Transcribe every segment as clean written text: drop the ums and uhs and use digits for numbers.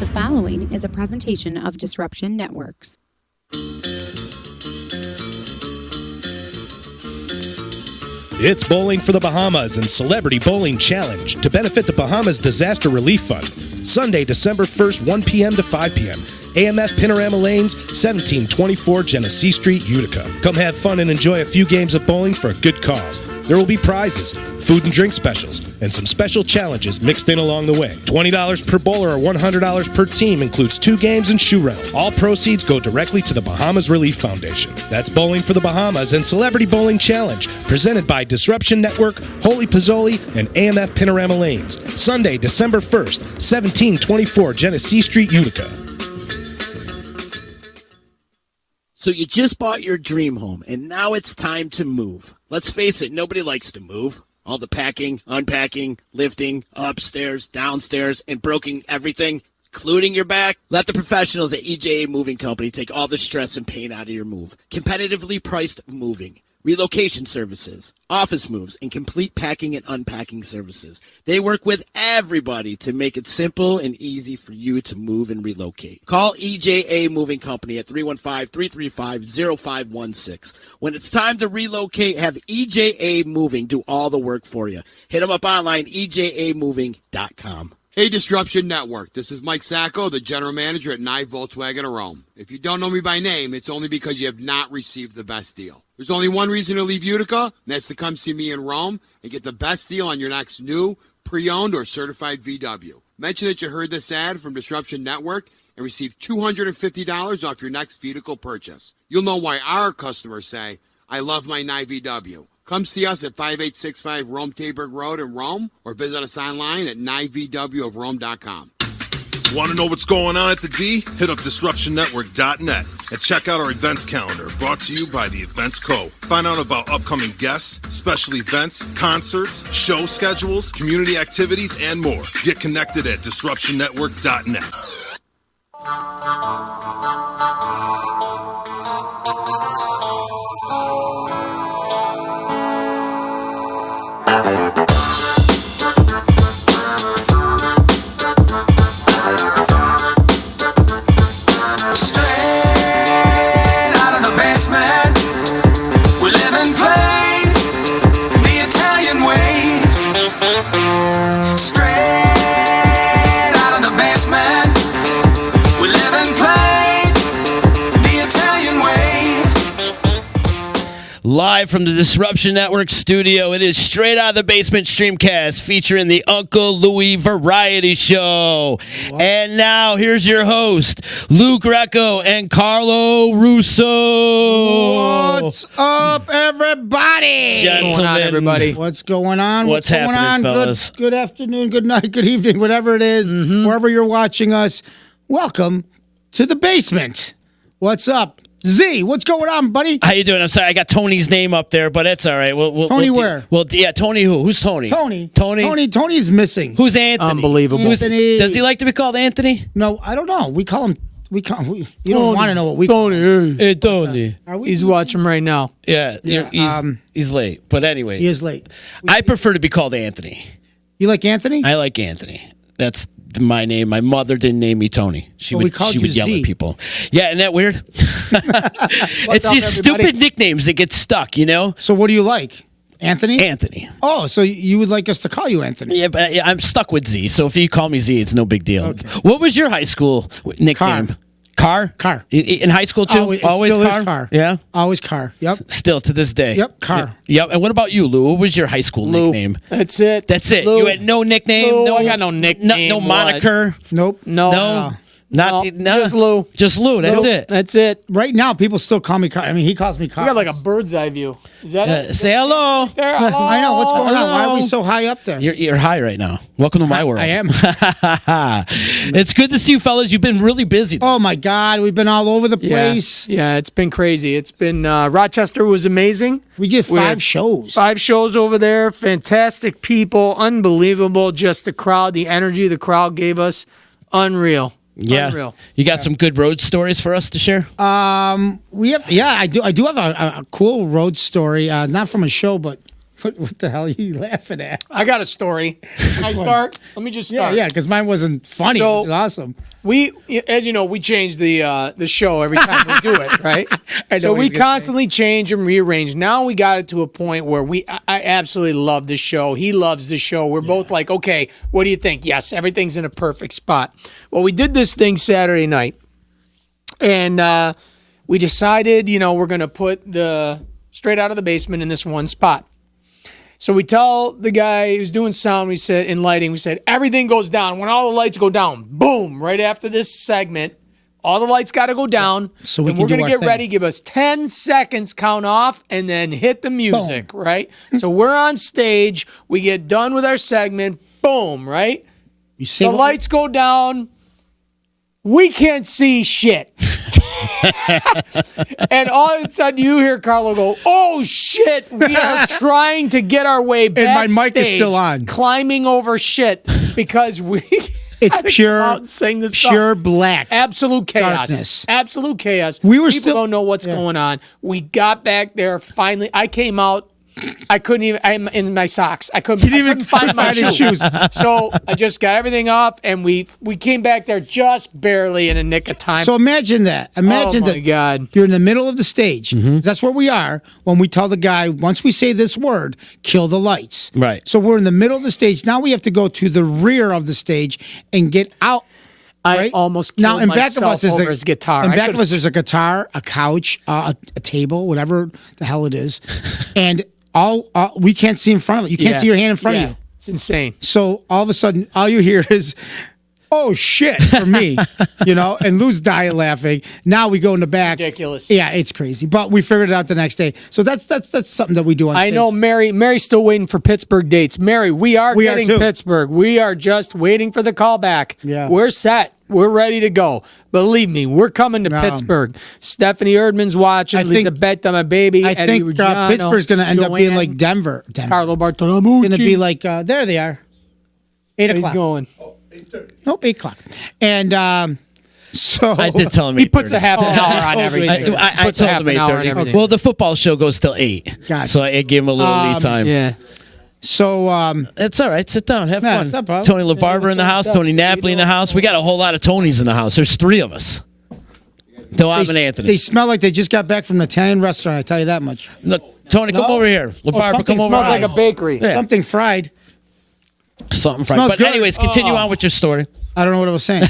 The following is a presentation of Disruption Networks. It's Bowling for the Bahamas and Celebrity Bowling Challenge to benefit the Bahamas Disaster Relief Fund. Sunday, December 1st, 1 p.m. to 5 p.m. AMF Panorama Lanes, 1724 Genesee Street, Utica. Come have fun and enjoy a few games of bowling for a good cause. There will be prizes, food and drink specials, and some special challenges mixed in along the way. $20 per bowler or $100 per team includes 2 games and shoe rental. All proceeds go directly to the Bahamas Relief Foundation. That's Bowling for the Bahamas and Celebrity Bowling Challenge, presented by Disruption Network, Holy Pozzoli, and AMF Panorama Lanes. Sunday, December 1st, 1724 Genesee Street, Utica. So you just bought your dream home, and now it's time to move. Let's face it, nobody likes to move. All the packing, unpacking, lifting, upstairs, downstairs, and broking everything, including your back. Let the professionals at EJA Moving Company take all the stress and pain out of your move. Competitively priced moving, relocation services, office moves, and complete packing and unpacking services. They work with everybody to make it simple and easy for you to move and relocate. Call EJA Moving Company at 315-335-0516. When it's time to relocate, have EJA Moving do all the work for you. Hit them up online, ejamoving.com. Hey, Disruption Network. This is Mike Sacco, the general manager at Nye Volkswagen of Rome. If you don't know me by name, it's only because you have not received the best deal. There's only one reason to leave Utica, and that's to come see me in Rome and get the best deal on your next new, pre-owned, or certified VW. Mention that you heard this ad from Disruption Network and receive $250 off your next vehicle purchase. You'll know why our customers say, I love my Nye VW. Come see us at 5865 Rome Taberg Road in Rome, or visit us online at nyvwofrome.com. Want to know what's going on at the D? Hit up DisruptionNetwork.net and check out our events calendar, brought to you by the Events Co. Find out about upcoming guests, special events, concerts, show schedules, community activities, and more. Get connected at DisruptionNetwork.net. Live from the Disruption Network studio, it is Straight Out of the Basement Streamcast featuring the Uncle Louie Variety Show. What? And now, here's your host, Lou Greco and Carlo Russo. What's up, everybody? Gentlemen. What's going on, everybody? What's going on? What's happening, going on? fellas? Good afternoon, good night, good evening, whatever it is, wherever you're watching us. Welcome to the basement. What's up? Z, what's going on, buddy? How you doing? I'm sorry, I got Tony's name up there, but that's all right. Tony where? Well, yeah, Tony who? Who's Tony? Tony's missing. Who's Anthony? Unbelievable. Anthony. Does he like to be called Anthony? No, I don't know. We call him. You don't want to know what we call him. Hey, Tony. He's watching right now. Yeah, he's late. But anyway, he is late. I prefer to be called Anthony. You like Anthony? I like Anthony. That's my name. My mother didn't name me Tony. She would yell at people. Yeah, isn't that weird? It's these stupid nicknames that get stuck, you know? So what do you like? Anthony? Anthony. Oh, so you would like us to call you Anthony? Yeah, but I'm stuck with Z. So if you call me Z, it's no big deal. Okay. What was your high school nickname? Car? In high school, too? Always still car? Is car. Yeah? Always car. Yep. Still to this day? Yep, car. Yep. And what about you, Lou? What was your high school nickname? That's it. Lou. You had no nickname? Lou, I got no nickname. No moniker? Nope. No. No, just Lou. Just Lou. That's it. That's it. Right now, people still call me car. I mean, he calls me car. You got like a bird's eye view. Is that it? Say hello. There, hello. I know. What's going on? Why are we so high up there? You're high right now. Welcome to my world. I am. It's good to see you fellas. You've been really busy. Oh, my God. We've been all over the place. Yeah, it's been crazy. It's been, Rochester was amazing. We did 5 shows. 5 shows over there. Fantastic people. Unbelievable. Just the crowd, the energy the crowd gave us. Unreal. Yeah, unreal. You got some good road stories for us to share? We have. Yeah, I do have a cool road story. Not from a show, but What the hell are you laughing at? I got a story. Can I start? Let me just start. Yeah, because mine wasn't funny. So- it was awesome. We, as you know, we change the show every time we do it, right? I know So what we he's gonna constantly change and rearrange. Now we got it to a point where I absolutely love the show. He loves the show. We're both like, okay, what do you think? Yes, everything's in a perfect spot. Well, we did this thing Saturday night, and we decided, we're going to put the Straight Out of the Basement in this one spot. So we tell the guy who's doing sound, we said, in lighting, we said, everything goes down. When all the lights go down, boom, right after this segment, all the lights got to go down. So we and can we're do going our to get thing. ready. Give us 10 seconds, count off, and then hit the music, right? So we're on stage. We get done with our segment. Boom, right? You say The what- lights go down. We can't see shit. And all of a sudden you hear Carlo go, oh shit, we are trying to get our way back. my mic is still on. Climbing over shit because we It's had to pure- come out and sing this pure song. black. Absolute chaos. darkness. Absolute chaos. We were People still- don't know what's yeah. going on. We got back there finally. I came out. I couldn't even. I'm in my socks. I couldn't even find my find his shoes. shoes. So I just got everything off, and we came back there just barely in a nick of time. So imagine that. Imagine Oh, my that God. you're in the middle of the stage. That's where we are when we tell the guy, once we say this word, kill the lights. Right. So we're in the middle of the stage. Now we have to go to the rear of the stage and get out. I right? almost now killed in back of myself us is over his guitar. In I back of could've- us, there's a guitar, a couch, a table, whatever the hell it is, and all we can't see in front of it. You can't Yeah. see your hand in front Yeah. of you. It's insane. So all of a sudden, all you hear is, "Oh shit!" for me, and Lou's dying laughing. Now we go in the back. Ridiculous. Yeah, it's crazy, but we figured it out the next day. So that's something that we do on I stage. know Mary's still waiting for Pittsburgh dates. Mary, we are We are getting too. Pittsburgh. We are just waiting for the callback. Yeah. We're set. We're ready to go. Believe me, we're coming to No. Pittsburgh. Stephanie Erdman's watching. I think- Elizabeth, my baby. I Eddie think Reggiano, Pittsburgh's going to end up being Joanne, like Denver. Carlo Bartolomucci. It's going to be like there they are, 8 He's o'clock. going. Nope, 8 o'clock. And so I did tell him He puts 8:30. a half an hour on everything. I Puts a told half him an hour on 8:30. everything. Well, the football show goes till 8. Gotcha. So I gave him a little lead time. Yeah. So It's all right. Sit down. Have No, fun. it's not a problem. Tony LaBarber in the house. Tony Napoli in the house. We got a whole lot of Tonys in the house. There's 3 of us. Till I'm and Anthony. they smell like they just got back from an Italian restaurant. I tell you that much. Look, Tony, come over here. LaBarber, something come over. Smells like here. a bakery. Yeah. Something fried. Something fried. Smells But good. anyways, continue on with your story. I don't know what I was saying.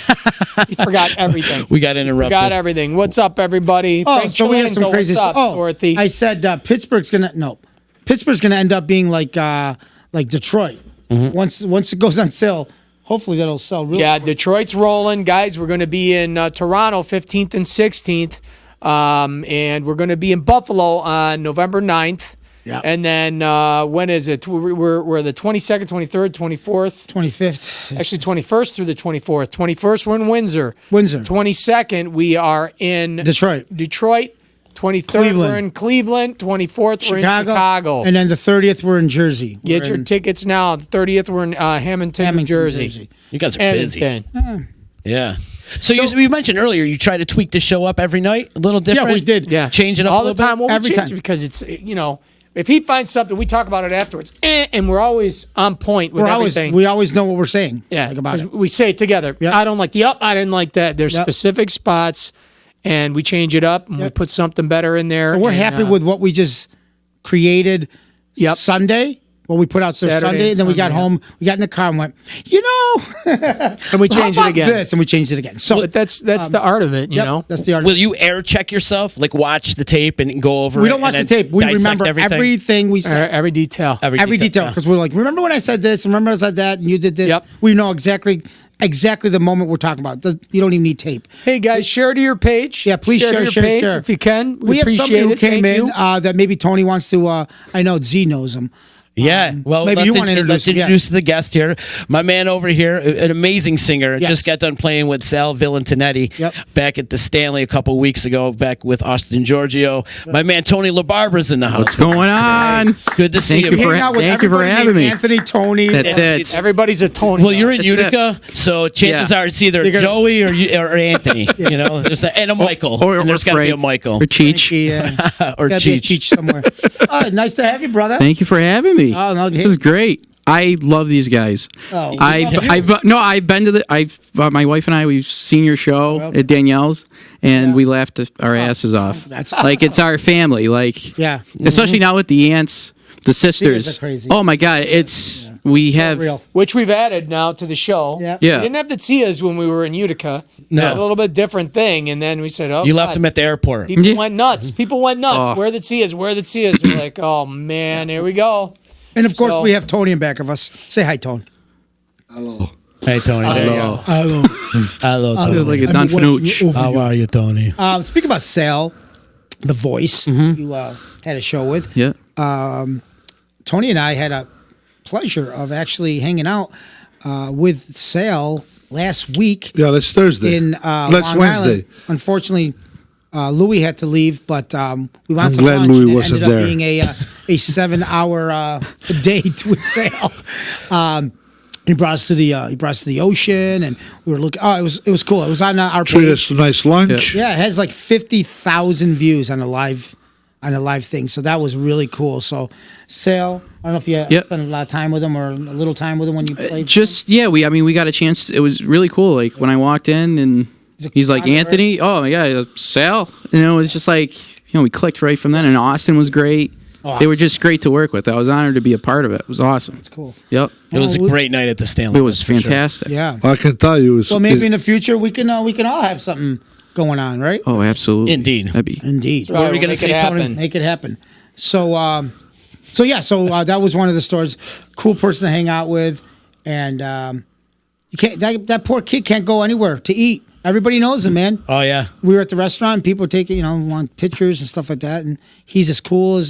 You forgot everything. We got interrupted. Forgot everything. What's up, everybody? Oh, Frank so we have some Chilenko, crazy what's up, stuff. Oh, Dorothy? I said Pittsburgh's gonna end up being like Detroit. Once it goes on sale, hopefully that'll sell really. Yeah, Detroit's rolling, guys. We're going to be in Toronto 15th and 16th, and we're going to be in Buffalo on November 9th. Yeah. And then when is it? We're the 22nd, 23rd, 24th. 25th. Actually, 21st through the 24th. 21st, we're in Windsor. Windsor. 22nd, we are in Detroit. 23rd, Cleveland. we're in Cleveland. 24th, we're in Chicago. And then the 30th, we're in Jersey. Get We're your in tickets now. The 30th, we're in Hamilton, New Hamilton, Jersey. You guys are busy. Hamilton. Yeah. So you mentioned earlier you try to tweak the show up every night, a little different. we did. Yeah. Change it up all a the little time. bit? Well, Every we change time. it because it's, if he finds something, we talk about it afterwards. And we're always on point with everything. We always know what we're saying. yeah. Like about 'cause it. we say it together. Yep. I don't like I didn't like that. There's Yep. specific spots, and we change it up, and we put something better in there. So we're and, happy with what we just created Yep. Sunday. What we put out there Saturday Sunday, and and then we got Sunday, home. We got in the car and went, and we how change it about again. this? And we changed it again. So But that's the art of it, you yep, know. that's the art. Will you air check yourself? Like watch the tape and go over We it don't watch and the then tape. We dissect remember everything we said. Every detail. Every detail, because we're like, remember when I said this? Remember I said that? And you did this? Yep. We know exactly the moment we're talking about. You don't even need tape. Hey guys, share to your page. Yeah, please to share, your share, page share. if you can. We have appreciate somebody who it. came Thank in you. that maybe Tony wants to. I know Z knows him. Yeah, well, maybe let's, you want to let's introduce the guest here. My man over here, an amazing singer. Yes. Just got done playing with Sal Villantinetti back at the Stanley a couple weeks ago, back with Austin Giorgio. My man Tony LaBarbera's in the house. What's going on? Good to see you. Thank you for having me. Anthony, Tony. That's it. Everybody's a Tony. Well, you're in That's Utica, so chances are it's either Joey or Anthony. You know, and a Michael. Or there's got to be a Frank. Michael. Or Cheech. Or Gotta be a Cheech. Cheech somewhere. Nice to have you, brother. Thank you for having me. Oh, no, this hey. is great. I love these guys. Oh, I've been to my wife and I, we've seen your show at Danielle's, and we laughed our asses off. That's like it's our family. Like especially now with the aunts, the sisters. are crazy. Oh my God, it's we have real. Which we've added now to the show. Yeah. Yeah. We didn't have the Tias when we were in Utica. No. A little bit different thing. And then we said, oh, You left God. him at the airport. People went nuts. People went nuts. Oh. Where are the Tias? Where are the Tias? We're like, oh, man, here we go. And of course, So- we have Tony in back of us. Say hi, Tony. Hey, Tony. There you go. Hello. Hello, I feel Tony. like a Don Fanucci. How are you, Tony? Speaking about Sal, the voice you had a show with. Yeah. Tony and I had a pleasure of actually hanging out with Sal last week Yeah, that's Thursday. in That's Long Wednesday. Island. Unfortunately, Louie had to leave, but we went I'm to glad lunch Louie and it wasn't ended up there. being a 7-hour date with Sal. He brought us to the ocean, and we were looking. Oh, it was cool. It was on our Treat page. us to a nice lunch. Yeah, it has like 50,000 views on a live thing. So that was really cool. So Sal, I don't know if you spent a lot of time with him or a little time with him when you played. We got a chance. It was really cool. Like when I walked in and he's like, Anthony, oh my God, Sal. And it was just like, we clicked right from then. And Austin was great. They were just great to work with. I was honored to be a part of it. It was awesome. That's cool. Yep. It was a great night at the Stanley. It was that's for sure. fantastic. Yeah. I can tell you. So maybe in the future we can all have something going on, right? Oh, absolutely. Indeed. That'd be. Indeed. What are we We'll going to make say, it Tony? happen. Make it happen. So that was one of the stories. Cool person to hang out with, and you can't. That poor kid can't go anywhere to eat. Everybody knows him, man. Oh, yeah. We were at the restaurant. And people taking, want pictures and stuff like that, and he's as cool as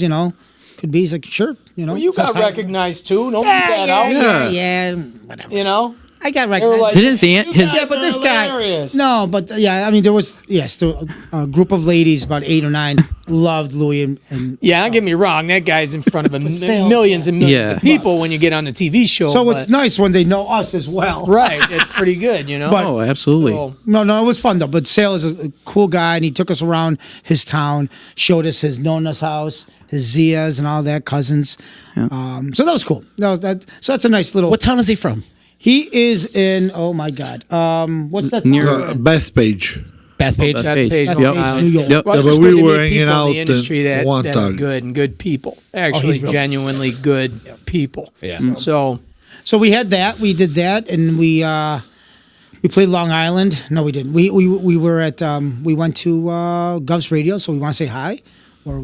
could be. He's like, sure, Well, you got recognized, too. Don't leave that out. Yeah, whatever. You know? I got They were recognized. like, Did his aunt? "You His guys Yeah, but are this guy. hilarious." No, but I mean, there was a group of ladies, about 8 or 9, loved Louie and Yeah, don't get me wrong. That guy's in front of Sales, millions and millions Yeah. of people when you get on the TV show. so but- it's nice when they know us as well. Right. It's pretty good, But- Oh, absolutely. So- No, it was fun though. But Sale is a cool guy, and he took us around his town, showed us his Nona's house, his Zia's, and all that cousins. So that was cool. So that's a nice little. What town is he from? He is in? Oh my God. What's that? Near- town? Bethpage. Bethpage. Bethpage. Bethpage, Yep. New York. Yep. Well, Yeah, it's but just we good to were meet hanging people out in the industry in that are Wantagh. good and good people. Actually, he's real. genuinely good people. Yeah. So So we had that. We did that, and we played Long Island. No, we didn't. We were at. We went to Gov's Radio, so we want to say hi, or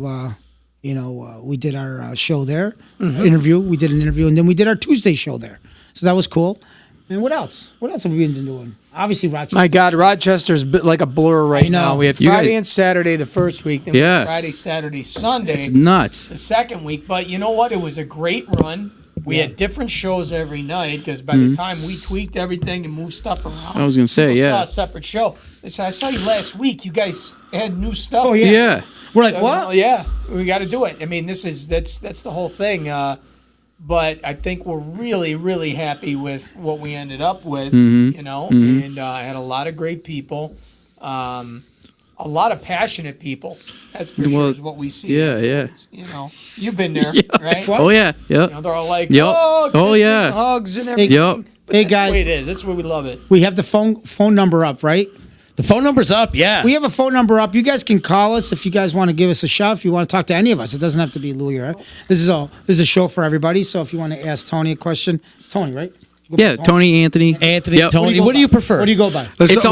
we did our show there, interview. We did an interview, and then we did our Tuesday show there. So that was cool. And what else? What else have we been doing? Obviously, Rochester. my God, Rochester's like a blur right know. now. We had You Friday guys- and Saturday the first week, then we Yeah. had Friday, Saturday, Sunday It's nuts. the second week. But you know what? It was a great run. We had different shows every night because by the time we tweaked everything and moved stuff around, I was gonna say, people saw yeah. a separate show. They said, I saw you last week. You guys had new stuff. Oh, yeah. Yeah. We're like, So, what? yeah, we got to do it. I mean, that's the whole thing. But I think we're really, really happy with what we ended up with. Mm-hmm. And I had a lot of great people, a lot of passionate people. That's for sure Well, is what we see. yeah, yeah. It's, you've been there, right? Oh yeah. Yep. They're all like, Yep. oh, Oh, kissing, yeah. hugs and everything. Yep. But Hey, that's guys. the way it is. That's why we love it. We have the phone number up, right? The phone number's up, yeah. We have a phone number up. You guys can call us if you guys want to give us a shout. If you want to talk to any of us, it doesn't have to be Louie or I. This is a show for everybody. So if you want to ask Tony a question, Tony, right? You go Yeah. by Tony, Anthony. Anthony, Yep. Tony, what do you prefer? What do you go by? It's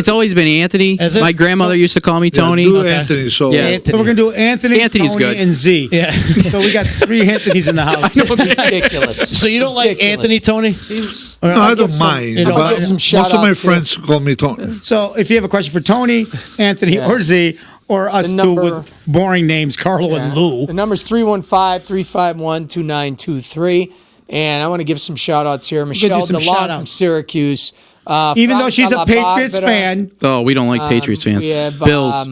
always been Anthony. Is it? My grandmother used to call me Tony. Do Anthony. So Yeah. Anthony. So we're gonna do Anthony, Anthony's Tony, good. and Z. Yeah. So we got 3 Anthonys in the house. Ridiculous. So you don't like Ridiculous. Anthony, Tony? Or- No, I don't mind. you don't But mind? some most of my shout-outs here. friends call me Tony. So if you have a question for Tony, Anthony, or Z, or us The two number- with boring names, Carlo and Lou. The number's 315-351-2923. And I want to give some shout-outs here. Michelle some DeLon shout-outs. from Syracuse. Even though Frank she's a Dalla Patriots Barbera. fan. Oh, we don't like Patriots fans. We have Bills.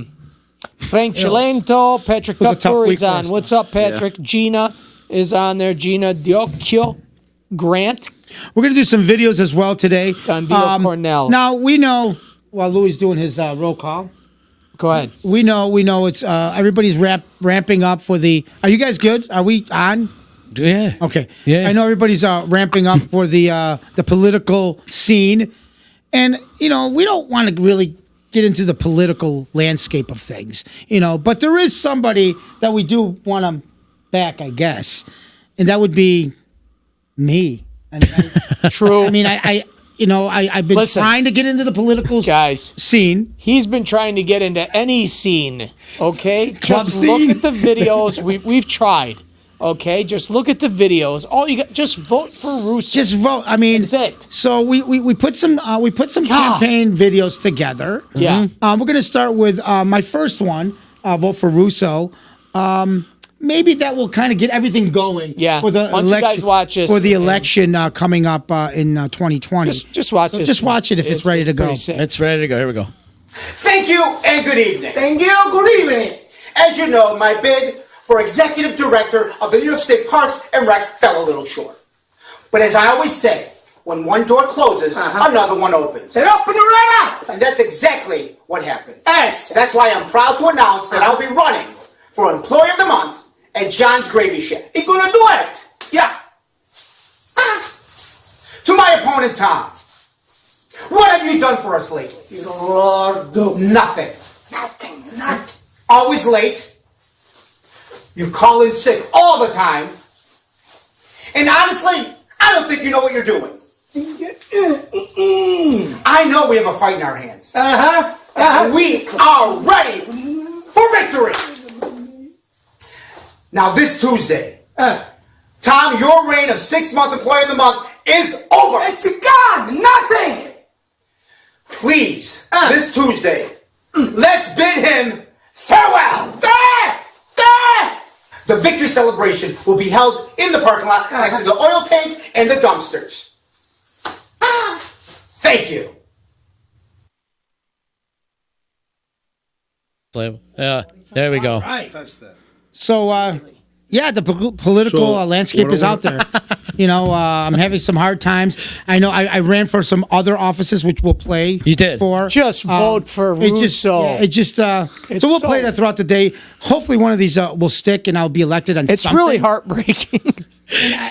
Frank Cilento, Patrick It was a tough Kupfer week is for on. us, What's up, Patrick? Gina is on there. Gina Diocchio Grant. We're going to do some videos as well today. Don Vito Cornell. Now, we know, while Louis is doing his roll call, Go ahead. we know it's everybody's ramping up for the. Are you guys good? Are we on? Yeah. Okay. Yeah. I know everybody's ramping up for the political scene, and we don't want to really get into the political landscape of things, But there is somebody that we do want to back, I guess, and that would be me. True. I mean, I've been Listen, trying to get into the political guys, scene. he's been trying to get into any scene, okay? Club Just scene. look at the videos. We've tried, okay? Just look at the videos. All you got, just vote for Russo. Just vote. I mean, That's it. So we put some campaign videos together. Yeah. We're gonna start with my first one. Vote for Russo. Maybe that will kind of get everything going. Yeah. For the Why don't you election, guys watch this for the and- election coming up in 2020. Just watch it. Just watch it if it's ready to go. pretty sick. It's ready to go. Here we go. Thank you and good evening. Thank you, good evening. As you know, my bid for executive director of the New York State Parks and Rec fell a little short. But as I always say, when one door closes, another one opens. It opened right up! And that's exactly what happened. Yes. That's why I'm proud to announce that I'll be running for Employee of the Month at John's Gravy Shack. You're gonna do it? Yeah. To my opponent, Tom. What have you done for us lately? Nothing. Nothing. Always late. You call in sick all the time. And honestly, I don't think you know what you're doing. I know we have a fight in our hands. We are ready for victory. Now this Tuesday, Tom, your reign of 6-month Employee of the Month is over. It's gone. Nothing. Please, this Tuesday, let's bid him farewell. The victory celebration will be held in the parking lot next to the oil tank and the dumpsters. Thank you. Yeah. There we go. So, yeah, the political So, landscape what is are we- out there. I'm having some hard times. I know I ran for some other offices, which we'll play. You did. For Just vote for Russo. So we'll play that throughout the day. Hopefully, one of these will stick, and I'll be elected on It's something. really heartbreaking.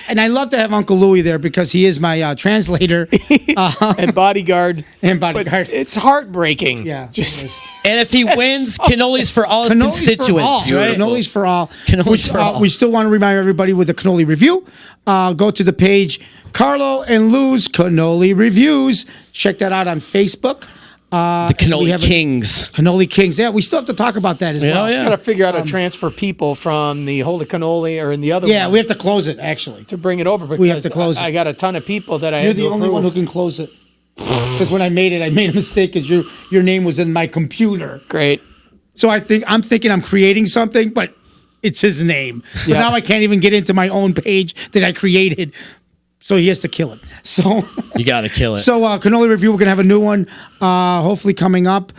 And I love to have Uncle Louie there because he is my translator and bodyguard. and But bodyguard. it's heartbreaking. Yeah. Just And if he wins, cannolis for all his Cannolis constituents, for all. right? Cannolis for all. Cannolis for all. We still want to remind everybody with the cannoli review. Go to the page Carlo and Lou's Cannoli Reviews. Check that out on Facebook. The cannoli kings. Cannoli Kings. Yeah, we still have to talk about that as well. got to figure out how to transfer people from the Holy Cannoli or in the other Yeah, one we have to close it, actually. to bring it over. Because We have to close it. I got a ton of people that I You're had the to only approve. one who can close it. Because when I made a mistake because your name was in my computer. Great. So I'm thinking I'm creating something, but it's his name. So Yeah. now I can't even get into my own page that I created. So he has to kill it. So You got to kill it. So cannoli review, we're gonna have a new one, hopefully coming up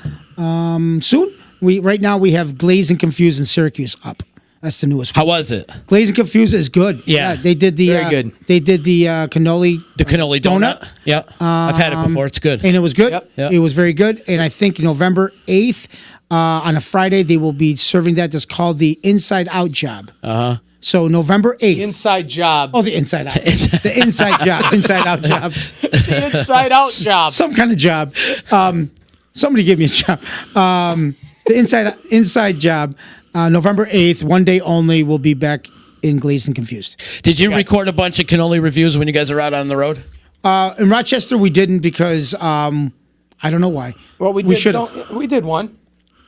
soon. Right now we have Glazed and Confused in Syracuse up. That's the newest one. How was it? Glazed and Confused is good. Yeah. They did the Very good. They did the cannoli, The cannoli donut? Yeah. I've had it before. It's good. and it was good. Yep. It was very good. And I think November 8th on a Friday they will be serving that. That's called the Inside Out Job. So November 8th. Inside job. Oh, the inside out. The inside job. Inside out job. The inside out job. Some kind of job. Somebody give me a job. The inside job. November 8th, one day only, we'll be back in Glazed and Confused. Did you record a bunch of cannoli reviews when you guys are out on the road? In Rochester, we didn't because I don't know why. Well, we should have. We did one.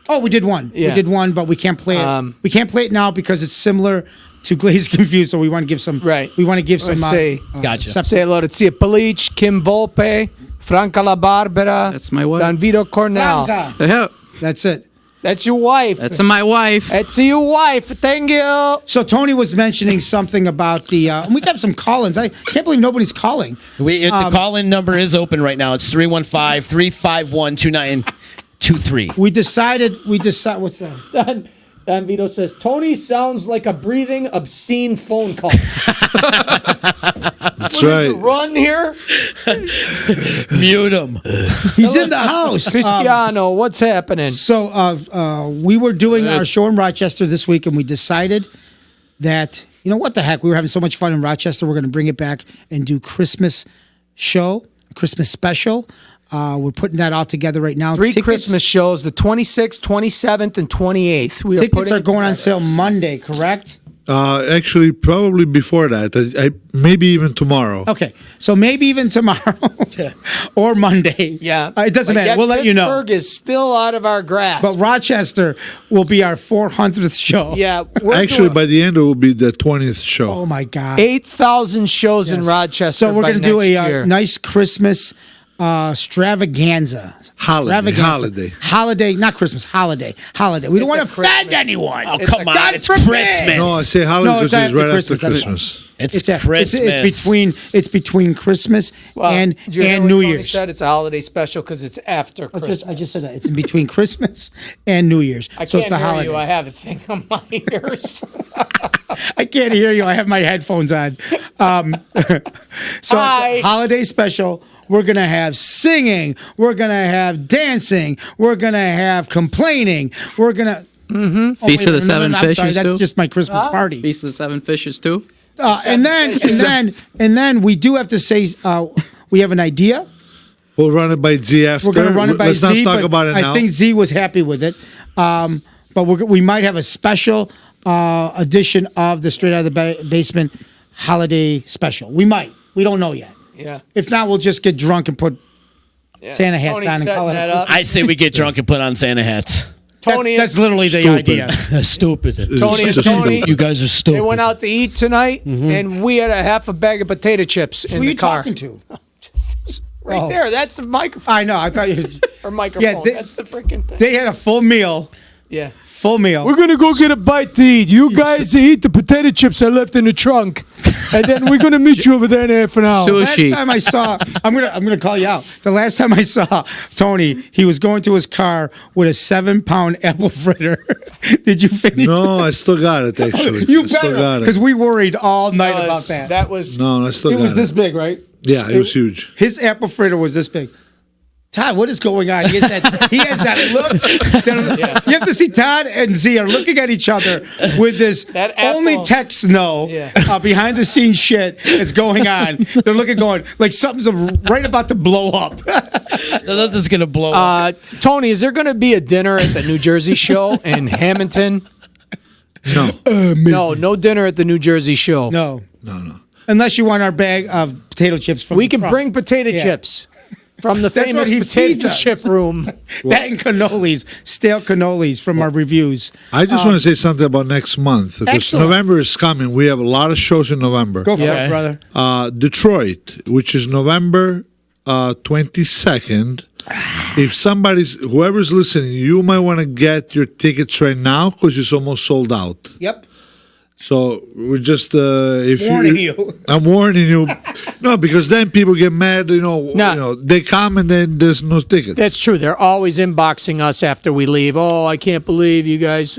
Oh, we did one. Yeah. We did one, but we can't play it. We can't play it now because it's similar to Glazed Confused. So we want to give some. Right. We want to give some. say, Gotcha. Say hello to Tia Palic, Kim Volpe, Franca La Barbera. That's my wife. Don Vito Cornell. Franca. Yeah. That's it. That's your wife. That's my wife. That's your wife. Thank you. So Tony was mentioning something about the. And we got some call-ins. I can't believe nobody's calling. The call-in number is open right now. It's 315-351-2923. We decided. What's that? Don Vito says, Tony sounds like a breathing, obscene phone call. That's right. Run here. Mute him. He's in the house. Cristiano, what's happening? So we were doing our show in Rochester this week, and we decided that, you know, what the heck? We were having so much fun in Rochester. We're going to bring it back and do Christmas show, Christmas special. We're putting that all together right now. Three Christmas shows, the 26th, 27th, and 28th. Tickets are going on sale Monday, correct? Actually, probably before that. Maybe even tomorrow. Okay, so maybe even tomorrow or Monday. Yeah. It doesn't matter. We'll let you know. Pittsburgh is still out of our grasp. But Rochester will be our 400th show. Yeah. Actually, by the end, it will be the 20th show. Oh, my God. 8,000 shows in Rochester. So we're going to do a nice Christmas extravaganza. Holiday, not Christmas, holiday. We don't want to offend anyone. Oh, come on. It's Christmas. No, I say holiday because it's right after Christmas. It's Christmas. It's between Christmas and New Year's. Said it's a holiday special because it's after Christmas. I just said that. It's in between Christmas and New Year's. I So can't it's the hear holiday. you. I have a thing on my ears. I can't hear you. I have my headphones on. So Hi. it's a holiday special. We're going to have singing. We're going to have dancing. We're going to have complaining. We're going to... Feast of the Seven I'm sorry, Fishes, that's too? just my Christmas party. Feast of the Seven Fishes, too? And then we do have to say we have an idea. We'll run it by Z after. We're going to run it by Let's Z. not talk but about it now. I think Z was happy with it. But we might have a special edition of the Straight Out of the Basement holiday special. We might. We don't know yet. Yeah. If not, we'll just get drunk and put Santa hats Tony's on and call it. setting that up. I say we get drunk and put on Santa hats. Tony, That's literally the idea. Stupid. Tony and Tony. You guys are stupid. They went out to eat tonight, and we had a half a bag of potato chips in Who are the you car. talking to? Right there. That's the microphone. I know. I thought you. Or microphone. they- That's the freaking thing. They had a full meal. Yeah. Full meal. We're gonna go get a bite to eat. You guys eat the potato chips I left in the trunk, and then we're gonna meet you over there in half an hour. Last time I saw, I'm gonna call you out. The last time I saw Tony, he was going to his car with a 7-pound apple fritter. Did you finish? No, I still got it, actually. You I still better, got it. because we worried all night about that. That was. No, I still It got was it. this big, right? Yeah, it was huge. His apple fritter was this big. Todd, what is going on? He has that look. You have to see Todd and Z are looking at each other with this That apple- only text know behind the scenes shit is going on. They're looking going like something's right about to blow up. Nothing's going to blow up. Tony, is there going to be a dinner at the New Jersey show in Hamilton? No. No dinner at the New Jersey show. No. No. Unless you want our bag of potato chips from We the can truck. bring potato chips from the That's famous what he potato feeds us. chip room. That and cannolis, stale cannolis from our reviews. I just want to say something about next month because Excellent. November is coming. We have a lot of shows in November. Go for it, brother. Detroit, which is November 22nd. If whoever's listening, you might want to get your tickets right now because it's almost sold out. Yep. So we're just Warning you. I'm warning you. No, because then people get mad. You know, they come and then there's no tickets. That's true. They're always inboxing us after we leave. Oh, I can't believe you guys.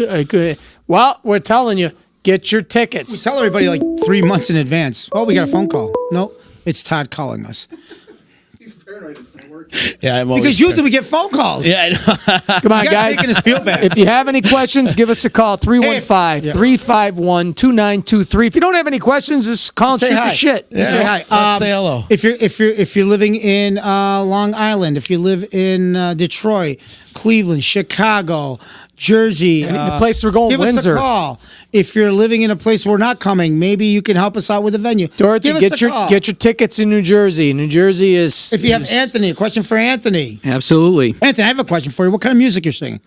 Well, we're telling you, get your We tickets. tell everybody like 3 months in advance. Oh, we got a phone call. No, it's Todd calling us. Yeah, I'm always Because usually we get phone calls. Yeah, I know. Come on, You guys guys. making us feel bad. If you have any questions, give us a call, 315-351-2923. If you don't have any questions, just call and Say shoot hi. the shit. Say hi. Let's say hello. If you're living in Long Island, if you live in Detroit, Cleveland, Chicago, Jersey, The place we're going, give Windsor. us a call. If you're living in a place we're not coming, maybe you can help us out with a venue. Dorothy, give us get a call. your tickets in New Jersey. New Jersey is. If you have Anthony, a question for Anthony. Absolutely. Anthony, I have a question for you. What kind of music you're singing?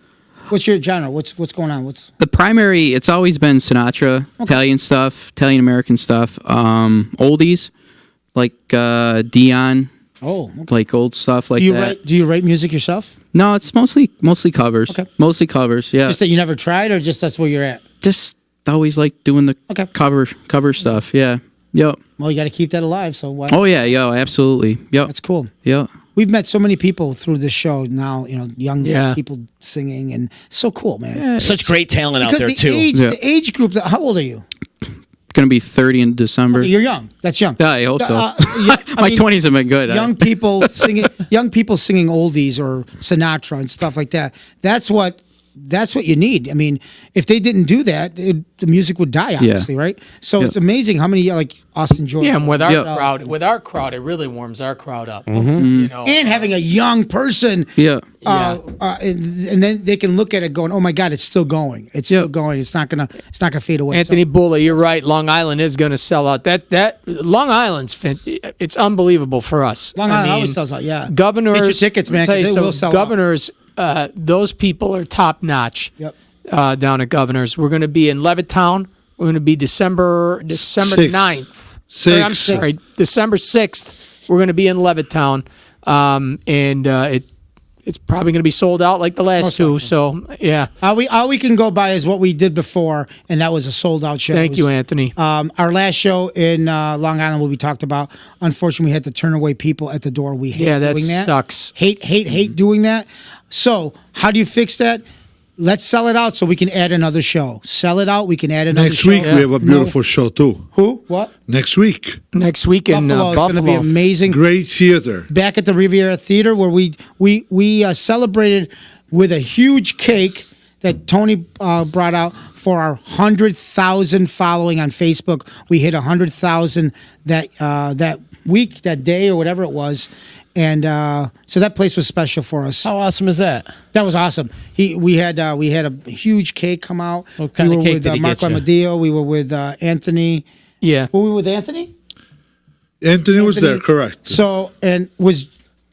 What's your genre? What's going on? The primary, it's always been Sinatra, Italian stuff, Italian American stuff, oldies like Dion, Oh, okay. like old stuff like do you that. write? Do you write music yourself? No, it's mostly covers. Okay. Mostly covers. Yeah. Just that you never tried, or just that's where you're at? Just always like doing the Okay. cover stuff. Yeah. Yep. Well, you got to keep that alive. So why? Oh yeah. Yo. Absolutely. Yep. That's cool. Yep. We've met so many people through this show now. Young Yeah. people singing, and so cool, man. Such great talent out Because there the too. age, Yeah. the age group. How old are you? Gonna be 30 in December. You're young. That's young. Yeah, I hope so. I My mean, 20s have been good. young people singing oldies or Sinatra and stuff like that. That's what you need. I mean, if they didn't do that, the music would die, obviously, right? So it's amazing how many like Austin Jordan. Yeah, and with our crowd, it really warms our crowd up. Mm-hmm. You know, and having a young person, Yeah. and then they can look at it going, "Oh my God, it's still going. It's still going. It's not gonna fade away." Anthony Bulla, you're right. Long Island is going to sell out. That Long Island's it's unbelievable for us. Long Island always sells out. Yeah, Governors, get your tickets, man. Tell you, 'Cause they will so sell governors, those people are top notch. Yep. Down at Governors, we're going to be in Levittown. We're going to be December 9th. I'm sorry, December 6th. We're going to be in Levittown, and it's probably going to be sold out like the last two. So yeah, all we can go by is what we did before, and that was a sold out show. Thank you, Anthony. Our last show in Long Island, what we talked about. Unfortunately, we had to turn away people at the door. We hate doing that. Sucks. Hate doing that. So how do you fix that? Let's sell it out so we can add another show. Sell it out. We can add another Next show. week we have a beautiful show too. Who? What? Next week. Next week in Buffalo is going to be Buffalo. amazing. Great theater. Back at the Riviera Theater, where we celebrated with a huge cake that Tony brought out for our 100,000 following on Facebook. We hit 100,000 that week, that day, or whatever it was. And so that place was special for us. How awesome is that? That was awesome. We had a huge cake come out. What kind we of were cake with did he Marco get you? Amadeo. We were with Anthony. Yeah. Were we with Anthony? Anthony was there, correct. So, and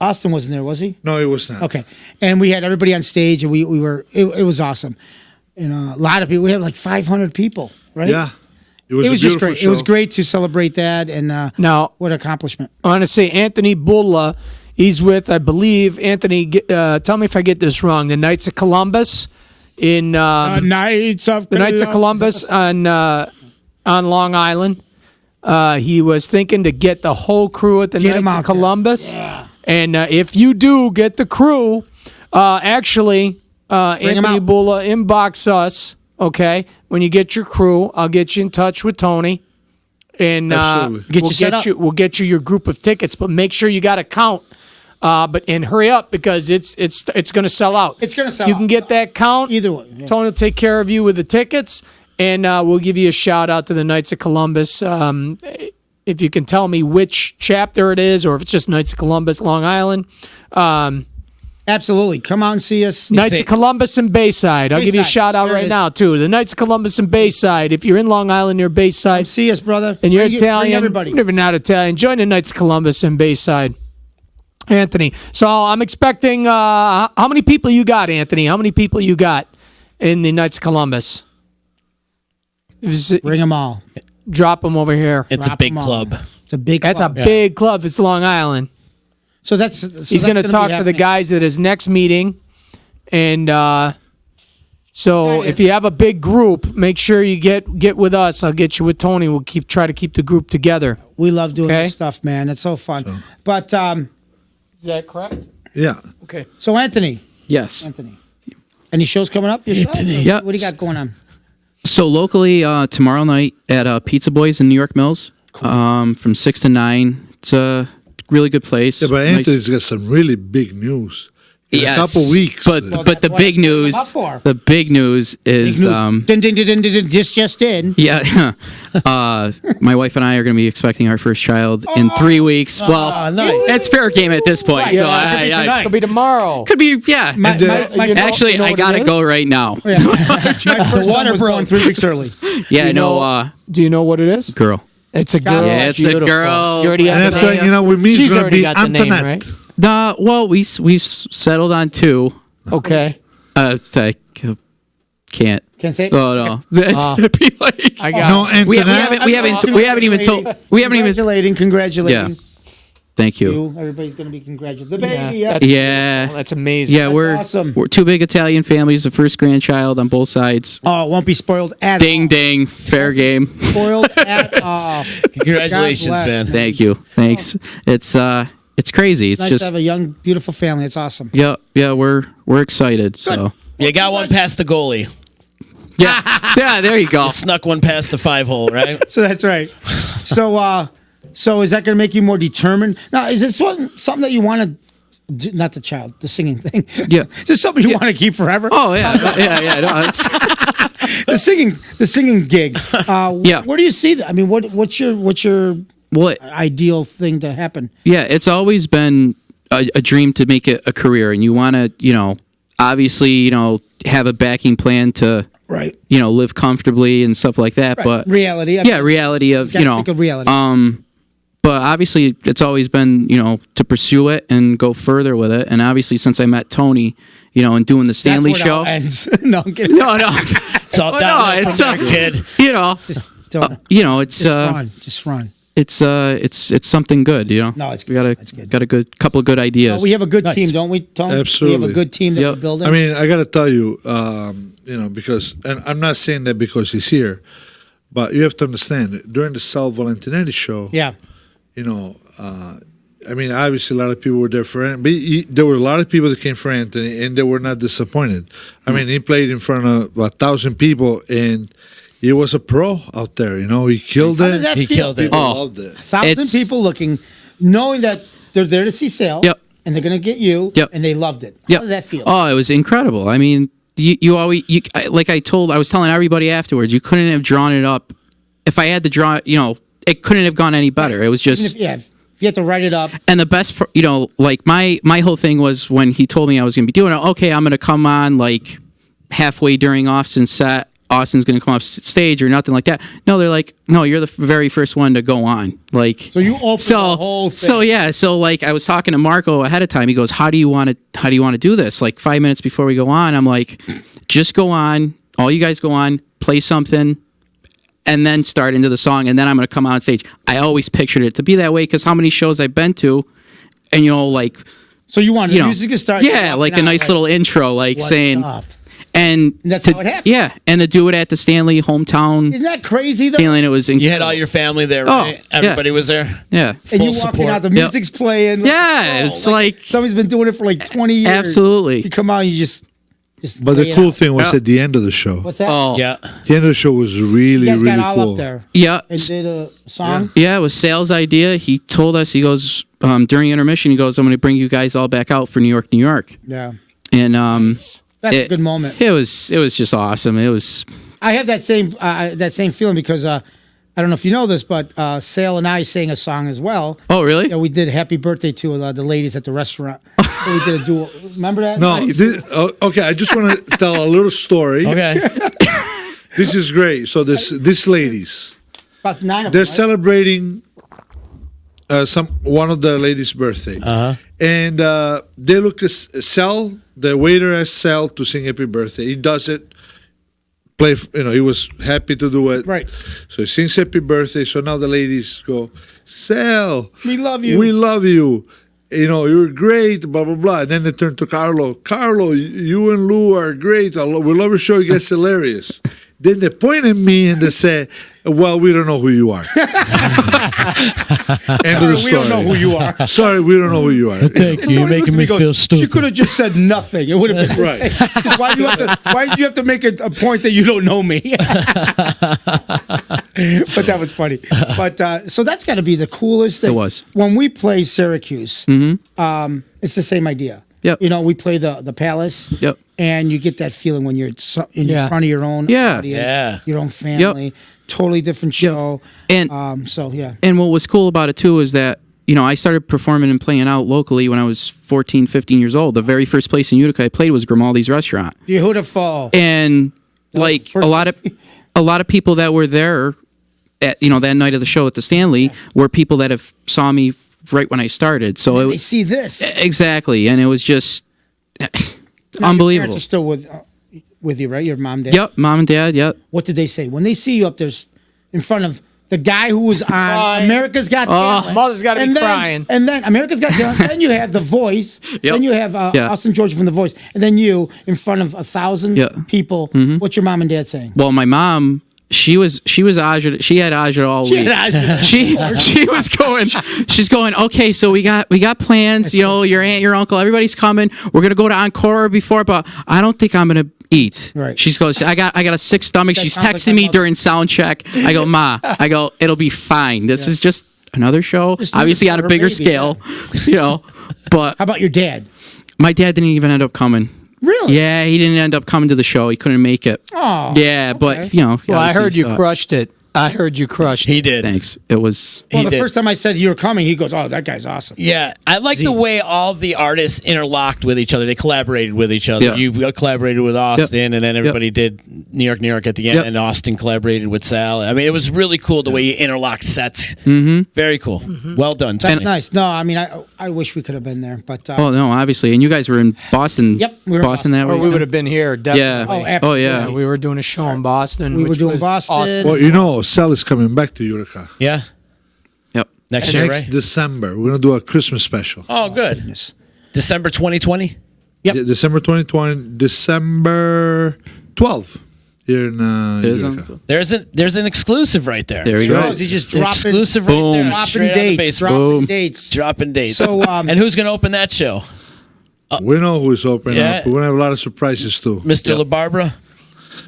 Austin wasn't there, was he? No, he was not. Okay. And we had everybody on stage, and we were, it was awesome. And a lot of people, we had like 500 people, right? Yeah. It was just great. show. It was great to celebrate that, and Now, what an accomplishment. I want to say Anthony Bulla. He's with, I believe, Anthony. Tell me if I get this wrong. The Knights of Columbus in Knights of Columbus on Long Island. He was thinking to get the whole crew at the Get 'em Knights out of there. Columbus. Yeah. And if you do get the crew, Anthony out. Bulla, inbox us. Okay, when you get your crew, I'll get you in touch with Tony, and Absolutely. we'll get you your group of tickets. But make sure you got a count. And hurry up because it's going to sell out. It's going to sell You out. can get that count. Either way. Yeah. Tony will take care of you with the tickets, and we'll give you a shout out to the Knights of Columbus. If you can tell me which chapter it is, or if it's just Knights of Columbus, Long Island. Absolutely. Come out and see us. Knights of Columbus and Bayside. I'll give you a Bayside. shout out There it right is. now, too. The Knights of Columbus and Bayside. If you're in Long Island, you're Bayside, See us, brother. and you're Bring Italian, everybody. even if you're not Italian, join the Knights of Columbus and Bayside. Anthony. So I'm expecting, how many people you got, Anthony? How many people you got in the Knights of Columbus? Bring them all. Drop them over here. It's a Drop big 'em all. club. It's a big That's club. a big club. It's Long Island. So He's going to talk to the guys at his next meeting. And so if you have a big group, make sure you get with us. I'll get you with Tony. We'll try to keep the group together. We love doing Okay. this stuff, man. It's so fun. But Is that correct? Yeah. Okay. so Anthony, Yes. any shows coming up? Yourself? Yeah. What do you got going on? So locally, tomorrow night at Pizza Boys in New York Mills, from 6 to 9. It's a really good place. Yeah, but Nice- Anthony's got some really big news. In Yes, a couple weeks. But Well, but the that's what big I'm setting news, them up for. the big news is Dun, dun, dun, dun, dun, dun, this just in. yeah. My wife and I are going to be expecting our first child in 3 weeks. Well, nice. it's fair game at this point. So I It'll be tomorrow. could be yeah. My, And, my, my, Actually, you know I what it gotta is? go right now. my first one was born 3 weeks early. Yeah, I know- know. Do you know what it is? Girl. It's a girl. Yeah, it's a Beautiful. girl. You already and have the after, name? you know, with me, it's She's going to already be got the name, Antoinette. right? Well, we settled on 2. Okay. I can't. Can't say it? Oh no. That's gonna be like. I got No, it. We Antoinette. haven't even told. We haven't even. Congratulating. Yeah. Thank you. Everybody's going to be congratulated. The baby. Yeah. That's amazing. Yeah, we're awesome. we're two big Italian families. The first grandchild on both sides. Oh, it won't be spoiled at Ding all. ding, fair game. Spoiled at all. Congratulations, God bless. man. Thank you. Thanks. It's crazy. It's Nice just to have a young, beautiful family. It's awesome. yeah. We're excited. So You got one past the goalie. yeah, there you go. You snuck one past the 5-hole, right? So that's right. So is that going to make you more determined? Now, is this something that you want to? Not the singing thing. Yeah. Is this something you want to keep forever? Oh yeah, yeah. No, it's, the singing gig. Yeah. Where do you see that? I mean, what's your ideal thing to happen? Yeah, it's always been a dream to make it a career, and you want to, obviously, have a backing plan to, right, live comfortably and stuff like that. Right. But reality, reality of, think of reality. But obviously, it's always been, to pursue it and go further with it. And obviously, since I met Tony, and doing the Stanley That's where it all show. ends. No, I'm kidding. No. It's all downhill from there, kid. Just don't. It's just run. It's something good, No, it's we got good. got a good couple of good ideas. Well, we have a good team, don't we, Tony? Absolutely. We have a good team that Yep. we're building. I mean, I got to tell you, because, and I'm not saying that because he's here, but you have to understand, during the Sal Valentinetti show, yeah. I mean, obviously, a lot of people were there for Anthony. But there were a lot of people that came for Anthony, and they were not disappointed. I mean, he played in front of 1,000 people, and he was a pro out there. He killed How it. did that He feel? killed it. People Oh. loved it. 1,000 It's- people looking, knowing that they're there to see Sale. Yep. And they're going to get you. Yep. And they loved it. Yep. How did that feel? Oh, it was incredible. I mean, you always I was telling everybody afterwards, you couldn't have drawn it up. If I had to draw, it couldn't have gone any better. It was Even just if you have to write it up. and the best, my whole thing was when he told me I was going to be doing it. Okay, I'm going to come on like halfway during Austin's set. Austin's going to come off stage or nothing like that. No, they're like, no, you're the very first one to go on. Like, So you opened the whole thing. So I was talking to Marco ahead of time. He goes, how do you want to do this? Like 5 minutes before we go on, I'm like, just go on. All you guys go on, play something, and then start into the song, and then I'm going to come on stage. I always pictured it to be that way because how many shows I've been to, and So you wanted the music to start. yeah, like a nice little intro, like what's saying. up? And that's to, how it happened. Yeah, and to do it at the Stanley hometown Isn't that crazy though? feeling, it was incredible. You had all your family there, right? yeah. Everybody was there. Yeah. And Full you walking support. out, the Yep. music's playing. Yeah, it's like somebody's been doing it for like 20 years. Absolutely. You come out, and you just But lay the it cool out. thing was Yeah. at the end of the show. What's that? Oh, Yeah. The end of the show was really, You guys really got all cool. up there yeah. and did a song. Yeah, it was Sal's idea. He told us, he goes, during intermission, he goes, I'm going to bring you guys all back out for New York, New York. Yeah, And that's a good moment. It was just awesome. It was I have that same feeling because I don't know if you know this, but Sale and I sang a song as well. Oh, really? Yeah, we did "Happy Birthday" to the ladies at the restaurant. So we did a duo. Remember that? No, okay. I just want to tell a little story. Okay. This is great. So these ladies, About 9 of they're them. Right? celebrating one of the ladies' birthday, and they look at Sal. The waiter asked Sal to sing "Happy Birthday." He does it. He was happy to do it. Right. So he sings "Happy Birthday." So now the ladies go, Sal, We love you. we love you. You're great, blah, blah, blah. And then they turn to Carlo. Carlo, you and Lou are great. We love your show. You guys hilarious. Then they point at me and they say, well, we don't know who you are. End of the story. We don't know who you are. Sorry, we don't know who you are. Thank you. You're making me feel She stupid. could have just said nothing. It would have been Right. Why did you have to make a point that you don't know me? But that was funny. But so that's got to be the coolest thing. It was. When we play Syracuse. It's the same idea. Yep. We play the Palace. Yep. And you get that feeling when you're in Yeah. front of your own Yeah. audience, Yeah. your own family. Totally different show. And So yeah. and what was cool about it too is that I started performing and playing out locally when I was 14, 15 years old. The very first place in Utica I played was Grimaldi's restaurant. Beautiful. And like first- a lot of people that were there at that night of the show at the Stanley were people that have saw me right when I started. So it They was see this. exactly, and it was just Now, your unbelievable. parents are still with you, right? Your mom, dad. Yep, mom and dad. Yep. What did they say when they see you up there in front of the guy who was on Crying. America's Got Talent. Mother's gotta be And then- crying. And then America's Got Talent. Then you have The Voice. Yep. Then you have Yeah. Austin George from The Voice. And then you in front of 1,000 Yeah. people. What's your mom and dad saying? Well, my mom, she had agita all week. She was going. She's going. Okay, so we got plans. You know, your aunt, your uncle, everybody's coming. We're gonna go to Encore before, but I don't think I'm gonna eat. Right. She goes. I got a sick stomach. She's sounds like texting my me mother. during sound check. I go, Ma. I go. It'll be fine. This is just another show. Just Obviously on a her bigger baby, scale. You know, but How about your dad? my dad didn't even end up coming. Really? Yeah, he didn't end up coming to the show. He couldn't make it. Oh. Yeah, but you know. Well, I heard obviously you saw it. crushed it. I heard you crushed it. He did. Thanks. It was. Well, He the did. first time I said you were coming, he goes, "Oh, that guy's awesome." Yeah, I like the way all the artists interlocked with each other. They collaborated with each other. Yeah. You collaborated with Austin, and then everybody did New York at the end, Yep. and Austin collaborated with Sal. I mean, it was really cool the way you interlocked sets. Mm-hmm. Very cool. Well done, That's Tony. nice. No, I mean, I wish we could have been there, but Oh no, obviously, and you guys were in Boston. Yep, we were in Boston that Or week. we would have been here, Yeah. definitely. absolutely. yeah. Yeah, we were doing a show in Boston. We were which doing was Boston. Awesome. Well, you know, Sal is coming back to Utica Yeah, Yep. next year, next right? December. We're gonna do a Christmas special. Oh, good. December 2020. Yep. December 2020, December 12th here in There's Utica. There's an exclusive right there. There we Sure go. is. He's just dropping, Exclusive right Boom. there. dropping Straight out of the dates, basement. dropping Boom. dates. Dropping dates. So, and who's going to open that show? We know who is opening Yeah. up. We're gonna have a lot of surprises too. Mr. LaBarbera?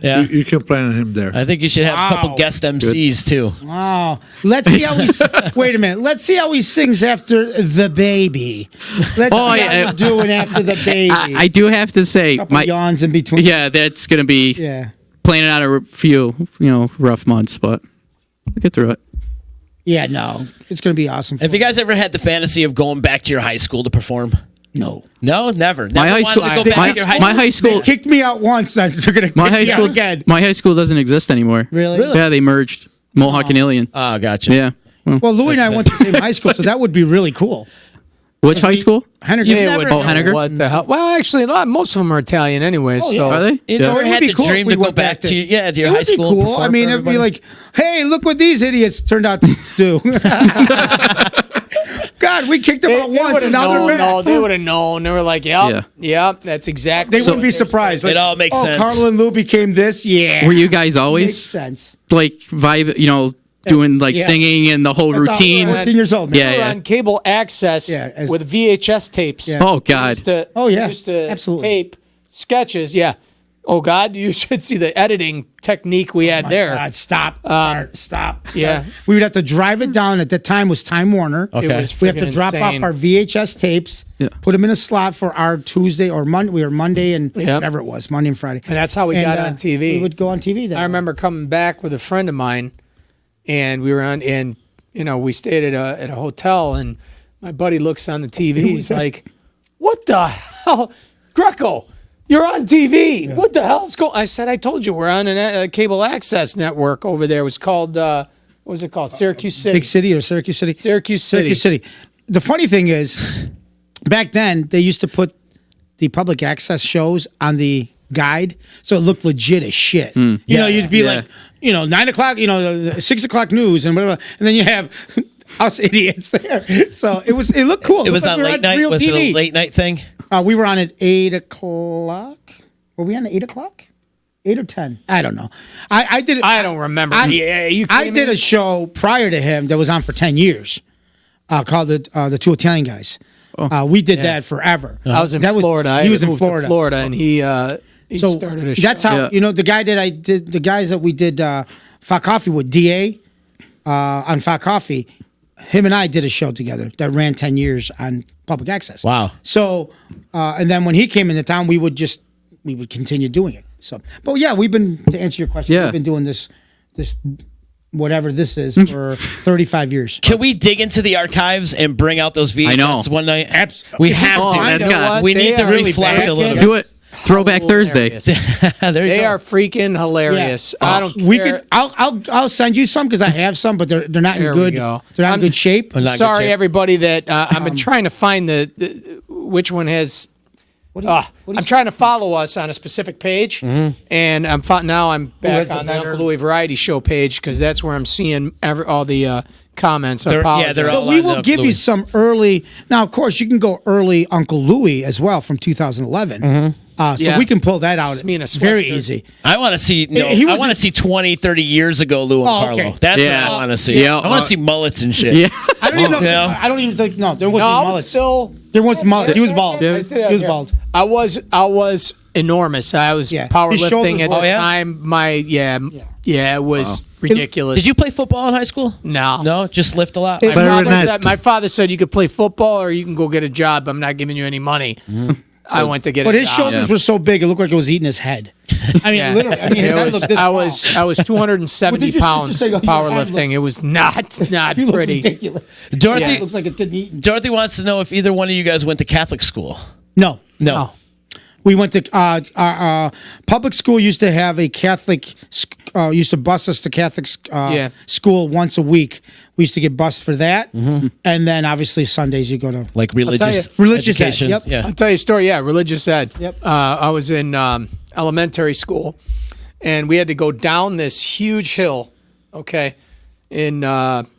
Yeah. You can plan on him there. I think you should have a couple Wow. guest MCs too. Wow. Let's see how he. Wait a minute. Let's see how he sings after the baby. Let's Oh, see yeah. how he's doing after the baby. I do have to say, couple yawns in between. yeah, that's gonna be Yeah. planning out a few, rough months, but we'll get through it. Yeah. No, it's gonna be awesome. Have you guys ever had the fantasy of going back to your high school to perform? No. No, never. My Never high wanted school, to go back my, to your high my school? high school, They kicked me out once. They're gonna my kick high me out school, again. my high school doesn't exist anymore. Really? Yeah, they merged Mohawk and Ilion. Oh, gotcha. Yeah. Well, Louie and I went to the same high school, so that would be really cool. Which high school? Henniger. You've They never- would Oh, know Henniger? What the hell? Well, actually, most of them are Italian anyway. so Are they? You Yeah. never It would had be the cool if dream we to go went back back to your It high would be school? cool. perform I mean, for it'd be everybody? like, hey, look what these idiots turned out to do. God, we kicked them they out once, would and have now known. they're No, back. they would have known. They were like, yep, that's exactly. They wouldn't be surprised. Like, It all makes sense. Carlo and Lou became this. Yeah. Were you guys Makes always sense. like vibe, doing like Yeah. singing and the whole That's all- routine? 14 years old, man. Yeah, We were yeah. on cable access Yeah, with VHS tapes. Yeah. Oh God. Used to, Oh, yeah. used to Absolutely. tape sketches. Yeah. Oh God, you should see the editing technique we had there. God, stop. Stop. yeah. We would have to drive it down. At the time was Time Warner. Okay. It was We have to freaking drop insane. off our VHS tapes, Yeah. put them in a slot for our Tuesday or Monday. We were Monday and Yep. whatever it was, Monday and Friday. And that's how we And, got on TV. We would go on TV then. I remember coming back with a friend of mine, and we were on, and we stayed at a hotel, and my buddy looks on the TV. He's like, "What the hell, Greco? You're on TV. What the hell's going?" I said, "I told you we're on a cable access network over there. It was called what was it called? Syracuse City. Big City or Syracuse City? Syracuse City. Syracuse City. The funny thing is, back then they used to put the public access shows on the guide, so it looked legit as shit. You'd be Yeah. like, 9 o'clock, 6 o'clock news and whatever, and then you have us idiots there. So it looked cool. It was looked on like we were late night. real Was it TV. a late night thing? We were on at 8 o'clock. Were we on at 8 o'clock? 8 or 10? I don't know. I did it. I don't remember. Yeah, you I kidding did me? a show prior to him that was on for 10 years called the Two Italian Guys. We did that forever. I was in That Florida. He was in moved to Florida. Florida, and he So started a show. that's how the guy that I did, the guys that we did Fat Coffee with, DA on Fat Coffee. Him and I did a show together that ran 10 years on public access. Wow. So, and then when he came into town, we would continue doing it. So, but yeah, to answer your question, Yeah. we've been doing this whatever this is for 35 years. Can we dig into the archives and bring out those VHS I know. one night? Absolutely. We have Oh, to. that's got- We They need to are really reflect back a little in. bit. Do it. Throwback Thursday. There you They go. are freaking hilarious. I don't care. We could. I'll send you some because I have some, but they're not There in we good. go. They're not in good shape. Not good Sorry, shape. everybody. That I've been trying to find the which one has I'm trying to follow us on a specific page, and I'm back on the Uncle Louie Variety Show page because that's where I'm seeing all the comments. They're all So we will give you some early. Now, of course, you can go early Uncle Louie as well from 2011. So we can pull that out. Just me in a very sweatshirt. easy. I want to see. I want to see 20, 30 years ago, Lou and Carlo. okay. That's what I want to see. Yeah. I want to see mullets and shit. Yeah. I don't even know. Yeah. I don't even think. No, there wasn't No, I was mullets. still. There was mullets. He was bald. Yeah. He was bald. I was enormous. I was Yeah. His powerlifting shoulders at were- the time. It was ridiculous. Did you play football in high school? No. No, just lift a lot. My father said you could play football or you can go get a job. I'm not giving you any money. I went to get a But his job. shoulders were so big, it looked like it was eating his head. I mean, literally. I mean, his head looked this I was 270 What did your pounds sister say your head powerlifting. It was not You look pretty. ridiculous. Dorothy, It looks like it's getting eaten. Dorothy wants to know if either one of you guys went to Catholic school. No. No. We went to public school. Used to have a Catholic. Used to bus us to Catholic school once a week. We used to get bused for that, and then obviously Sundays you go to Like religious education. ed. Yep. Yeah. I'll tell you a story. Yeah, religious ed. Yep. I was in elementary school, and we had to go down this huge hill. Okay, in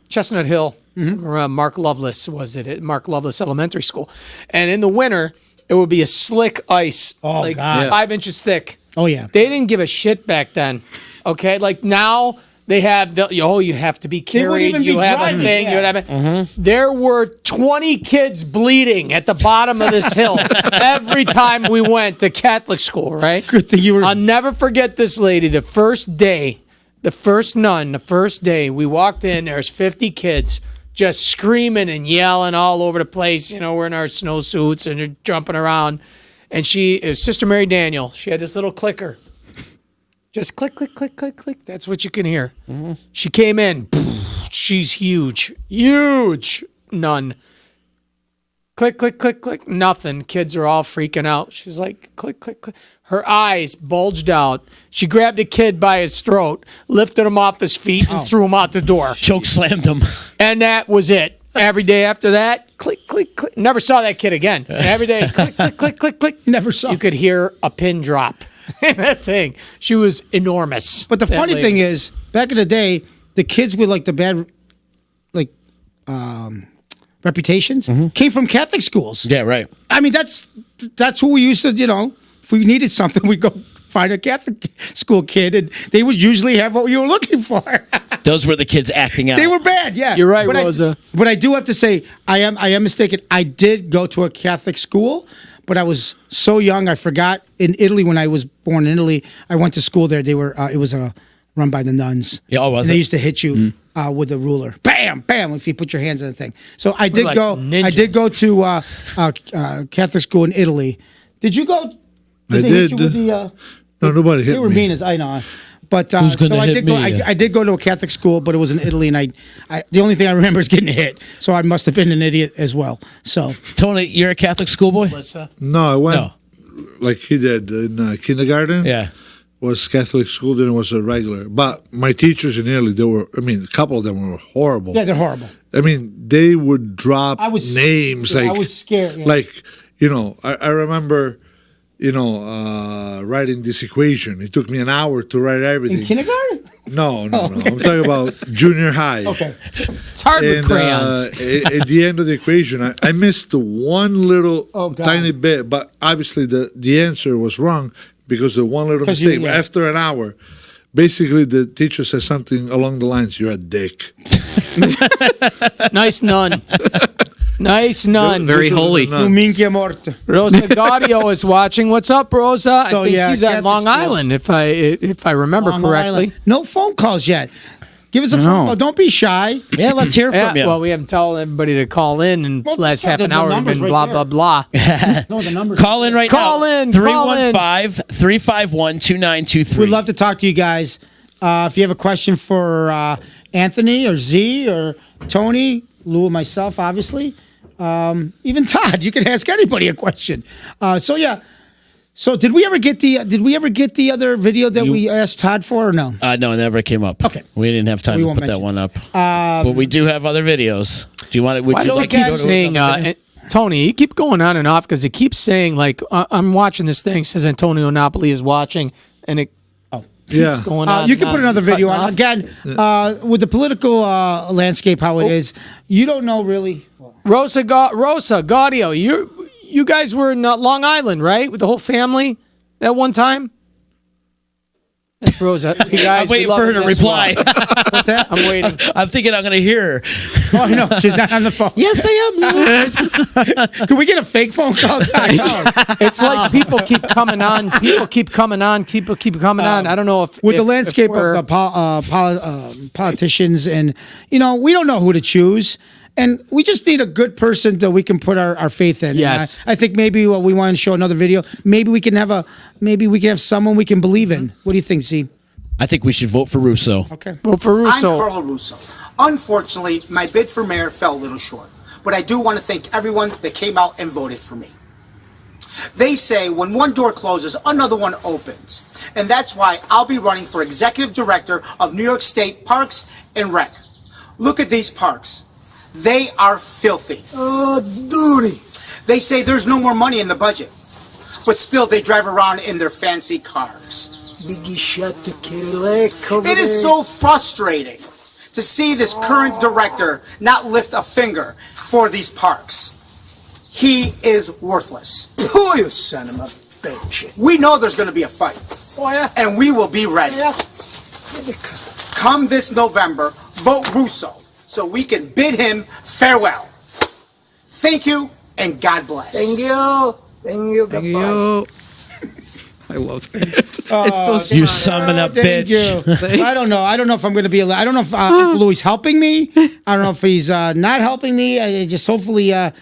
Chestnut Hill, around Mark Lovelace was it? At Mark Lovelace Elementary School, and in the winter it would be a slick ice, like God. 5 inches thick. Oh yeah. They didn't give a shit back then. Okay, like now. They have you have to be carried. even You be have driving, a thing. yeah. You have There were 20 kids bleeding at the bottom of this hill every time we went to Catholic school. Right? Good thing you were. I'll never forget this lady. The first day, the first day we walked in. There's 50 kids just screaming and yelling all over the place. You know, we're in our snowsuits and they're jumping around. And it was Sister Mary Daniel. She had this little clicker. Just click, click, click, click, click. That's what you can hear. She came in. She's huge. Huge. None. Click, click, click, click. Nothing. Kids are all freaking out. She's like, click, click, click. Her eyes bulged out. She grabbed a kid by his throat, lifted him off his feet, and threw him out the door. Choke slammed him. And that was it. Every day after that, click, click, click. Never saw that kid again. And every day, click, click, click, click, click. Never saw. You could hear a pin drop. That thing. She was enormous. But the funny thing is, back in the day, the kids with like the bad, like, reputations came from Catholic schools. Yeah, right. I mean, that's who we used to. You know, if we needed something, we go find a Catholic school kid, and they would usually have what you were looking for. Those were the kids acting out. They were bad. Yeah, You're right, but Rosa. But I do have to say, I am mistaken. I did go to a Catholic school. But I was so young, I forgot. In Italy, when I was born in Italy, I went to school there. They were it was run by the nuns. Yeah, oh, was and it? they used to hit you with a ruler, bam, bam, if you put your hands on the thing. So I did like go. ninjas. I did go to Catholic school in Italy. Did you go? I they hit did. you with the? No, nobody hit They were me. mean as I know. But Who's gonna so I hit did go. me? I did go to a Catholic school, but it was in Italy, and I the only thing I remember is getting hit. So I must have been an idiot as well. So Tony, you're a Catholic schoolboy? No, I went No. like he did in kindergarten. Yeah. Was Catholic school, then it was a regular. But my teachers in Italy, a couple of them were horrible. yeah, they're horrible. I mean, they would drop I was names yeah, like I was scared. Yeah. like I remember writing this equation. It took me an hour to write everything. in kindergarten. No. I'm talking about junior high. Okay. It's hard with And crayons. at the end of the equation, I missed one little Oh, God. tiny bit, but obviously the answer was wrong because of one little 'Cause you- mistake. yeah. After an hour, basically the teacher said something along the lines, "You're a dick." Nice nun. Nice nun. Very holy. None. Minchia morte. Rosa Gaudio is watching. What's up, Rosa? So, I think yeah, she's at Catholic Long schools. Island, if I remember Long correctly. Island. No phone calls yet. Give us a phone call. Don't be shy. Yeah, let's hear Yeah, from you. well, we haven't told everybody to call in, and Well, last yeah, half an the hour we've number's been right blah, there. blah, blah. No, the numbers. Call in right Call now. in, call in. 315-351-2923. We'd love to talk to you guys. If you have a question for Anthony or Z or Tony, Lou, and myself, obviously, even Todd, you can ask anybody a question. So did we ever get the other video that we asked Todd for or no? No, it never came up. Okay. We didn't have time We to won't put that mention one up. But we do have other videos. Do you want to? Why do I keep saying Tony, you keep going on and off because it keeps saying, like, I'm watching this thing, says Antonio Napoli is watching, and it keeps going on. You can put another video on. off. Again, with the political landscape, how it is, you don't know really. Rosa Gaudio, you guys were in Long Island, right? With the whole family at one time? That's Rosa. You guys, I'm waiting for her to reply. What's that? I'm waiting. I'm thinking I'm going to hear her. Oh, no, she's not on the phone. Yes, I am. Can we get a fake phone call? It's like people keep coming on. People keep coming on. People keep coming on. I don't know if with the if landscape we're- of the politicians, and we don't know who to choose, and we just need a good person that we can put our faith in. Yes. And I think maybe what we want to show another video. Maybe we can have someone we can believe in. What do you think, Z? I think we should vote for Russo. Okay. Well, for I'm Russo. Carlo Russo. Unfortunately, my bid for mayor fell a little short, but I do want to thank everyone that came out and voted for me. They say when one door closes, another one opens. And that's why I'll be running for executive director of New York State Parks and Rec. Look at these parks. They are filthy. Duty. They say there's no more money in the budget, but still they drive around in their fancy cars. It is so frustrating to see this current director not lift a finger for these parks. He is worthless. Oh, you son of a bitch. We know there's going to be a fight. Oh, yeah? And we will be ready. Yeah. Come this November, vote Russo so we can bid him farewell. Thank you, and God bless. Thank you. Thank you. God bless. I love that. It's so You summon up, Thank bitch. you. I don't know. I don't know if I'm going to be. I don't know if Louie's helping me. I don't know if he's not helping me. I just hopefully I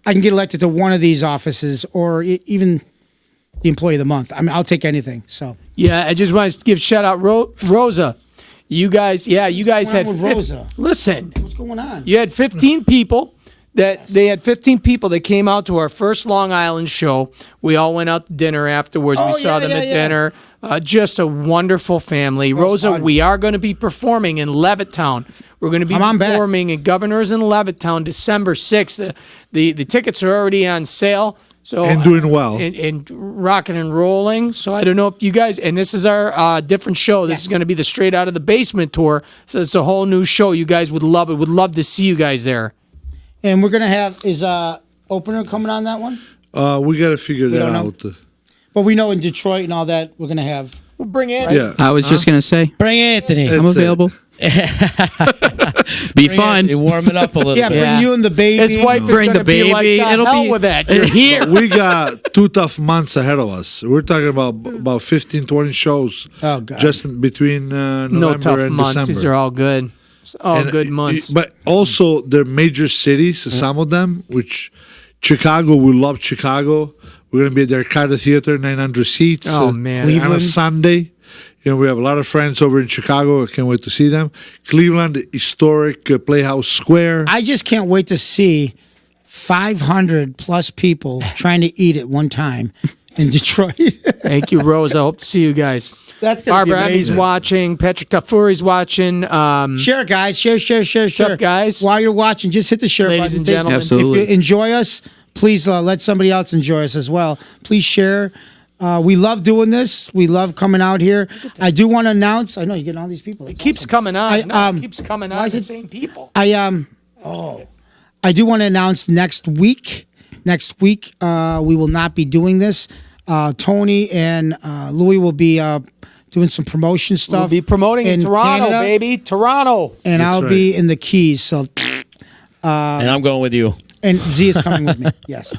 can get elected to one of these offices or even the employee of the month. I mean, I'll take anything. So Yeah, I just want to give shout out Rosa. You guys had What's wrong with Rosa? Listen, What's going on? you had 15 people. They had 15 people that came out to our first Long Island show. We all went out to dinner afterwards. We saw them at dinner. Just a wonderful family. Rosa, fun. we are going to be performing in Levittown. We're going to be performing in Governors in Levittown December 6th. The tickets are already on sale. So And doing well. And rocking and rolling. So I don't know if you guys, and this is our different show. This is going to be the Straight Out of the Basement tour. So it's a whole new show. You guys would love it. Would love to see you guys there. And we're gonna have opener coming on that one. We got to figure that don't know. out. But we know in Detroit and all that we're gonna have. We'll bring in. Yeah. I was just gonna say, Bring Anthony. I'm That's it. available. Be fun. Anthony, warm it up a little Yeah, bit. bring you and the baby. His wife is Bring going to the be like, baby. the It'll hell be- with that. You're here. We got 2 tough months ahead of us. We're talking about 15, 20 shows Oh, God. just in between November No tough and months. December. These are all good. It's all And, good months. But also, they're major cities, some of them, which Chicago, we love Chicago. We're going to be at their Carter Theater, 900 seats. Oh, man. On a Cleveland. Sunday. We have a lot of friends over in Chicago. I can't wait to see them. Cleveland, historic Playhouse Square. I just can't wait to see 500 plus people trying to eat at one time in Detroit. Thank you, Rose. I hope to see you guys. That's gonna be Barbara Emmy's amazing. watching. Patrick Tafuri's watching. Share, guys. Share. guys? While you're watching, just hit the share Ladies button. and gentlemen. Absolutely. If you enjoy us, please let somebody else enjoy us as well. Please share. We love doing this. We love coming out here. I do want to announce. I know you're getting all these people. It keeps coming on. It keeps coming why on. is The it- same people. I do want to announce next week. Next week, we will not be doing this. Tony and Louie will be doing some promotion stuff. We'll be promoting in Toronto, Canada, baby. Toronto. and That's I'll right. be in the Keys. So, And I'm going with you. and Z is coming with me. Yes.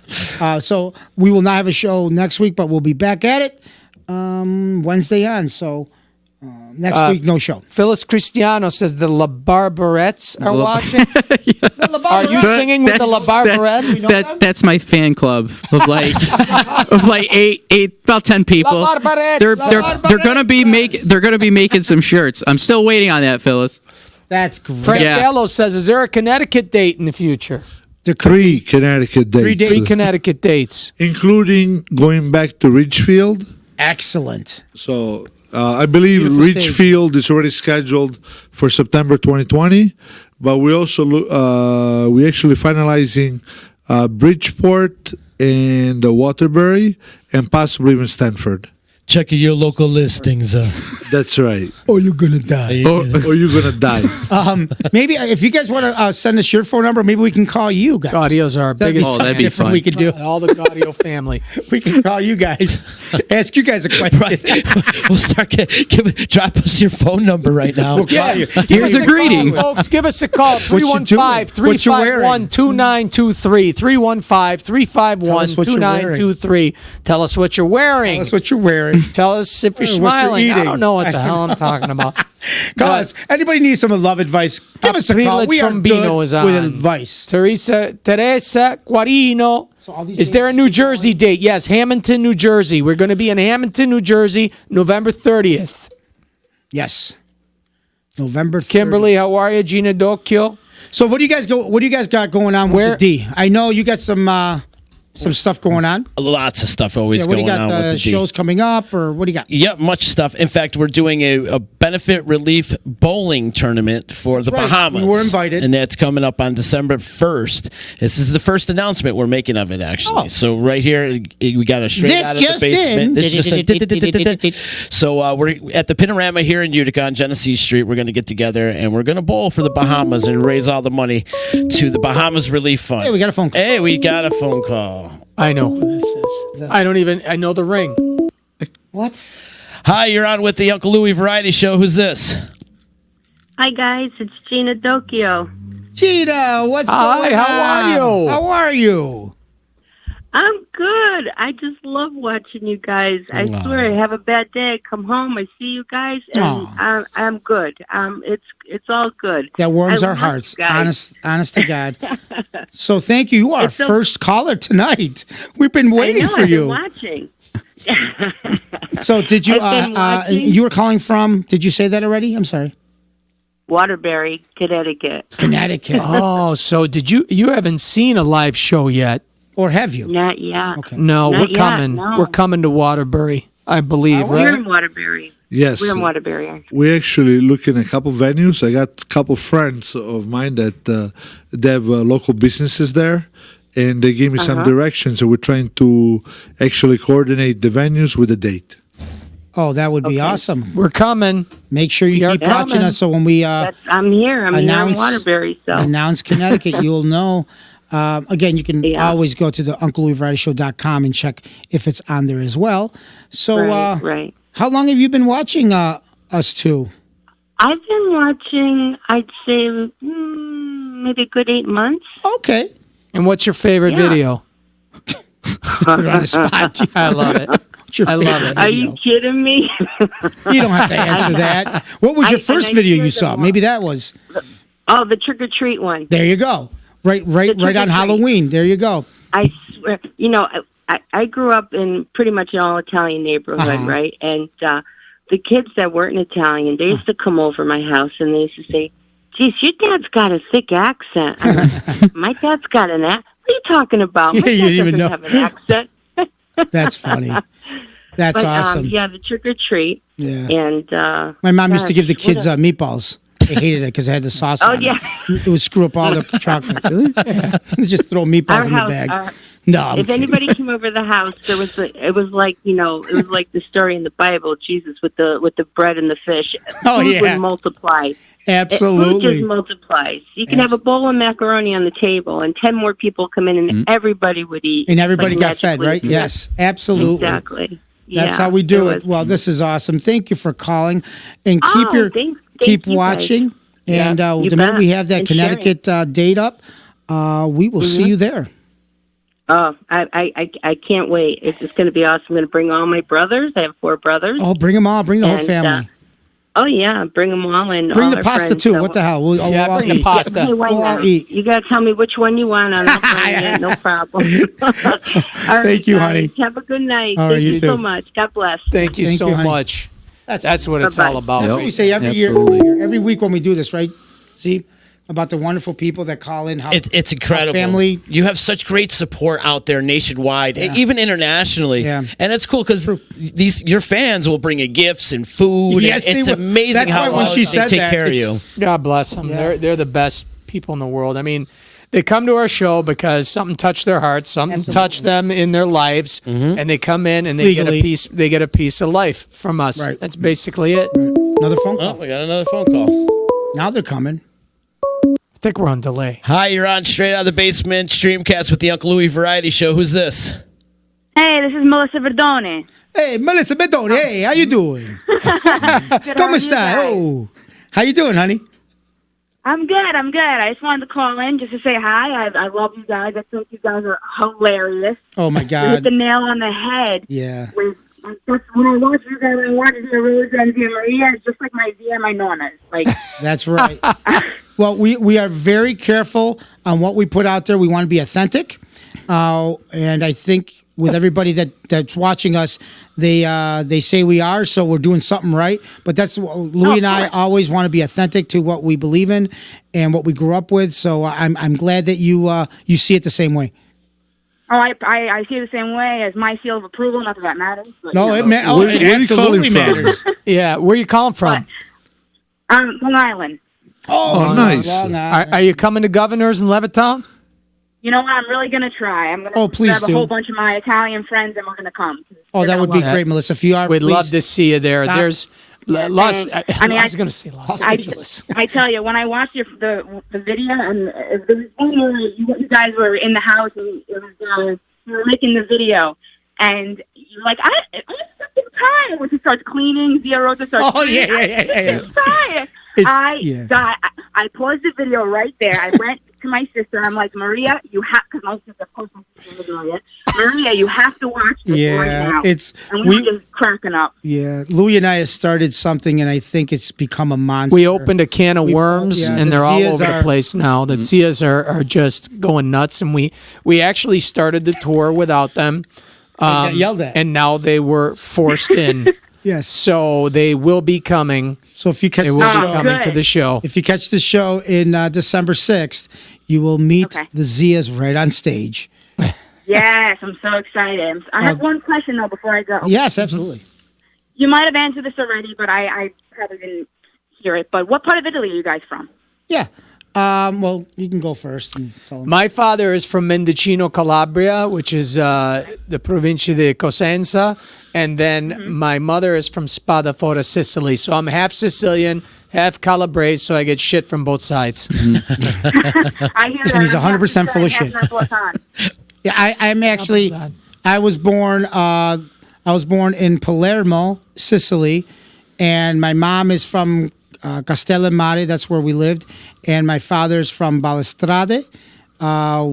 So we will not have a show next week, but we'll be back at it Wednesday on. So next week, no show. Phyllis Cristiano says the La Barbarettes are watching. Are you singing with the La Barbarettes? That's my fan club of like about 10 people. La Barbarettes. They're gonna be making some shirts. I'm still waiting on that, Phyllis. That's great. Frank Yeah. Gallo says, is there a Connecticut date in the future? 3 Connecticut dates. 3 Connecticut dates. Including going back to Ridgefield. Excellent. So I believe Beautiful Ridgefield is already scheduled for September 2020, but we also we actually finalizing Bridgeport, and Waterbury, and possibly even Stanford. Check your local listings. That's right. Or you're gonna die. Or you're gonna die. Maybe if you guys want to send us your phone number, maybe we can call you guys. Gaudio's our That'd be biggest. something that'd be different fun. we could do. All the Gaudio family. We can call you guys. Ask you guys a question. We'll start drop us your phone number right now. We'll call you. Here's a greeting. Folks, give us a call. What you doing? 315-351-2923. 315-351-2923. Tell us what you're wearing. Tell us what you're wearing. Tell us if you're What you're smiling. I eating. don't know what the hell I'm talking about. Guys, anybody needs some love advice? Give us a call. Aprila We are Trombino good is on. with advice. Teresa Guarino. all these Is there a names New keep Jersey date? Yes, Hamilton, New Jersey. We're going to be in Hamilton, New Jersey, November 30th. Yes, November 30th. Kimberly, how are you? Gina Docchio. So what do you guys got going on with the D? I know you got some stuff going on. Lots of stuff always What do going you got? on with the D. Shows coming up, or what do you got? Yep, much stuff. In fact, we're doing a benefit relief bowling tournament for the right. Bahamas. We were invited. And that's coming up on December 1st. This is the first announcement we're making of it, actually. Oh. So right here, we got a straight This out of the just basement. in. This just in. So we're at the Panorama here in Utica on Genesee Street. We're going to get together, and we're going to bowl for the Bahamas and raise all the money to the Bahamas Relief Fund. Hey, we got a phone call. Hey, we got a phone call. I know who this is. I know the ring. What? Hi, you're on with the Uncle Louie Variety Show. Who's this? Hi guys, it's Gina Docchio. Gina, what's Hi, going on? how are you? How are you? I'm good. I just love watching you guys. I swear, I have a bad day. I come home, I see you guys, and I'm good. It's all good. That warms I our love hearts. you guys. Honest to God. So thank you. You are our It's so- first caller tonight. We've been waiting I know, for I've you. been watching. So did you? I've been watching. You were calling from? Did you say that already? I'm sorry. Waterbury, Connecticut. Connecticut. Oh, so did you haven't seen a live show yet? Or have you? Not yet. Okay. No, Not we're yet, coming. no. We're coming to Waterbury, I believe, We're right? in Waterbury. Yes. We're in Waterbury. We actually looking at a couple venues. I got a couple friends of mine that they have local businesses there, and they gave me some directions. So we're trying to actually coordinate the venues with the date. Oh, that would be awesome. We're coming. Make sure you are keep watching coming. us so when we I'm here. I'm here in announce- Waterbury. So announce Connecticut, you'll know. Again, you can always go to the UncleLouieVarietyShow.com and check if it's on there as well. So, right. how long have you been watching us two? I've been watching, I'd say, maybe a good 8 months. Okay. And what's your favorite Yeah. video? Put her on the spot. I love it. What's your I love favorite it. Are video? you kidding me? You don't have to answer that. What was your first I video hear you them saw? all. Maybe that was. Oh, the trick or treat one. There you go. Right on trick-or-treat. Halloween. There you go. I swear, I grew up in pretty much an all Italian neighborhood, right? And the kids that weren't Italian, they used to come over my house and they used to say, "Geez, your dad's got a thick accent." I'm like, my dad's got an accent. What are you talking about? My Yeah, you dad didn't even doesn't know. have an accent. That's funny. That's But, awesome. yeah, the trick or treat. Yeah. And My mom used to give the gosh, what kids a- meatballs. They hated it because it had the sauce Oh, on yeah. it. It would screw up all the chocolate. Yeah. Just throw meatballs Our in the house, bag. our- No, I'm if kidding. anybody came over the house, it was like the story in the Bible, Jesus with the bread and the fish. Oh, Food yeah. would multiply. Food Absolutely. just multiplies. You can have a bowl of macaroni on the table, and 10 more people come in, and everybody would eat. And everybody like got fed, magically. right? Yes, absolutely. Exactly. That's Yeah, how we do it. was- Well, this is awesome. Thank you for calling, and keep Oh, thank keep you guys. watching. And you the minute bet. we have that And sharing. Connecticut date up, we will see you there. Oh, I can't wait. It's just going to be awesome. I'm going to bring all my brothers. I have 4 brothers. Oh, bring them all. Bring the whole And, family. Oh yeah, bring them all in. Bring all the our pasta friends. too. So- What the hell? We'll all bring the eat. pasta. Hey, why We'll all not? eat. You got to tell me which one you want. I'm not buying it. No problem. All right, Thank you, guys. honey. Have a good night. All right, Thank you you too. so much. God bless. Thank you Thank so you, honey. much. That's what it's Bye-bye. all about. That's what we say every year, every week when we do this, right? See about the wonderful people that call in. How It's incredible. family- You have such great support out there nationwide, even internationally. Yeah. And it's cool because your fans will bring you gifts and food. Yes, and it's they will. amazing That's how why when well she they said take that, care of it's- you. God bless them. They're the best people in the world. I mean, They come to our show because something touched their hearts, something touched them in their lives, and they come in and they get a piece. They get a piece of life from us. Right. That's basically it. Another phone call. Oh, we got another phone call. Now they're coming. I think we're on delay. Hi, you're on Straight Out of the Basement Streamcast with the Uncle Louie Variety Show. Who's this? Hey, this is Melissa Verdone. Hey, Melissa Bedoni. Hey, how you doing? Good, how ¿Cómo are you está? guys? Oh, how you doing, honey? I'm good. I just wanted to call in just to say hi. I love you guys. I think you guys are hilarious. Oh my You hit God. the nail on the head. Yeah. Just when I watch you guys, I watch the Rosa and Via Maria. It's just like my Via and my Nonas. Like, That's right. Well, we are very careful on what we put out there. We want to be authentic, and I think with everybody that's watching us, they say we are, so we're doing something right. But that's Louie and I always want to be authentic to what we believe in and what we grew up with. So I'm glad that you see it the same way. oh, I see it the same way as my seal of approval. Not that that matters. But, No, you it, know. it where you absolutely calling from? matters. Yeah, where you calling from? Long Island. Oh, nice. Long Island. Are you coming to Governors in Levittown? You know what? I'm really going to try. I'm going Oh, to please grab a do. whole bunch of my Italian friends, and we're going to come. Oh, that would be love great, that. Melissa. If you are, We'd please. love to see you there. Stop. There's Los. I mean, I was going to say Los Angeles. I tell you, when I watched the video, and there was one where you guys were in the house, and it was, you were making the video, and you're like, I'm fucking tired. When she starts cleaning, Zia Rosa starts Oh, cleaning. yeah. I'm tired. I paused the video right there. I went to my sister. I'm like, Maria, you have, because my sister, of course, my sister is Maria. Maria, you have to watch this right now. And we were just cracking up. Yeah, Louie and I have started something, and I think it's become a monster. We opened a can of worms, yeah, and the they're all Zias over the are- place now. The Zias are just going nuts, and we actually started the tour without them. got yelled at. And now they were forced in. Yes. So they will be coming. So if you catch They the will be show, coming to the show. if you catch the show in December 6th, you will meet the Zias right on stage. Yes, I'm so excited. I have one question, though, before I go. Yes, absolutely. You might have answered this already, but I probably didn't hear it. But what part of Italy are you guys from? Yeah. Well, you can go first. And tell them. My father is from Mendocino, Calabria, which is the provincia di Cosenza. And then my mother is from Spadafora, Sicily. So I'm half Sicilian, half Calabrese, so I get shit from both sides. I hear that. And he's 100% full of shit. Yeah, I'm actually. I was born in Palermo, Sicily, and my mom is from Castellammare. That's where we lived, and my father's from Balestrade,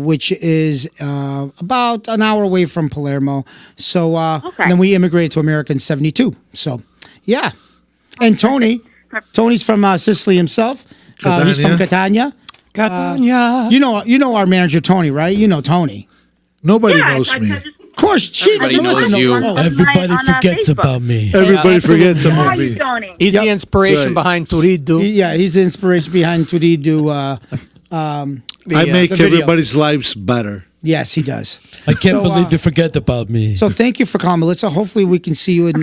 which is about an hour away from Palermo. So and then we immigrated to America in '72. So yeah, and Tony's from Sicily himself. He's from Catania. Catania. You know our manager Tony, right? You know Tony. Nobody knows me. Of course, Everybody knows you. Everybody forgets about me. Everybody forgets about me. He's the inspiration That's behind Turidu. He's the inspiration behind Turidu. I make the video. everybody's lives better. Yes, he does. I can't believe you forget about me. So thank you for calling, Melissa. Hopefully we can see you in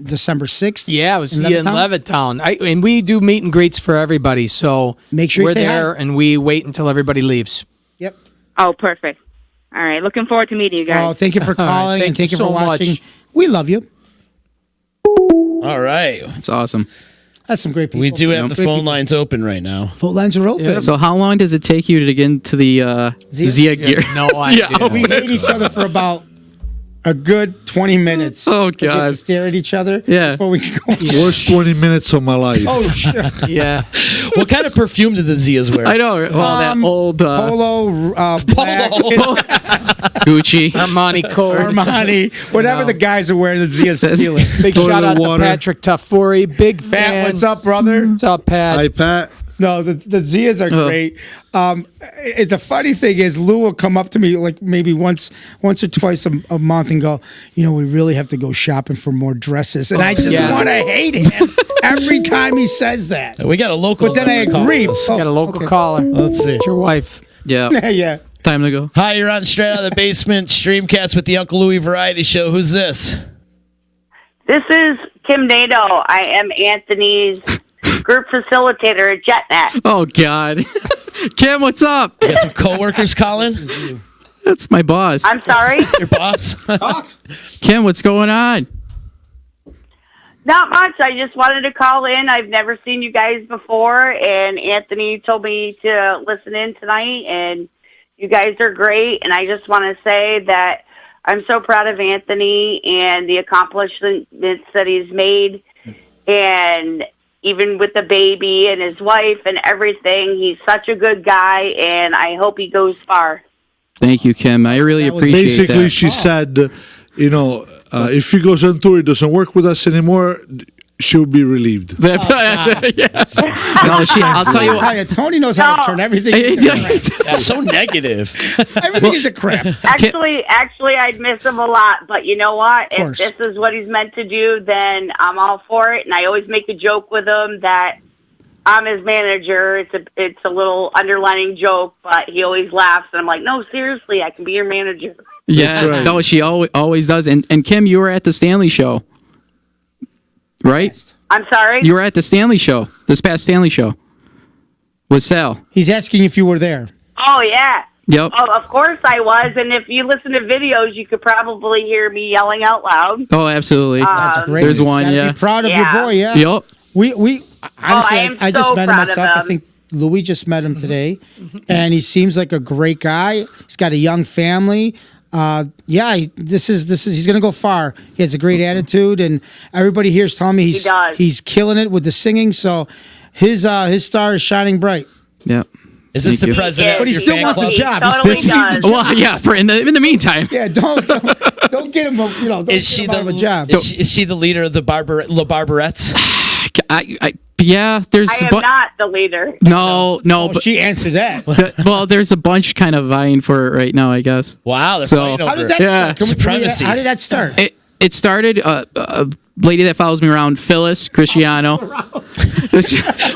December 6th. Yeah, I was in in Levittown. And we do meet and greets for everybody. So make sure you we're say there hi. and we wait until everybody leaves. Yep. Oh, perfect. All right. Looking forward to meeting you guys. Oh, thank you for All right, calling and thank you so for watching. much. We love you. All right. It's awesome. That's some great people. We do have the Great phone people. lines open right now. Phone lines are open. So how long does it take you to get into the Zia gear? No Zia idea. We hate each other for about a good 20 minutes. Oh, We get to God. stare at each other Yeah. before we can go. Worst 20 minutes of my life. Oh, shit. Yeah. What kind of perfume did the Zias wear? I know. Well, that old Polo, black, Gucci. Armani Code. Armani, whatever the guys are wearing, the Zia steal it. Big Toilet shout out water. to Patrick Tafuri. Big fan. Pat, what's up, brother? What's up, Pat? Hi, Pat. No, the Zias are great. The funny thing is, Lou will come up to me like maybe once or twice a month and go, we really have to go shopping for more dresses, and I just want to hate him every time he says that. We got a local. But then I number agree. call us. Oh, Got a local okay. caller. Let's see. It's your wife. Yeah. Yeah. Time to go. Hi, you're on Straight Out of the Basement Streamcast with the Uncle Louie Variety Show. Who's this? This is Kim Nato. I am Anthony's group facilitator at JetNet. Oh, God. Kim, what's up? You got some coworkers calling? That's my boss. I'm sorry. Your boss? Kim, what's going on? Not much. I just wanted to call in. I've never seen you guys before, and Anthony told me to listen in tonight, and you guys are great. And I just want to say that I'm so proud of Anthony and the accomplishments that he's made, and even with the baby and his wife and everything, he's such a good guy, and I hope he goes far. Thank you, Kim. I really appreciate Basically, that. she said, if he goes on tour, he doesn't work with us anymore, she'll be relieved. Yes. No, I'll tell you what. Tony knows how to turn everything into crap. So negative. Everything is a crap. Actually, I'd miss him a lot, but you know what? If course. this is what he's meant to do, then I'm all for it. And I always make a joke with him that I'm his manager. It's a little underlining joke, but he always laughs, and I'm like, no, seriously, I can be your manager. Yeah, right. no, she always does. And Kim, you were at the Stanley show, right? I'm sorry? You were at the Stanley show, this past Stanley show with Sal. He's asking if you were there. Oh, yeah. Yep. Oh, of course I was, and if you listen to videos, you could probably hear me yelling out loud. Oh, absolutely. That's great. There's one, Gotta yeah. Be proud of Yeah. your boy, yeah. Yep. We honestly, I am I just so met him proud of myself. I him. think Louie just met him today, and he seems like a great guy. He's got a young family. He's gonna go far. He has a great attitude, and everybody here is telling me He does. he's killing it with the singing. So his star is shining bright. Yep. Is this Thank you. the president But of he your still fan wants club? a job. Totally He still needs a does. job. Well, yeah. For in the meantime. Yeah, don't get him. Don't Is get she him out of a job. Is she the leader of the La Barbarettes? Yeah. There's I am not the leader. no, but She answered that. well, there's a bunch kind of vying for it right now, I guess. Wow, they're So- fighting How over did it. that Yeah. start? Supremacy. How did that start? It started a lady that follows me around, Phyllis Cristiano.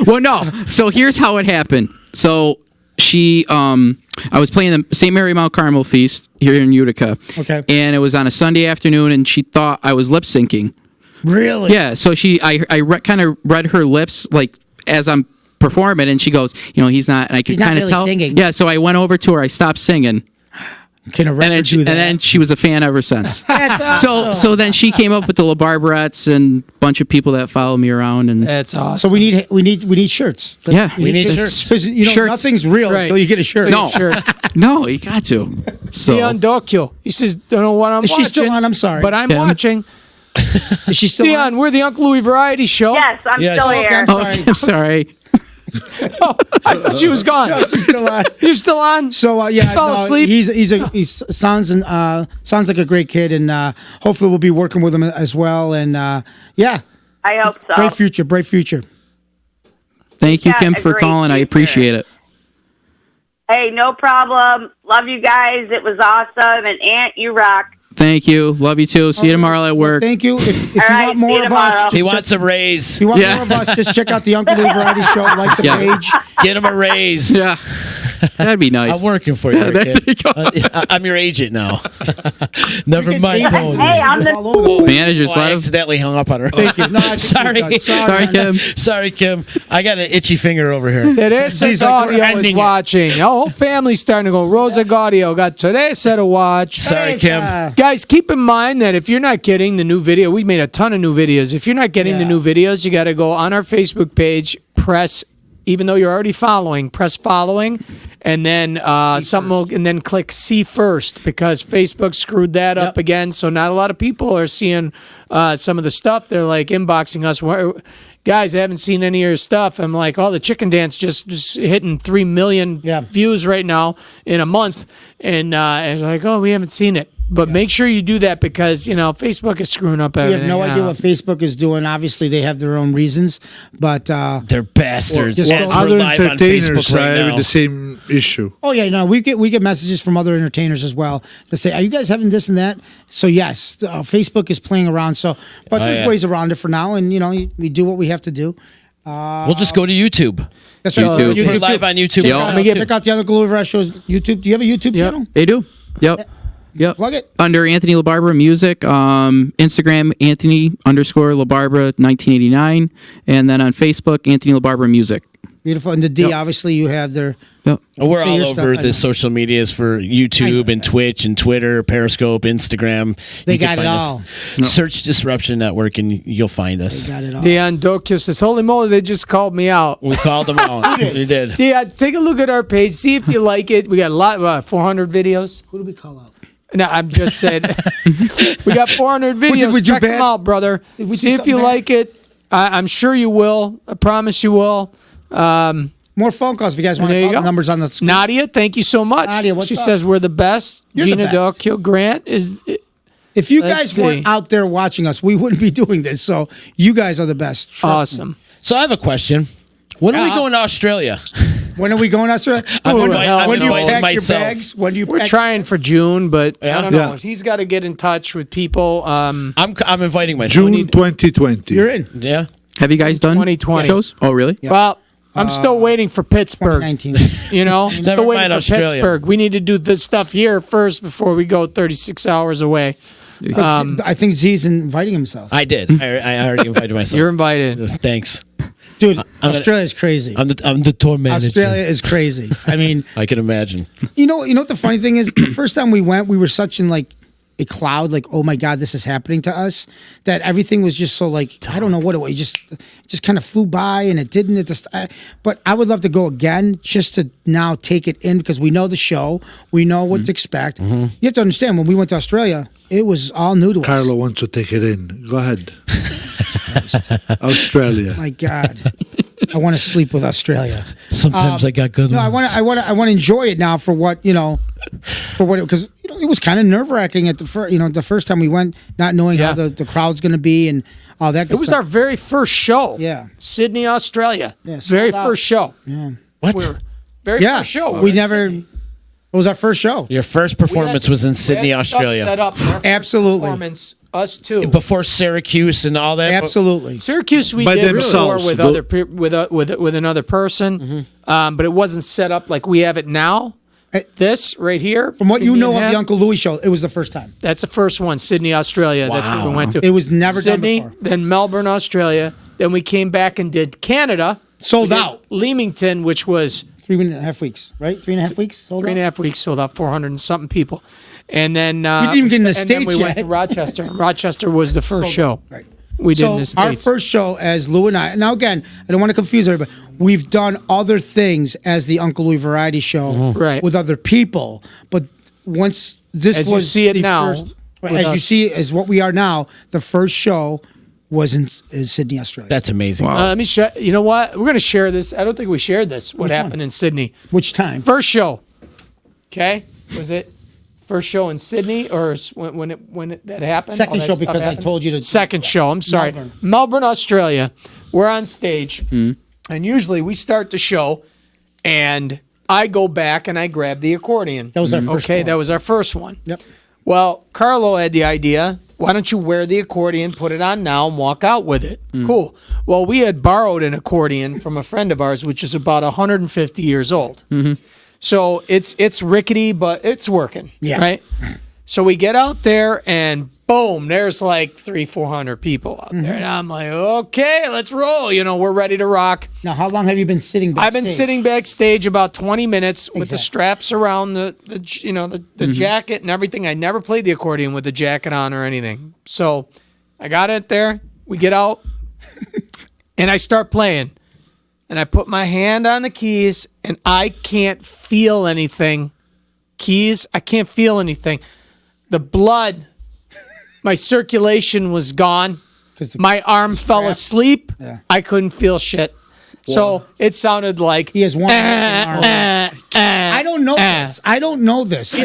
Well, no. So here's how it happened. So she, I was playing the St. Mary Mount Carmel Feast here in Utica. Okay. And it was on a Sunday afternoon, and she thought I was lip syncing. Really? Yeah. So kind of read her lips like as I'm performing, and she goes, he's not, and I could He's not kind of really tell. singing. Yeah. So I went over to her. I stopped singing. Can a And rapper then, do that? and then she was a fan ever since. That's So awesome. then she came up with the La Barbarettes and a bunch of people that follow me around, and That's awesome. So we need shirts. yeah, We need it's- shirts. Because Shirts. nothing's real Right. until you get a shirt. No, Sure. no, you got to. So Dion Dokyo. He says, don't know what I'm Is watching. she still on? I'm sorry. But I'm Kim? watching. Is she still Dion, on? we're the Uncle Louie Variety Show. Yes, I'm Yes. still Okay, here. I'm oh, sorry. I'm sorry. I thought she was gone. She's still on. You're still on? So You fell asleep? He sounds like a great kid, and hopefully we'll be working with him as well. And yeah, I hope so. bright future, bright future. Thank you, Yeah, Kim, a for great calling. I future. appreciate it. Hey, no problem. Love you guys. It was awesome. And Aunt, you rock. Thank you. Love you too. See you tomorrow at work. Thank you. If you All right, want more see you of tomorrow. us, He just wants a raise. if you want Yeah. more of us, just check out the Uncle Louie Variety Show. Like the Yeah. page. Get him a raise. Yeah, that'd be nice. I'm working for you, there kid. you go. I'm your agent now. Never mind, Tony. Hey, I'm the all over the place. Managers, Oh, I let him. accidentally hung up on her. Thank you. No, I think Sorry. you're good. Sorry, Kim. Sorry, Kim. I got an itchy finger over here. Teresa He's like, we're Gaudio is ending it. watching. The whole family's starting to go. Rosa Gaudio got Teresa to watch. Sorry, Kim. Guys, keep in mind that if you're not getting the new video, we made a ton of new videos. If you're not getting the new videos, you got to go on our Facebook page, press, even though you're already following, press following, and then and then click see first, because Facebook screwed that up again. So not a lot of people are seeing some of the stuff. They're like inboxing us. Guys, I haven't seen any of your stuff. I'm like, oh, the chicken dance just hitting 3 million views right now in a month. And it's like, oh, we haven't seen it. But make sure you do that, because, Facebook is screwing up We everything. have no idea what Facebook is doing. Obviously, they have their own reasons, but They're bastards. Just As Other we're live on entertainers Facebook are right having now. the same issue. oh yeah, no, we get messages from other entertainers as well that say, "Are you guys having this and that?" So yes, Facebook is playing around. So, but there's yeah. ways around it for now, and we do what we have to do. We'll just go to YouTube. That's YouTube. right. We're live on YouTube. Yep. now, Let me too. Check out the other Louie Variety Show's YouTube. Do you have a YouTube channel? They do. Yep. Plug it. Under Anthony LaBarbera Music, Instagram Anthony_LaBarbera 1989, and then on Facebook Anthony LaBarbera Music. Beautiful. And the D, obviously, you have their Yep. We're Say all your over stuff, I the know. social medias for YouTube and Twitch and Twitter, Periscope, Instagram. They You can got it find us. all. Search Disruption Network and you'll find us. They got it all. Dion Dokyo says, "Holy moly, they just called me out." We called them out. We did. Yeah, take a look at our page. See if you like it. We got a lot, 400 videos. Who do we call out? No, I'm just saying. We got 400 videos. we do Check them bad? out, brother. Did we See do if you something bad? like it. I'm sure you will. I promise you will. More phone calls if you guys want There to you call. go. The numbers on the screen. Nadia, thank you so much. Nadia, what's she up? says we're the best. You're the Gina best. Delkio Grant is. If you Let's guys see. weren't out there watching us, we wouldn't be doing this. So you guys are the best. Trust me. Awesome. So I have a question. When are we going to Australia? When are we going to Australia? I'm when inviting- when do you I'm pack inviting your myself. bags? When do you We're pack? trying for June, but I don't know. Yeah. He's got to get in touch with people. I'm inviting myself. June 2020. You're in. Yeah. Have you guys done 2020. shows? Oh, really? Well, I'm still waiting for Pittsburgh. 2019. You know, Never still waiting mind for Australia. Pittsburgh. We need to do this stuff here first before we go 36 hours away. I think Z's inviting himself. I did. I already invited myself. You're invited. Thanks. Dude, gonna- Australia's crazy. I'm the tour manager. Australia is crazy. I mean, I can imagine. you know what the funny thing is? The first time we went, we were such in like a cloud, like, oh my God, this is happening to us, that everything was just so like, I don't know what it was. It just kind of flew by and it didn't. But I would love to go again just to now take it in because we know the show. We know what to expect. You have to understand, when we went to Australia, it was all new to us. Carlo wants to take it in. Go ahead. Australia. My God. I want to sleep with Australia. Sometimes I got good No, ones. I want to enjoy it now for what because it was kind of nerve wracking at the first time we went, not knowing how the crowd's going to be and all that. It was our very first show. Yeah. Sydney, Australia. Yeah, very sold out. first show. Yeah. What? Very first show. We never. It was our first show. Your first performance was in Sydney, Australia. Set up for our first Absolutely. performance. Us too. Before Syracuse and all that. Absolutely. Syracuse we By did themselves, before with though. other with another person, but it wasn't set up like we have it now. This right here, From what you me know and of him, the Uncle Louie show, it was the first time. that's the first one, Sydney, Australia. That's where we went to. It was never Sydney, done before. then Melbourne, Australia. Then we came back and did Canada. Sold We did out. Leamington, which was 3.5 weeks, right? 3.5 weeks sold out? 3.5 weeks, sold out 400 and something people. And then didn't even get in the and then we States went yet. to Rochester. Rochester was the first show. Right. We did in the So our States. first show as Lou and I. Now again, I don't want to confuse everybody. We've done other things as the Uncle Louie Variety Show Right. with other people, but once this As you was see it the now, first, with as you us. see as what we are now, the first show was in Sydney, Australia. That's amazing. Let me share. You know what? We're going to share this. I don't think we shared this. What happened in Sydney? Which time? First show. Okay, was it first show in Sydney or when that happened? Second All that show stuff because I happened? told you to. Second show. I'm sorry, Melbourne, Australia. We're on stage, and usually we start the show, and I go back and I grab the accordion. That was our first Okay, one. that was our first one. Yep. Well, Carlo had the idea. Why don't you wear the accordion, put it on now, and walk out with it? Cool. Well, we had borrowed an accordion from a friend of ours, which is about 150 years old. So it's rickety, but it's working. Yeah. Right. So we get out there, and boom, there's like 300-400 people out there, and I'm like, okay, let's roll. We're ready to rock. Now, how long have you been sitting backstage? I've been sitting backstage about 20 minutes with the straps around the jacket and everything. I never played the accordion with the jacket on or anything. So I got it there. We get out and I start playing. And I put my hand on the keys and I can't feel anything. Keys, I can't feel anything. The blood, my circulation was gone. My arm fell asleep. Yeah. I couldn't feel shit. So it sounded like He has one. I don't know this. I don't know this. Yeah.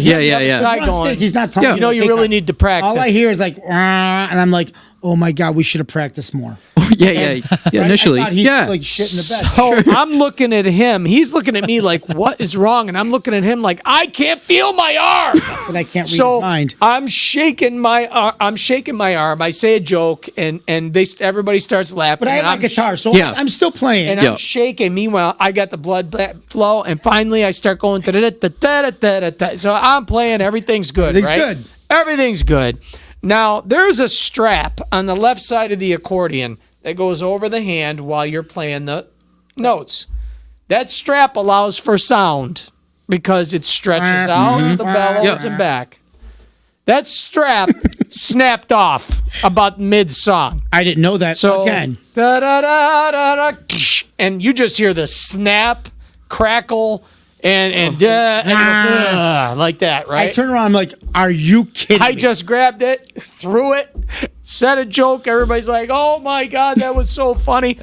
side He's on going. stage, he's not telling Yeah. me. You know, you Take really off. need to practice. All I hear is like, and I'm like, oh my God, we should have practiced more. Yeah. Initially, I thought he yeah. like shit in the bed. So I'm looking at him. He's looking at me like, what is wrong? And I'm looking at him like, I can't feel my arm. But I can't read So his mind. I'm shaking my arm. I say a joke, and everybody starts laughing. But I have and my I'm guitar, so Yeah. I'm still playing. And Yeah. I'm shaking. Meanwhile, I got the blood flow, and finally I start going da-da-da-da-da-da-da-da. So I'm playing. Everything's good. Everything's right? good. Everything's good. Now there's a strap on the left side of the accordion that goes over the hand while you're playing the notes. That strap allows for sound because it stretches out the bellows and back. That strap snapped off about mid-song. I didn't know that. So, again, and you just hear the snap, crackle, and like that, right? I turn around, I'm like, are you kidding me? I just grabbed it, threw it, said a joke. Everybody's like, oh my God, that was so funny.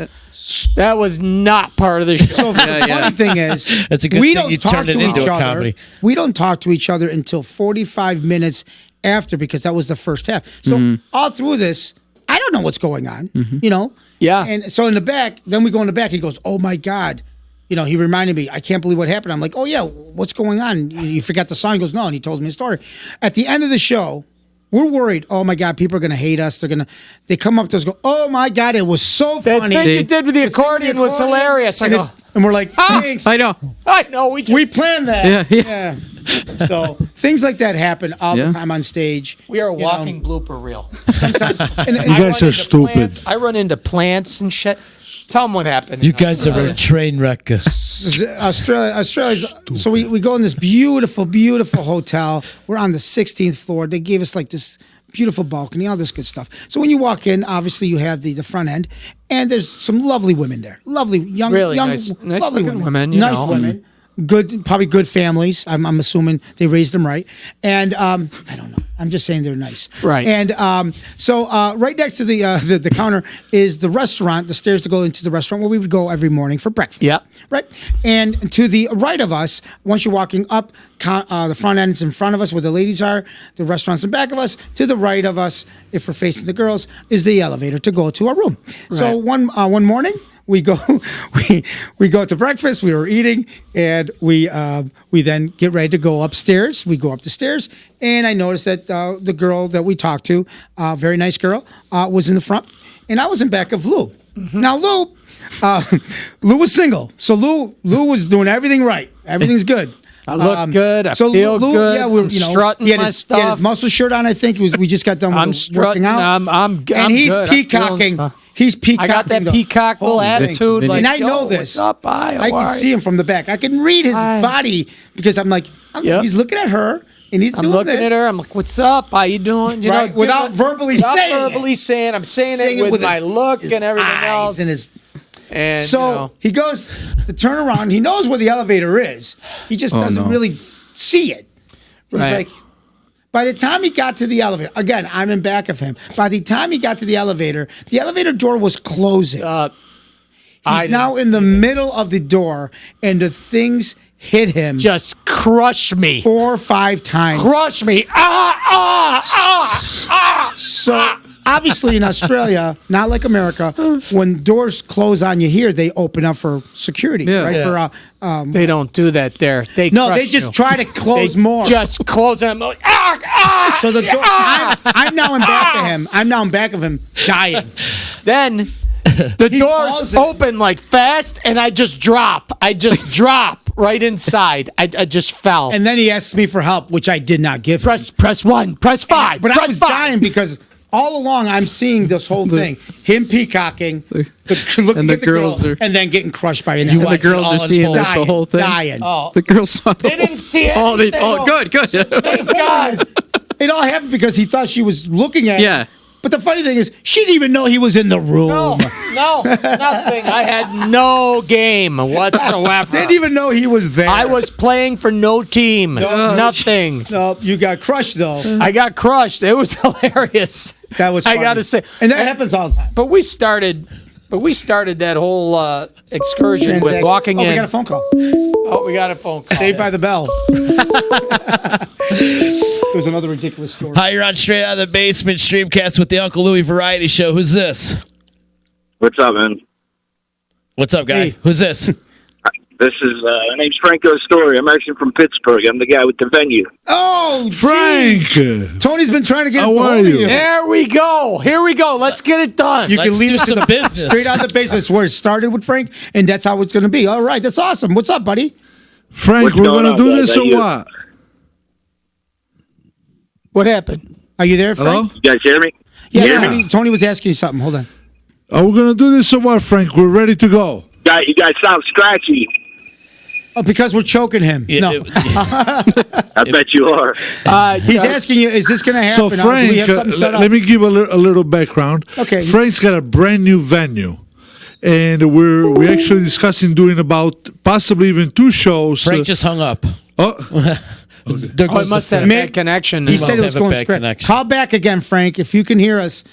That was not part of the show. So the funny thing is, That's a good we thing don't you talk turned it to into each a other. comedy. We don't talk to each other until 45 minutes after, because that was the first half. So all through this, I don't know what's going on, you know? Yeah. And so in the back, then we go in the back, he goes, oh my God. You know, he reminded me, I can't believe what happened. I'm like, oh yeah, what's going on? You forgot the song? He goes, no, and he told me a story. At the end of the show, we're worried, oh my God, people are going to hate us. They come up to us and go, oh my God, it was so funny. That thing you did with the accordion was hilarious. I go, and we're like, thanks. I know. We planned that. Yeah. So things like that happen all the time on stage. we are a you walking blooper reel. And You guys are stupid. I run into plants and shit. Tell them what happened. You guys are a train wreck. Australia's. So we go in this beautiful, beautiful hotel. We're on the 16th floor. They gave us like this beautiful balcony, all this good stuff. So when you walk in, obviously you have the front end, and there's some lovely women there. Lovely, young, Really young, nice lovely looking women, you nice know. women. Good, probably good families. I'm assuming they raised them right. And I don't know. I'm just saying they're nice. Right. And so right next to the counter is the restaurant, the stairs to go into the restaurant where we would go every morning for breakfast. Yeah. Right. And to the right of us, once you're walking up, the front end's in front of us where the ladies are, the restaurant's in back of us. To the right of us, if we're facing the girls, is the elevator to go to our room. So one morning, we go to breakfast. We were eating, and we then get ready to go upstairs. We go up the stairs, and I noticed that the girl that we talked to, very nice girl, was in the front, and I was in back of Lou. Now Lou was single, so Lou was doing everything right. Everything's good. I look good. I feel good. Yeah, I'm strutting he had my his, stuff. He had his muscle shirt on. I think we just got done. I'm working strutting. out. I'm and he's good. peacocking. He's peacocking. I got that the peacock little whole thing. attitude. Like, and I know yo, this. What's up? I can see him from the back. I can read his body because I'm like, he's looking at her. And he's I'm doing looking this. at her. I'm like, "What's up? How you doing?" You Right, know, without verbally saying it. I'm saying it with my his- look his and everything eyes else. and his. And So you know, he goes to turn around. He knows where the elevator is. He just doesn't really see it. He's Right. like, by the time he got to the elevator, again, I'm in back of him. By the time he got to the elevator door was closing. He's now in the middle of the door, and the things hit him. Just crush me. 4 or 5 times. Crush me. So obviously in Australia, not like America, when doors close on you here, they open up for security, right? Yeah. For They don't do that there. They just you. try to close They more. Just close them. So the door, I'm now in back of him. I'm now in back of him, dying. Then the doors open like fast, and I just drop. I just drop right inside. I just fell. And then he asks me for help, which I did not give. Press 1, press 5. But press I was 5. dying because all along I'm seeing this whole thing, him peacocking, looking the at the girls girl, are- and then getting crushed by an And elevator. the girls are seeing this the whole thing. Dying. Oh. The girls saw the They didn't see it. Oh, good. Thank God. It all happened because he thought she was looking at Yeah. him. But the funny thing is, she didn't even know he was in the room. No, nothing. I had no game whatsoever. Didn't even know he was there. I was playing for no team. Nothing. No, you got crushed though. I got crushed. It was hilarious. That was. I funny. got to say, and that happens all the time. But we started that whole excursion with Transaction. walking in. We got a phone call. Oh, we got a phone call. Saved by the Bell. It was another ridiculous story. Hi, you're on Straight Out of the Basement Streamcast with the Uncle Louie Variety Show. Who's this? What's up, man? What's up, guy? Hey. Who's this? This is my name's Franco Story. I'm actually from Pittsburgh. I'm the guy with the venue. Oh, Frank! Tony's been trying to get How a hold are of you? There we go. Here we go. Let's get it done. You Let's can leave do it to some the business. Straight Out of the Basement. It's where it started with Frank, and that's how it's going to be. All right, that's awesome. What's up, buddy? Frank, What's we're going going to on, do guys? this How or you? what? What happened? Are you there, Frank? Hello? You guys hear me? Yeah. Tony was asking you something. Hold on. Are we going to do this or what, Frank? We're ready to go. You guys sound scratchy. Oh, because we're choking him. No. I bet you are. He's asking you, is this going to happen? So Frank, Do we have something set up? let me give a little background. Okay. Frank's got a brand new venue, and we're actually discussing doing about possibly even 2 shows. Frank just hung up. Oh. There Oh, goes it must the have thing. a bad connection. He must said it was have a going bad straight. connection. Call back again, Frank. If you can hear us,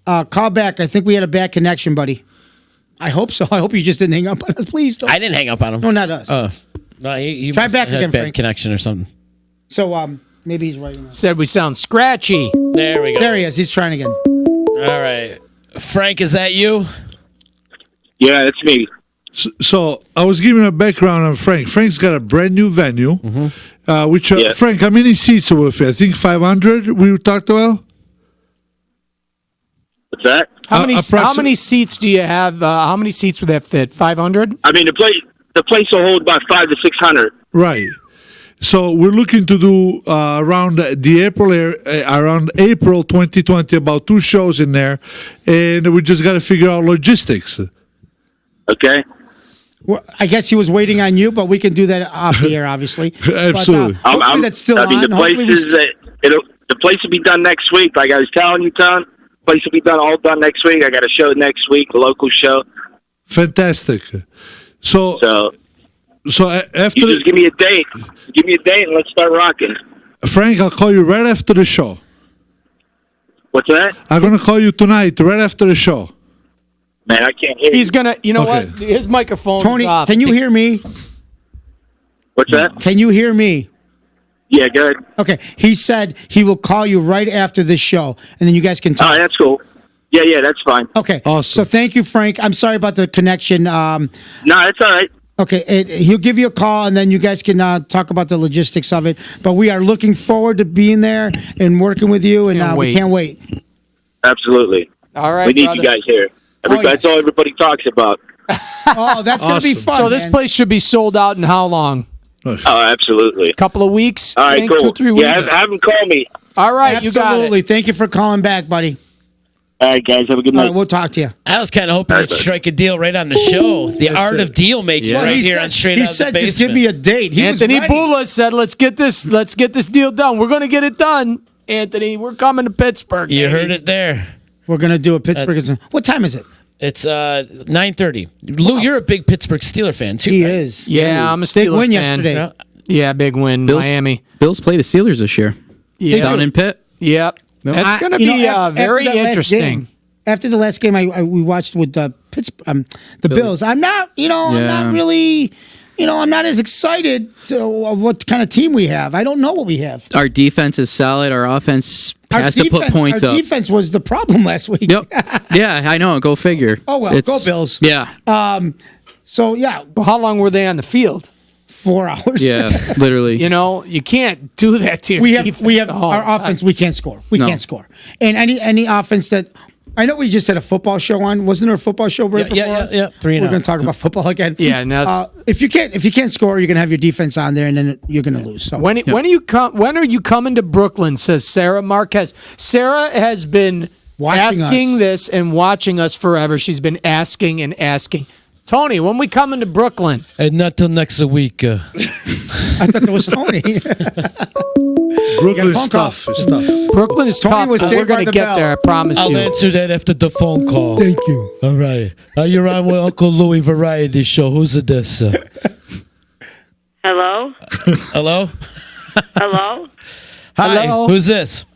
call back. I think we had a bad connection, buddy. I hope so. I hope you just didn't hang up on us. Please don't. I didn't hang up on him. No, not us. No, he Try must back have again, bad Frank. connection or something. So maybe he's writing that. Said we sound scratchy. There we go. There he is. He's trying again. All right. Frank, is that you? Yeah, it's me. So I was giving a background on Frank. Frank's got a brand new venue, which Yeah. Frank, how many seats will it fit? I think 500. We talked about. What's that? How many seats do you have? How many seats would that fit? 500? I mean, the place will hold about 500 to 600. Right. So we're looking to do around April 2020 about 2 shows in there, and we just got to figure out logistics. Okay. Well, I guess he was waiting on you, but we can do that off the air, obviously. Absolutely. But, hopefully that's still I mean, on. the place Hopefully we the place will be done next week. Like I was telling you, Tom, place will be all done next week. I got a show next week, a local show. Fantastic. So after You just give me a date. Give me a date and let's start rocking. Frank, I'll call you right after the show. What's that? I'm gonna call you tonight, right after the show. Man, I can't hear He's going to, you know Okay. what? His microphone's Tony, off. can you hear me? What's that? Can you hear me? Yeah, good. Okay. He said he will call you right after this show, and then you guys can All talk. right, that's cool. Yeah, that's fine. Okay. Awesome. So thank you, Frank. I'm sorry about the connection. No, that's all right. Okay, he'll give you a call, and then you guys can talk about the logistics of it. But we are looking forward to being there and working with you, and Can't we wait. can't wait. Absolutely. All right, We need brother. you guys here. That's all everybody talks about. Oh, that's gonna be Awesome. fun. So this man. place should be sold out in how long? Oh, absolutely. Couple of weeks? All I right, think cool. 2 or 3 weeks. Yeah, have them call me. All right, you got Absolutely. it. Thank you for calling back, buddy. All right, guys. Have a good All night. right, we'll talk to you. I was kind of hoping All right, to strike a deal right on the show. The art of deal making right he here said, on Straight he Out of the said, Basement. just give me a date. He Anthony was ready. Bula said, "Let's get this deal done. We're going to get it done, Anthony. We're coming to Pittsburgh." You baby. heard it there. We're gonna do a Pittsburgh. What time is it? It's 9:30. Lou, you're a big Pittsburgh Steeler fan too. He right? is. Yeah, I'm a Big Steelers win fan. yesterday. Yeah, big win, Miami. Bills play the Steelers this year. Yeah, Down in Pitt. Yep. That's going to be very interesting. After the last game, we watched with Pittsburgh, the Bills. I'm not, I'm not really, I'm not as excited to what kind of team we have. I don't know what we have. Our defense is solid. Our offense has to put points our up. defense was the problem last week. Yep. Yeah, I know. Go figure. Oh, well, go Bills. Yeah. So, yeah, Well, how long were they on the field? 4 hours. Yeah, literally. You can't do that to your we have defense all our the time. offense. We can't score. We No. can't score. And any offense that I know we just had a football show on. Wasn't there a football show right before us? Yeah. 3-0. We're going to talk about football again. Yeah, and that's- if you can't score, you're going to have your defense on there, and then you're going to lose. So When are you coming to Brooklyn? Says Sarah Marquez. Sarah has been asking this and watching us forever. She's been asking and asking. Tony, when we coming to Brooklyn? Not till next week. I thought that was Tony. Brooklyn is phone call. tough. It's tough. Brooklyn is Tony tough, was but saved we're going by to the get bell. there. I promise I'll you. answer that after the phone call. Thank you. All right. You're on with Uncle Louie Variety Show. Who's this? Hello? Hello? Hello? Hi. Hello? Who's this?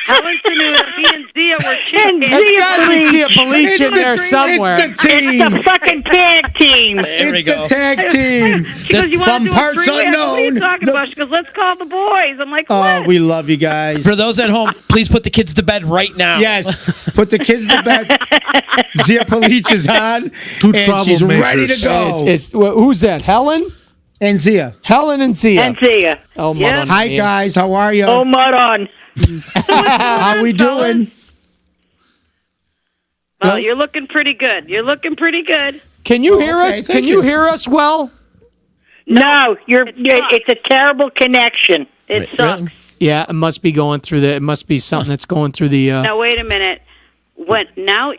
Helen Tanuda, me and Zia were chicken. That's got to be Tia Belich in there somewhere. It's the team. It's the fucking tag team. There we It's go. the tag team. She goes, you want From to do a parts three-way? What are you unknown. talking about? She goes, let's call the boys. I'm like, what? Oh, we love you guys. For those at home, please put the kids to bed right now. Yes, put the kids to bed. Zia Belich is on, Two and she's troublemakers. ready to go. Who's that? Helen? And Zia. Helen and Zia. And Zia. Oh, Yeah. Madonna Hi mia. guys, how are you? Oh, Maron. How we doing? Well, you're looking pretty good. You're looking pretty good. Can you hear us? thank Can you hear us well? No, it's a terrible connection. It sucks. Really? Yeah, it must be going through the. It must be something that's going through the. Now wait a minute. What now?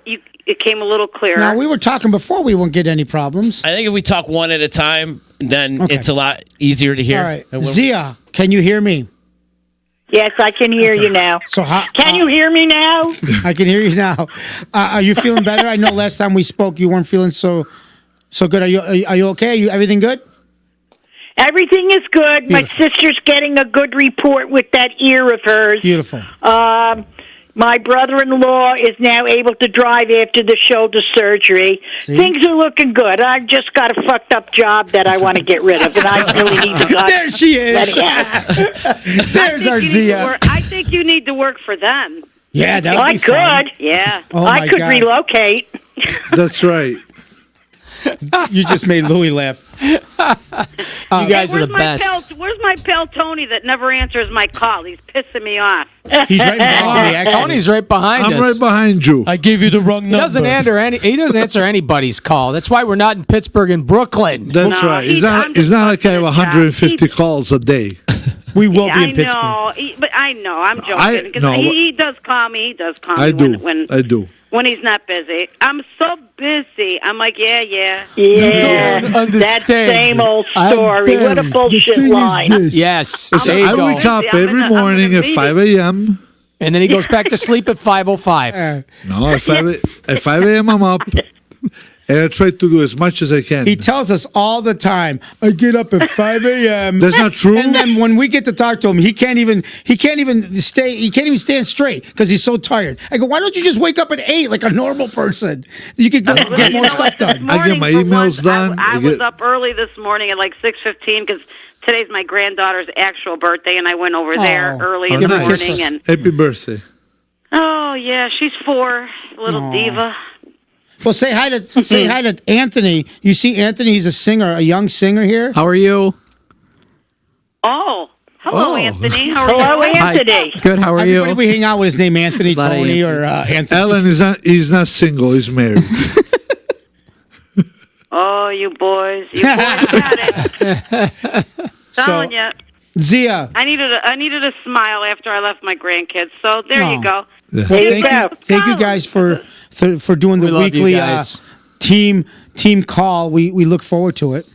it came a little clearer. Now, we were talking before we won't get any problems. I think if we talk one at a time, then Okay. it's a lot easier to hear. All right. Zia, can you hear me? Yes, I can hear you now. So Can you hear me now? I can hear you now. Are you feeling better? I know last time we spoke, you weren't feeling so good. Are you okay? Everything good? Everything is good. My sister's getting a good report with that ear of hers. Beautiful. My brother-in-law is now able to drive after the shoulder surgery. See? Things are looking good. I've just got a fucked up job that I want to get rid of, and I really need to God. There she is. Let it out. There's our Zia. I think you need to work for them. Yeah, that would I be fun. could. Yeah. Oh, I my could God. relocate. That's right. You just made Louie laugh. You guys are the best. Where's my pal Tony that never answers my call? He's pissing me off. He's right behind me, actually. Tony's right behind us. I'm right behind you. I gave you the wrong number. He doesn't answer anybody's call. That's why we're not in Pittsburgh and Brooklyn. That's right. It's not like I have 150 calls a day. We will Yeah, be in I Pittsburgh. know, but I know. I'm joking because no, he does call me. He does call me I do. when I do. when he's not busy. I'm so busy. I'm like, yeah. Yeah, understand. that same old story. What a bullshit line. Yes. Listen, There you I go. wake up every morning at 5 a.m. And then he goes back to sleep at 5:05. No, at 5 a.m. I'm up. And I try to do as much as I can. He tells us all the time, I get up at 5 a.m. That's not true. And then when we get to talk to him, he can't even stand straight because he's so tired. I go, why don't you just wake up at 8 like a normal person? You could get more stuff done. I get my emails done. I was up early this morning at like 6:15 because today's my granddaughter's actual birthday, and I went over there early in the morning. And happy birthday. oh yeah, she's 4, little diva. Well, say hi to Anthony. You see Anthony, he's a singer, a young singer here. How are you? Oh, hello, Anthony. How are Hello, you? Anthony. Good. How are you? Everybody we hang out with his name Anthony, Glad I Tony, am. or Anthony. Alan he's not single. He's married. Oh, you boys got it. Telling you. Zia. I needed a smile after I left my grandkids. So there you go. Well, thank you guys for doing the We love you weekly guys. team call. We look forward to it.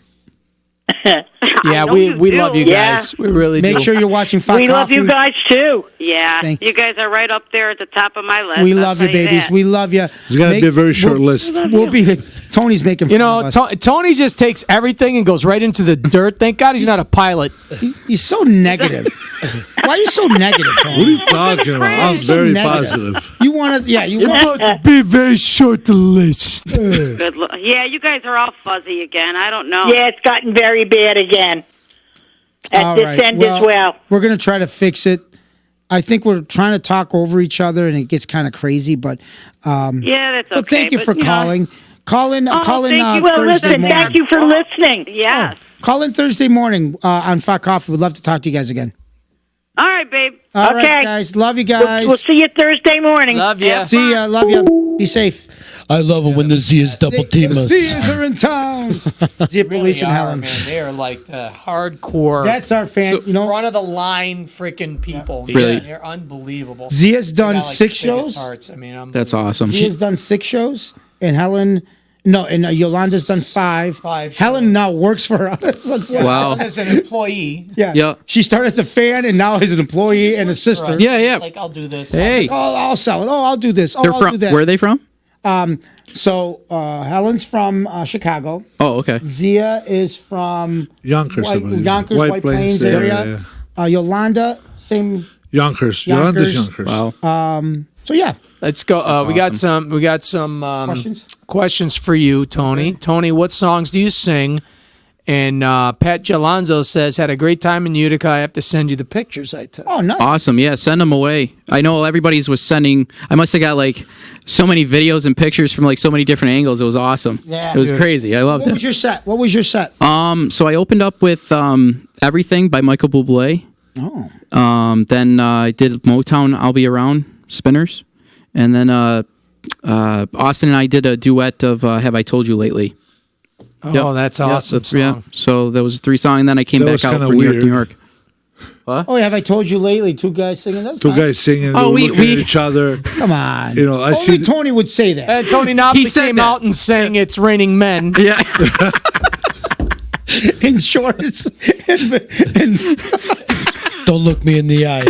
Yeah, know we you love do. you guys. We really do. Make sure you're watching Fox We love you guys too. Yeah, Thank- you guys are right up there at the top of my list. We I'll love you, tell babies. that. We love you. It's gonna be a very short list. We'll be. Tony's making. You fun know, of us. Tony just takes everything and goes right into the dirt. Thank God he's not a pilot. He's so negative. Why are you so negative, Tony? What are you talking about? I'm So very negative. positive. You want to? Yeah, you It want. must be very short list. Yeah, you guys are all fuzzy again. I don't know. Yeah, it's gotten very bad again. At All this right. end as well. We're gonna try to fix it. I think we're trying to talk over each other, and it gets kind of crazy. But Yeah, that's okay. but thank you for know. calling. Call in. Oh, Call in thank you. Well, Thursday listen, morning. thank you for listening. Yes. Call in Thursday morning on Fox Coffee. We'd love to talk to you guys again. All right, babe. All right, Okay. guys. Love you guys. We'll see you Thursday morning. Love you. See ya. Love you. Be safe. I love it when the Zias double team us. Zias are in town. Zia Belich and Helen. man. They are like the hardcore. That's our fan. You know, front of the line freaking people. Really? They're unbelievable. Zia's They done got, like, 6 the biggest shows. Hearts. I mean, That's awesome. Zia's done 6 shows, and Helen. No, and Yolanda's done 5. 5 Helen now works for us. Wow. As an employee. Yeah. Yeah. She started as a fan and now is an employee and a sister. Yeah, yeah. It's like, I'll do this. Hey. Oh, I'll sell it. Oh, I'll do this. Oh, They're I'll from. do that. Where are they from? So Helen's from Chicago. Oh, okay. Zia is from Yonkers, I believe. Yonkers, White Plains area. Yolanda, same. Yonkers. Yolanda's Yonkers. Wow. So yeah. Let's go. We got some questions for you, Tony. Tony, what songs do you sing? And Pat Gelonzo says, had a great time in Utica. I have to send you the pictures I took. Oh, nice. Awesome. Yeah, send them away. I know everybody's was sending. I must have got like so many videos and pictures from like so many different angles. It was awesome. Yeah. It was crazy. I loved What it. was your set? What was your set? So I opened up with Everything by Michael Bublé. Oh. Then I did Motown, I'll Be Around, Spinners. And then Austin and I did a duet of Have I Told You Lately. Oh, that's awesome. Yeah. So that was a 3 song, and then I came That back was out kinda for New York, weird. New York. What? Oh, have I told you lately? Two guys singing. That's Two nice. guys singing, Oh, looking at each other. Come on. You know, I Only see. Tony would say that. And Tony Knopfler came out and sang "It's Raining Men." Yeah. In shorts. Don't look me in the eye.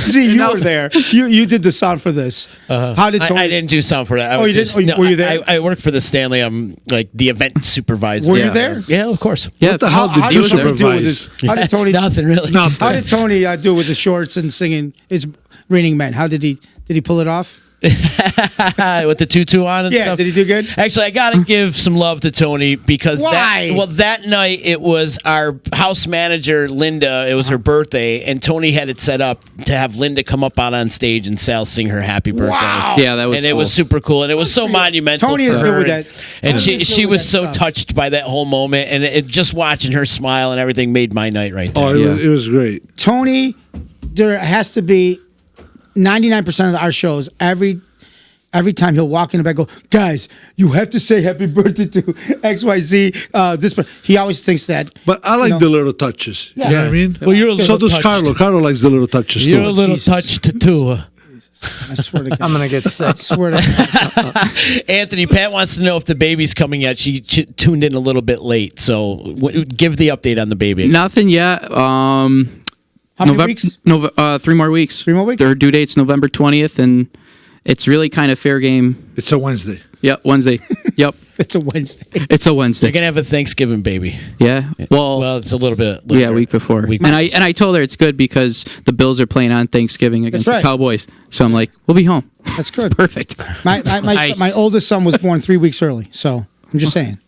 See, you were there. You did the sound for this. How did Tony? I didn't do sound for that. Oh, you didn't? Were you there? I work for the Stanley. I'm like the event supervisor. Were you there? Yeah, of course. Yeah. What the hell did you supervise? How did Tony? Nothing really. Nothing. How did Tony do with the shorts and singing "It's Raining Men"? How did he pull it off? With the tutu on and Yeah, stuff. did he do good? Actually, I gotta give some love to Tony because Why? that night it was our house manager Linda. It was her birthday, and Tony had it set up to have Linda come up out on stage and Sal sing her happy birthday. Wow. Yeah, that was and it cool. was super cool, and it was so monumental. Tony for is her. good with that. And Tony is good she with was that so stuff. touched by that whole moment, and just watching her smile and everything made my night right there. Oh, it was great. Tony, there has to be 99% of our shows every time he'll walk in the back, go, guys, you have to say happy birthday to XYZ. He always thinks that. But I like the little touches. Yeah. You know what I mean? Well, you're a So little does touched. Carlo. Carlo likes the little touches You're too. a little touched too. I swear to God. I'm gonna get sick. I swear to God. Anthony, Pat wants to know if the baby's coming yet. She tuned in a little bit late, so give the update on the baby. Nothing yet. How many weeks? 3 more weeks. 3 more weeks? Their due date's November 20th, and it's really kind of fair game. It's a Wednesday. Yep, Wednesday. Yep, It's a Wednesday. it's a They're Wednesday. gonna have a Thanksgiving baby. Yeah. Well, it's a little bit. Yeah, later. week before. Week And I told her it's good because the Bills are playing on Thanksgiving against That's right. the Cowboys. So I'm like, we'll be home. That's good. Perfect. My oldest son was born 3 weeks early, so I'm just saying.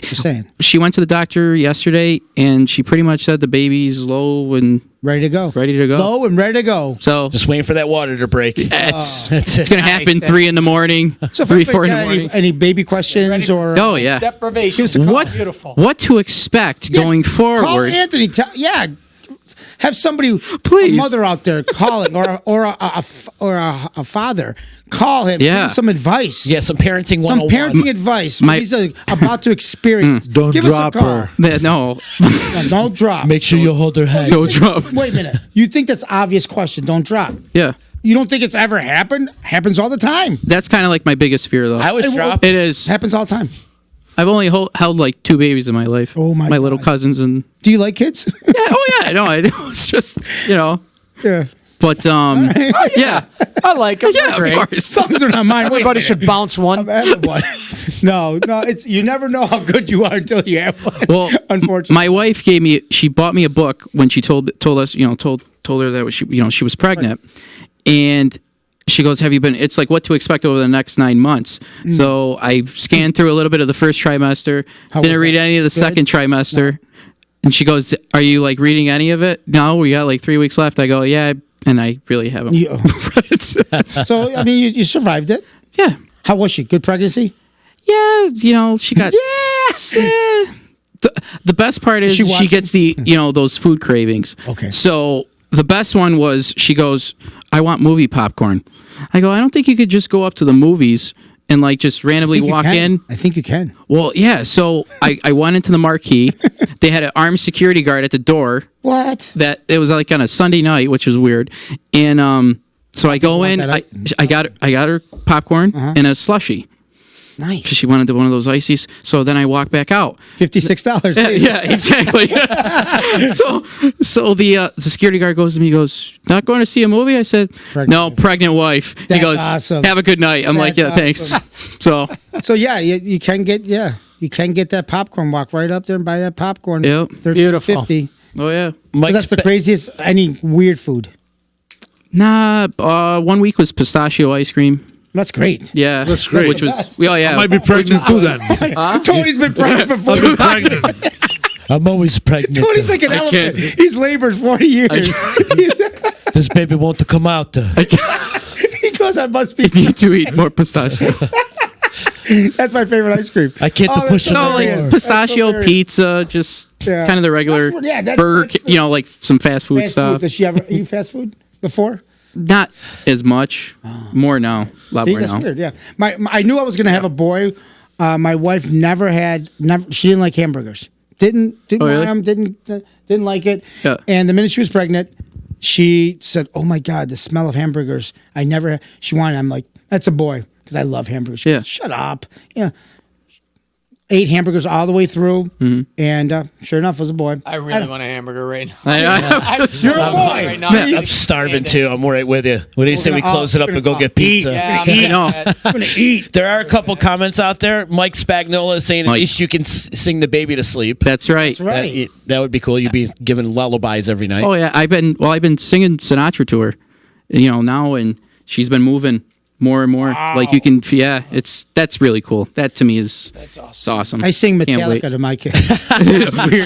Just saying. She went to the doctor yesterday, and she pretty much said the baby's low and Ready to go. ready to go. Low and ready to go. So Just waiting for that water to break. it's going to happen 3 in the morning, So if 3, 4 in anybody's the got morning. any baby questions or Oh, yeah. Deprivation. What, Beautiful. what to expect going call forward? Anthony. Have somebody, Please. a mother out there calling, or a father, call him. Yeah. Give him some advice. Yeah, some parenting Some 101. parenting advice. My- He's about to experience. Don't Give drop us a call. her. No, No, don't drop. Make sure you hold her head. no drop. Wait a minute. You think that's obvious question? Don't drop. Yeah. You don't think it's ever happened? Happens all the time. That's kind of like my biggest fear, though. I was dropped. It is. Happens all the time. I've only held like 2 babies in my life. Oh, my little God. cousins and Do you like kids? yeah. Oh yeah. No, it's just yeah. But yeah. I like them. Yeah, They're of great. course. Some are not mine. Wait a Everybody minute. should bounce one. I'm having one. No, it's you never know how good you are until you have one. Well, unfortunately, my wife she bought me a book when she told us, told her that she was pregnant, and she goes, "Have you been?" It's like what to expect over the next 9 months. So I scanned through a little bit of the first trimester, didn't was read that? any of the Good? second trimester, and she goes, "Are you like reading any of it?" No, we got like 3 weeks left. I go, "Yeah," and I really haven't. so I mean, you survived it. Yeah. How was she? Good pregnancy. Yeah, she got. Yeah. The best part is she gets the those food cravings. Okay. So the best one was she goes, "I want movie popcorn." I go, "I don't think you could just go up to the movies and like just randomly walk in." I think you can. Well, yeah. So I went into the marquee. They had an armed security guard at the door. What? That it was like on a Sunday night, which was weird. And so I go in. I got her popcorn and a slushie. Nice. Because she wanted one of those ices. So then I walk back out. $56. Yeah, exactly. so the security guard goes to me. He goes, "Not going to see a movie?" I said, "No, pregnant wife." He That's goes, awesome. "Have a good night." I'm like, "Yeah, That's thanks." So So yeah, you can get that popcorn. Walk right up there and buy that popcorn. Yep. Beautiful. $50. Oh yeah. So that's the craziest. Any weird food? Nah. 1 week was pistachio ice cream. That's great. Yeah, That's great. Which was yeah. I might be pregnant too then. Tony's been pregnant for 40 years. I'm always pregnant. Tony's like an elephant. He's labored 40 years. This baby won't come out. He goes, "I must be." I need to eat more pistachio. That's my favorite ice cream. I can't that's push it No, hilarious. like That's pistachio hilarious. pizza, just Yeah. kind of the regular That's burger. the- Like some fast food Fast stuff. food. Does she ever eat fast food before? Not as much. More now. A lot See, more that's now. weird. Yeah, I knew I was going to have a boy. My wife never. She didn't like hamburgers. Didn't Oh, really? want them. Didn't like it. Yeah. And the minute she was pregnant, she said, "Oh my God, the smell of hamburgers. I never." She wanted. I'm like, "That's a boy," because I love hamburgers. She goes, shut up. Ate hamburgers all the way through, and sure enough, it was a boy. I really want a hamburger right now. You're a boy. Right now. I'm starving too. I'm right with you. What do you say we close it up and go get pizza? Yeah, I'm gonna eat. There are a couple comments out there. Mike Spagnola is saying at least you can sing the baby to sleep. That's right. That would be cool. You'd be giving lullabies every night. Oh yeah, I've been singing Sinatra to her, now, and she's been moving more and more. Wow. Like you can, that's really cool. That to me is awesome. It's awesome. I sing Can't wait. Metallica to my kids.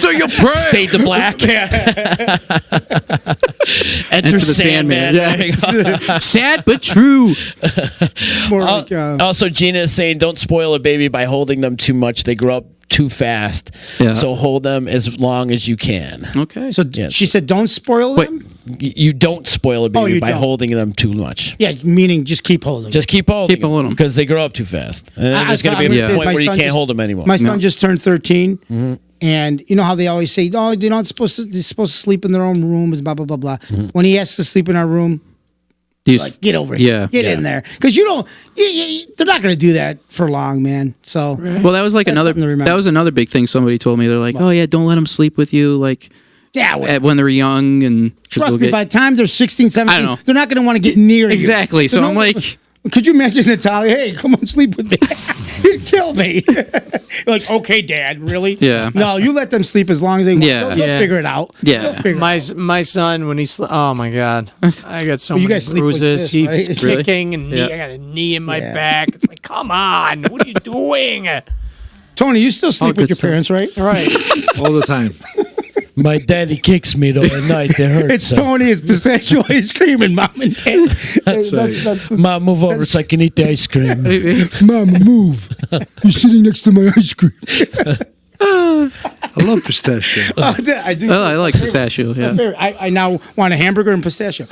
So you pray. Fade to black. Enter the Sandman. Yeah. Sad but true. More like, Also, Gina is saying, don't spoil a baby by holding them too much. They grow up too fast. Yeah. So hold them as long as you can. Okay. So she said, don't spoil them? You don't spoil a baby you by don't. holding them too much. Yeah, meaning just keep holding. Just keep holding Keep holding them. because they grow up too fast. And then there's going to be a point where you can't hold them anymore. My son just turned 13, and you know how they always say, "Oh, they're supposed to sleep in their own rooms," blah blah blah blah. When he has to sleep in our room, get over it. Yeah. Get in there, because you don't. They're not going to do that for long, man. So Well, that was like That's something to remember. that was another big thing somebody told me. They're like, "Oh yeah, don't let them sleep with you like when they're young and 'cause trust they'll me, get-" by the time they're 16, 17, I don't know. they're not going to want to get near you. Exactly. So I'm like, could you imagine Natalia? Hey, come on, sleep with me. You'd kill me. You're like, okay, Dad, really? Yeah. No, you let them sleep as long as they want. Yeah. They'll figure it out. Yeah. They'll figure it out. My son, when oh my God, I got so Well, you many guys sleep like bruises. this, right? He's Really? kicking and Yeah. I got a knee in my back. It's like, come on, what are you doing? Tony, you still sleep with your parents, right? Right. All the time. My daddy kicks me though at night. It hurts. It's Tony. It's pistachio ice cream and Mom and Dad. That's right. Mom, move over so I can eat the ice cream. Mom, move. You're sitting next to my ice cream. I love pistachio. I do. oh, I like pistachio. Yeah. I now want a hamburger and pistachio.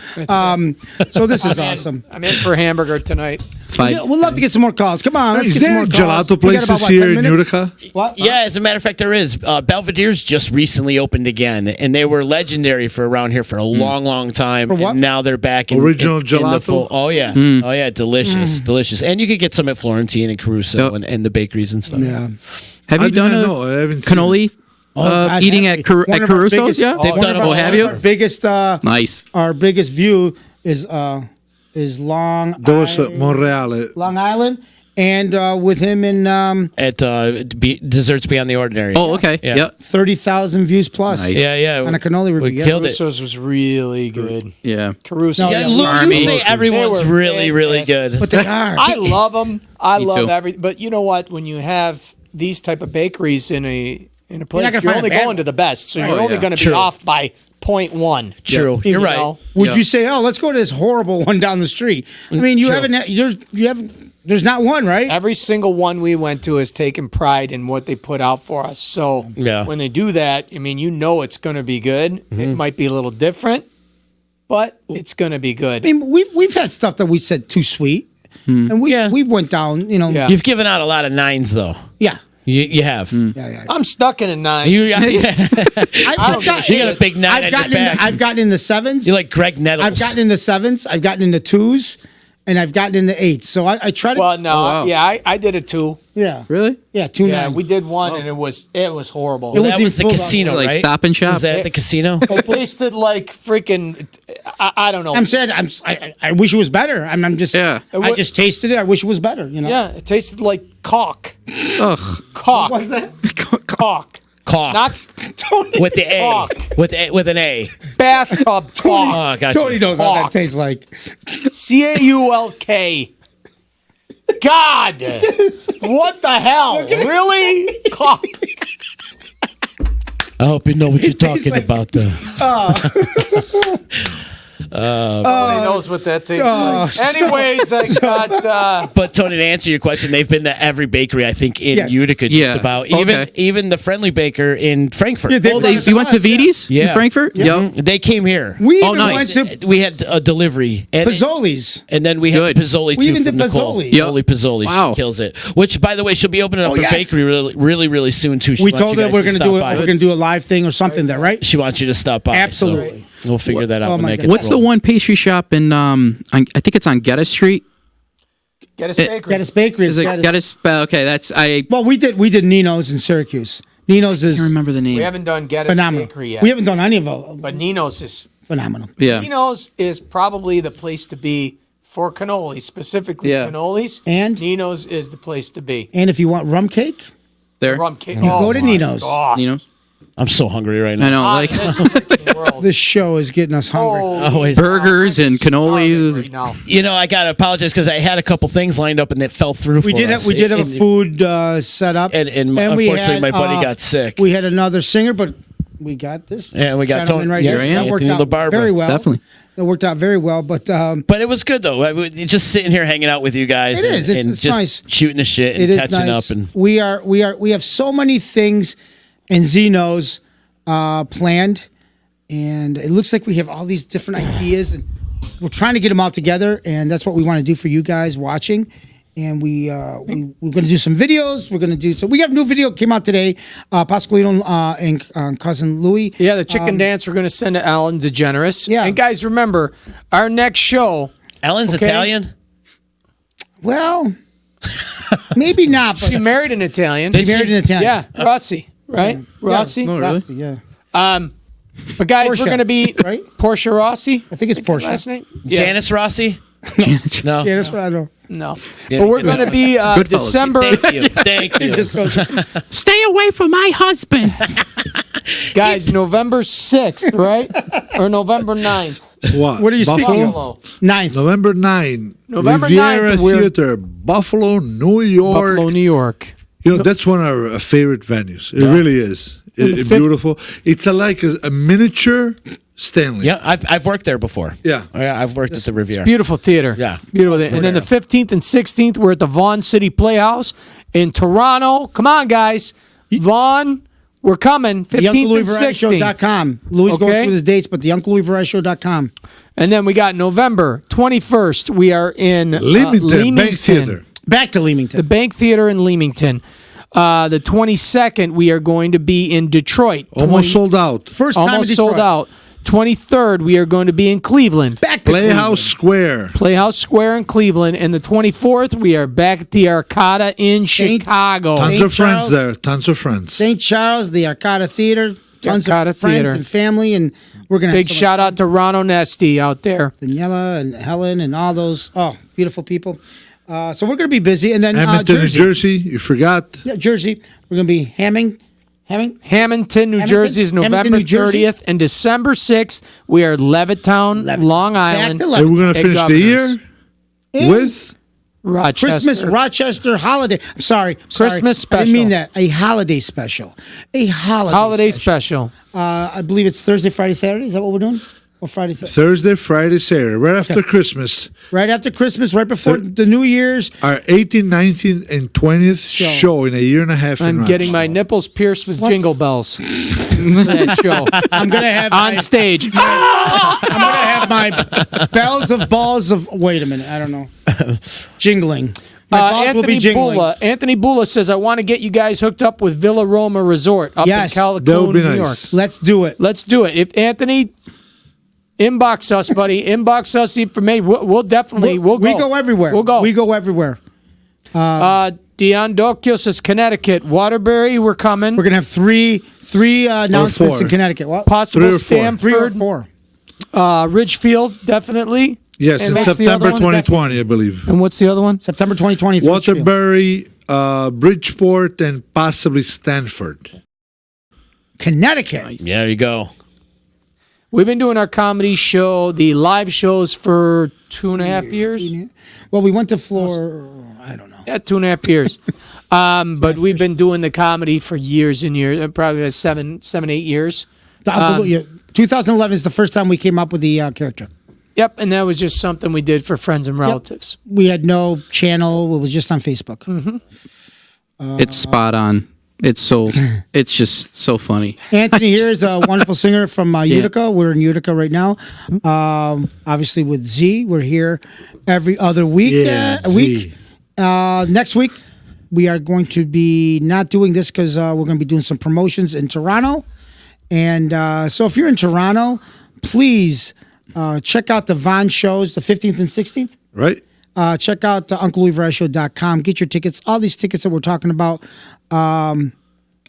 So this is awesome. I'm in for hamburger tonight. We'd love to get some more calls. Come on, let's Is get some there more calls. gelato We got places about, what, here 10 in minutes? Utica? What? Yeah, as a matter of fact, there is. Belvedere's just recently opened again, and they were legendary for around here for a long, long time. For what? And now they're back in Original in the gelato? full. Oh yeah, oh yeah, delicious, delicious. And you could get some at Florentine and Caruso and the bakeries and stuff. Yeah. Have I you done didn't a know. I haven't seen cannoli God, eating have at we? One of our Caruso's? biggest- Yeah. They've done it. Oh, have you? Our biggest, Nice. our biggest view is Long There was Monreale. Long Island, and with him in At Desserts Beyond the Ordinary. Oh, okay. Yeah. Yep. 30,000 views plus. Nice. Yeah. On a cannoli review. We Yeah. killed it. Caruso's was really good. Yeah. Caruso. No, Yeah, yeah, Lou, Army. you say everyone's They were really, really good. But they are. I love them. I Me love too. every. But you know what? When you have these type of bakeries in a place, not gonna you're find only a bad going to the best. So Oh, you're only yeah. going to be True. off by 0.1. True. You You're right. know? Would Yeah. you say, "Oh, let's go to this horrible one down the street"? I mean, you haven't. There's not one, right? Every single one we went to has taken pride in what they put out for us. So Yeah. when they do that, I mean, you know it's going to be good. It might be a little different, but it's going to be good. I mean, we've had stuff that we said too sweet, and we went down. You know, Yeah. You've given out a lot of nines, though. yeah. You have. I'm stuck in a 9. You got don't give a big 9 at your back. I've gotten in the 7s. You're like Greg Nettles. I've gotten in the 7s. I've gotten in the 2s, and I've gotten in the 8s. So I try to. Well, no, wow. yeah, I did a 2. Yeah. Really? Yeah. 2 Yeah, 9. we did one, and it was horrible. It was that was the full on. casino, Like right? Stop and Shop? Was that at the casino? It tasted like freaking. I don't know. I'm saying I wish it was better. I'm just. Yeah. I just tasted it. I wish it was better. You know. Yeah, it tasted like caulk. Ugh. Caulk. What's that? Caulk. Caulk. Not with the A. Caulk. With an A. Bathtub caulk. Oh, gotcha. Tony knows what that Caulk. tastes like. CAULK. God. What the hell? Really? Caulk. I hope you know what you're talking about, though. Nobody knows what that tastes like. Anyways, I got. But Tony, to answer your question, they've been to every bakery I think in Utica, just about. Even the Friendly Baker in Frankfurt. You went to Vidi's in Frankfurt? Yep. They came here. We even went to we had a delivery. Pizzoli's. And then we had Pizzoli We too even from did Nicole. Pizzoli. Holy Pizzoli. Wow. She kills it. Which, by the way, she'll be opening up her yes. bakery really soon too. She We wants told you her guys we're to going to stop do it. by. We're going to do a live thing or something there, right? She wants you to stop by. Absolutely. So we'll figure that out when they get What's the one pastry shop in? I think it's on Geddes Street. Geddes Bakery. Geddes Bakery. Is it Geddes? Okay, that's I. Well, we did Nino's in Syracuse. Nino's is. I can't remember the name. We haven't done Geddes phenomenal. Bakery yet. We haven't done any of them. But Nino's is phenomenal. Yeah. Nino's is probably the place to be for cannolis, specifically cannolis. And Nino's is the place to be. And if you want rum cake, there. Rum cake. You go to Nino's. Nino's. I'm so hungry right now. I know, like this show is getting us hungry. Always. Burgers and cannolis. You know, I gotta apologize because I had a couple things lined up and it fell through. We did have a food set up, and unfortunately my buddy got sick. We had another singer, but we got this. Yeah, we got gentleman right here. That worked out very well. Definitely. That worked out very well, but it was good though. Just sitting here hanging out with you guys. It is. It's just nice. Shooting the shit and catching up. And we have so many things in Zeno's planned, and it looks like we have all these different ideas, and we're trying to get them all together, and that's what we want to do for you guys watching. And we're going to do some videos. We're going to do so. We have a new video came out today. Pasqualino and cousin Louie. Yeah, the chicken dance we're going to send to Ellen DeGeneres. Yeah, and guys, remember our next show. Ellen's Italian. Well, maybe not. But she married an Italian. She married an Italian. Yeah, Rossi, right? Yeah. Rossi. Yeah. Oh, really? Rossi, yeah. But guys, Portia, we're going to be right. Portia Rossi. I think it's Portia. Last name. Janice Rossi. No. Janice, I don't. No. But we're going to be December. Thank you. Stay away from my husband. Guys, November 6th, right? Or November 9th. What are you speaking Buffalo? 9th. November 9. November Riviera 9th, we're- Theater, Buffalo, New York. Buffalo, New York. You know, that's one of our favorite venues. It really is. It's beautiful. It's like a miniature Stanley. Yeah, I've worked there before. Yeah. I've worked at the Riviera. Beautiful theater. Yeah. Beautiful. And then the 15th and 16th, we're at the Vaughan City Playhouse in Toronto. Come on, guys. Vaughan, we're coming. 15th and 16th. UncleLouieVarietyShow.com. Louie's going through his dates, but the UncleLouieVarietyShow.com. And then we got November 21st. We are in Leamington. Bank Theater. Back to Leamington. The Bank Theater in Leamington. The 22nd, we are going to be in Detroit. Almost sold out. First time Almost in Detroit. sold out. 23rd, we are going to be in Cleveland. Back to Playhouse Square. Playhouse Square in Cleveland. And the 24th, we are back at the Arcada in Chicago. Tons of friends there. Tons of friends. St. Charles, the Arcada Theater. Tons Arcada of friends Theater. and family, and we're gonna Big have so shout out to Ron Onesti out there. Daniela and Helen and all those beautiful people. So we're gonna be busy, and then Edmonton, Jersey. New Jersey. You forgot. Yeah, Jersey. We're gonna be Hamilton, New Jersey is November New Jersey. 30th, and December 6th, we are Levittown, Long Island. to And we're going to at finish the Governor's. year with Rochester. Christmas Rochester holiday. I'm sorry. Christmas I didn't mean special. that. A holiday special. A holiday special. I believe it's Thursday, Friday, Saturday. Is that what we're doing? Or Friday, Saturday? Thursday, Friday, Saturday, right after Christmas. Right after Christmas, right before the New Year's. Our 18th, 19th, and 20th show in a year and a half. I'm getting my nipples pierced with jingle bells. That show. I'm gonna have on stage. I'm gonna have my bells of balls of. Wait a minute. I don't know. Jingling. My balls will be jingling. Anthony Bula says, I want to get you guys hooked up with Villa Roma Resort up in Calico, that would be New nice. York. Let's do it. Let's do it. If Anthony, inbox us, buddy. Inbox us information. We'll definitely we'll go. We go everywhere. We'll go. We go everywhere. Dion Dokios is Connecticut. Waterbury, we're coming. We're gonna have three announcements four. in Connecticut. What? Possible 3 or 4. Stamford. 3 or 4. Ridgefield, definitely. Yes, And in what's the September other one? 2020, I believe. And what's the other one? September 2020. Waterbury, Bridgeport, and possibly Stanford. Connecticut. Yeah, there you go. We've been doing our comedy show, the live shows, for 2.5 years. Well, we went to Florida. I don't know. Yeah, 2.5 years. But we've been doing the comedy for years and years. Probably 7, 8 years. 2011 is the first time we came up with the character. Yep, and that was just something we did for friends and relatives. We had no channel. It was just on Facebook. It's spot on. It's just so funny. Anthony here is a wonderful singer from Utica. We're in Utica right now. Obviously with Z, we're here every other week. Week. Next week, we are going to be not doing this because we're going to be doing some promotions in Toronto. And so if you're in Toronto, please check out the Vaughn shows, the 15th and 16th. Right. Check out UncleLouieVarieShow.com. Get your tickets. All these tickets that we're talking about in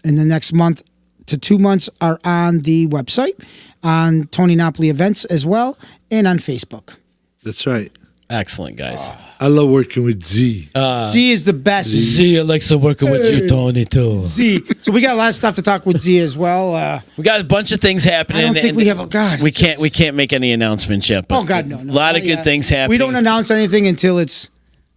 the next month to 2 months are on the website, on Tony Napoli Events as well, and on Facebook. That's right. Excellent, guys. I love working with Z. Z is the best. Z likes working with you, Tony, too. Z. So we got a lot of stuff to talk with Z as well. We got a bunch of things happening. I don't think we have. God, we can't make any announcements yet. But oh God, no. A lot of good things happening. We don't announce anything until it's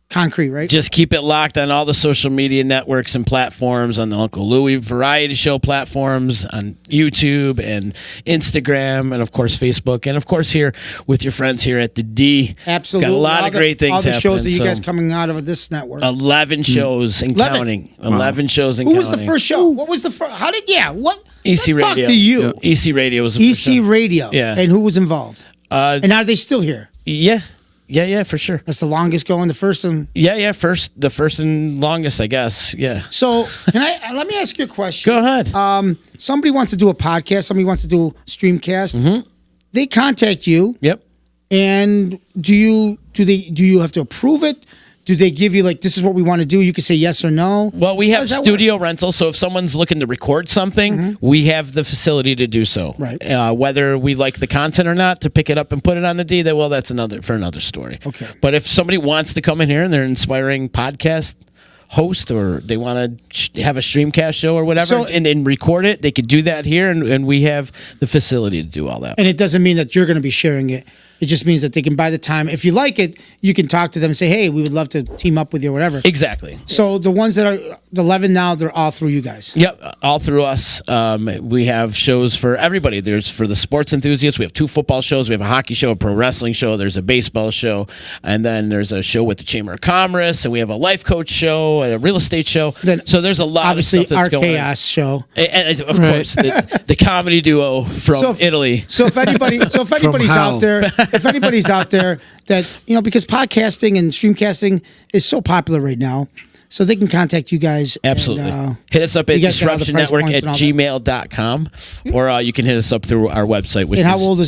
concrete, right? Just keep it locked on all the social media networks and platforms, on the Uncle Louie Variety Show platforms, on YouTube and Instagram, and of course Facebook, and of course here with your friends here at the D. Absolutely. Got a lot of great things happening. All the shows happening, that you guys coming out of this network. 11 shows and counting. 11 shows and counting. counting. Who was the first show? What was the first? How did? Yeah. What? EC Radio. Talk to you. Yeah. EC Radio was the first show. Radio. Yeah. And who was involved? And are they still here? Yeah. Yeah, for sure. That's the longest going, the first and... Yeah, the first and longest, I guess, yeah. So, let me ask you a question. Go ahead. Somebody wants to do a podcast, somebody wants to do a streamcast. Mm-hmm. They contact you. Yep. And do you have to approve it? Do they give you, like, this is what we want to do? You can say yes or no? Well, we have studio rentals, so if someone's looking to record something, we have the facility to do so. Right. Whether we like the content or not, to pick it up and put it on the D, that's another story. Okay. But if somebody wants to come in here and they're an inspiring podcast host, or they want to have a streamcast show or whatever, and then record it, they could do that here, and we have the facility to do all that. And it doesn't mean that you're going to be sharing it. It just means that they can buy the time. If you like it, you can talk to them and say, hey, we would love to team up with you or whatever. Exactly. So the ones that are the 11 now, they're all through you guys. Yep, all through us. We have shows for everybody. There's for the sports enthusiasts. We have 2 football shows. We have a hockey show, a pro wrestling show. There's a baseball show. And then there's a show with the Chamber of Commerce. And we have a life coach show and a real estate show. So there's a lot of stuff that's going on. Chaos show. And of course, the comedy duo from Italy. So if anybody's out there... If anybody's out there that, because podcasting and streamcasting is so popular right now, so they can contact you guys. Absolutely. And, hit us up at disruptionnetwork@gmail.com, or you can hit us up through our website. And how old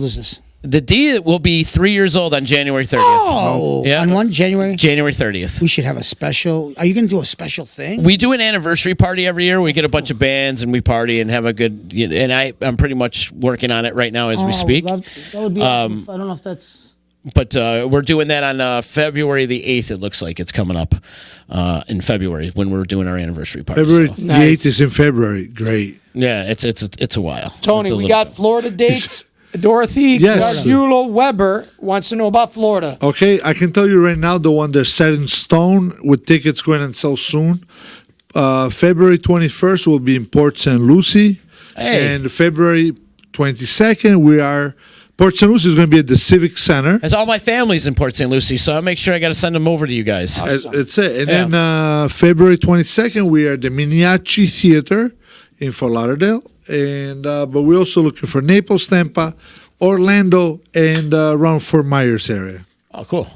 is this? The D will be 3 years old on January 30th. Oh, yeah. On January 30th. We should have a special. Are you going to do a special thing? We do an anniversary party every year. We get a bunch of bands and we party and have a good. And I'm pretty much working on it right now as we speak. That would be awesome. I don't know if that's. But we're doing that on February the 8th. It looks like it's coming up in February when we're doing our anniversary party. February the 8th is in February. Great. Yeah, it's a while. Tony, we got Florida dates. Dorothy Gargulo Weber wants to know about Florida. Okay, I can tell you right now the one that's set in stone with tickets going on sale soon. February 21st will be in Port St. Lucie. Hey. And February 22nd, Port St. Lucie is going to be at the Civic Center. As all my family's in Port St. Lucie, so I'll make sure I got to send them over to you guys. That's it. And then February 22nd, we are at the Miniaci Theater in Fort Lauderdale. And but we're also looking for Naples, Tampa, Orlando, and around Fort Myers area. Oh, cool.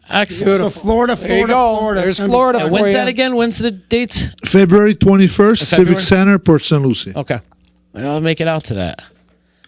Excellent. So Florida. There's Florida. And when's that again? When's the dates? February 21st, Civic Center, Port St. Lucie. Okay. I'll make it out to that.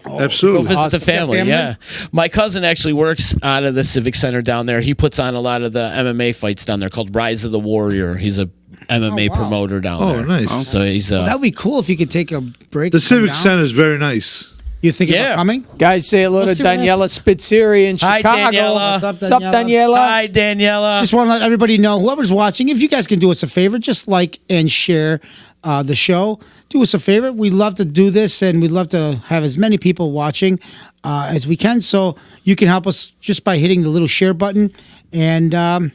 Absolutely. Go visit the family, yeah. My cousin actually works out of the Civic Center down there. He puts on a lot of the MMA fights down there called Rise of the Warrior. He's a MMA promoter down there. Oh, nice. So he's that would be cool if you could take a break. The Civic Center is very nice. You think about coming? Guys, say hello to Daniela Spitzeri in Chicago. Hi, Daniela. What's up, Daniela? Hi, Daniela. Just want to let everybody know, whoever's watching, if you guys can do us a favor, just like and share the show. Do us a favor. We'd love to do this, and we'd love to have as many people watching as we can. So you can help us just by hitting the little share button, and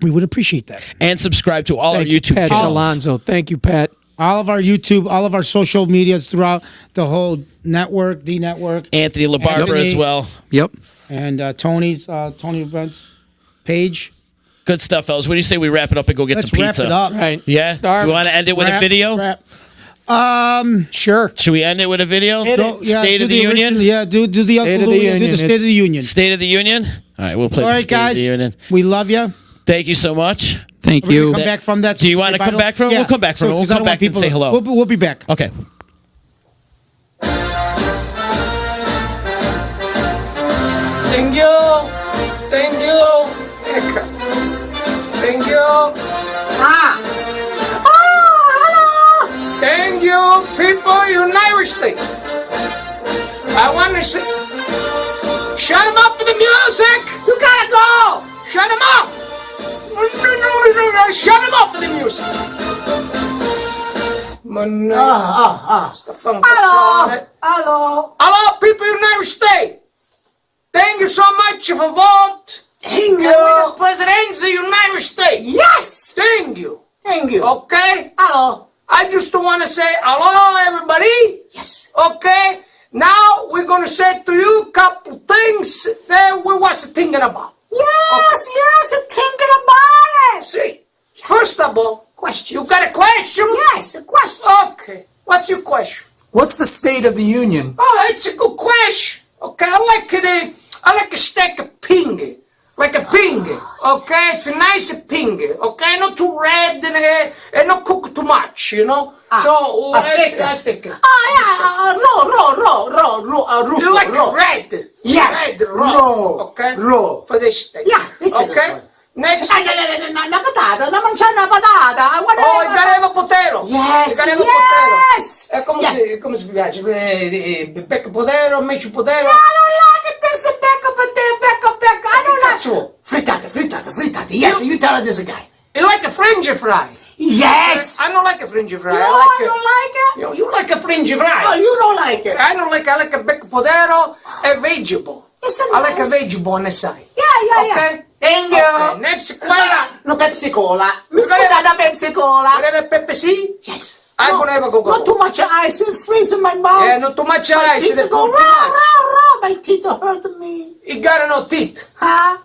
we would appreciate that. And subscribe to all our YouTube Pat channels. Alonzo. Thank you, Pat. All of our YouTube, all of our social medias throughout the whole network, the network. Anthony LaBarbera as well. Yep. And Tony Events page. Good stuff, fellas. What do you say we wrap it up and go get Let's some pizza? wrap it up. Right. Yeah? You want to end it with a video? Sure. Should we end it with a video? State of the Union? Yeah, do the State of the Union. Do the State of the Union. State of the Union? All right, we'll play All the right, State guys. of the Union. We love you. Thank you so much. Thank We're you. gonna come back from that. Do you want to come back from it? Yeah. We'll come back from it. We'll 'cause I come don't want back and say hello. We'll be back. Okay. Thank you. Thank you. Thank you. Hello. Thank you, people, United States. I want to say, shut them up for the music. You gotta go. Shut them up. Shut them up for the music. Hello, people, United States. Thank you so much for vote. Thank you. The President of the United States. Yes. Thank you. Thank you. Okay. Hello. I just want to say hello, everybody. Yes. Okay. Now we're going to say to you a couple things that we was thinking about. Yes, thinking about it. See, first of all, question. You got a question? Yes, a question. Okay. What's your question? What's the State of the Union? Oh, it's a good question. Okay, I like a steak of ping. Like a ping. Okay, it's a nice ping. Okay, not too red and not cook too much, you know? So, a steak. A steak. Raw. You like red? Yes. Red, raw. Okay? Raw. For this steak. Yeah, this is okay? good. Next. Una patata, una mangiare una patata. Oh, il gareva potero. Yes, Il gareva yes. potero. Come si piace? Becco potero, mescio potero. I don't like this becco potero. I don't like frittata. Yes, you tell this guy. You like a fringe fry? Yes. I don't like a fringe fry. No, I don't like it. You like a fringe fry. Oh, you don't like it. I like a becco potero and vegetable. I like a vegetable on the side. Yeah. Okay? Thank you. Okay, next question. No Pepsi Cola. Mi scusa da Pepsi Cola. You have a Pepsi? Yes. I'm gonna have a Coca-Cola. Not too much ice and freeze in my mouth. Yeah, not too much my ice. Teeth go raw. My teeth are hurting me. You got no teeth. Huh?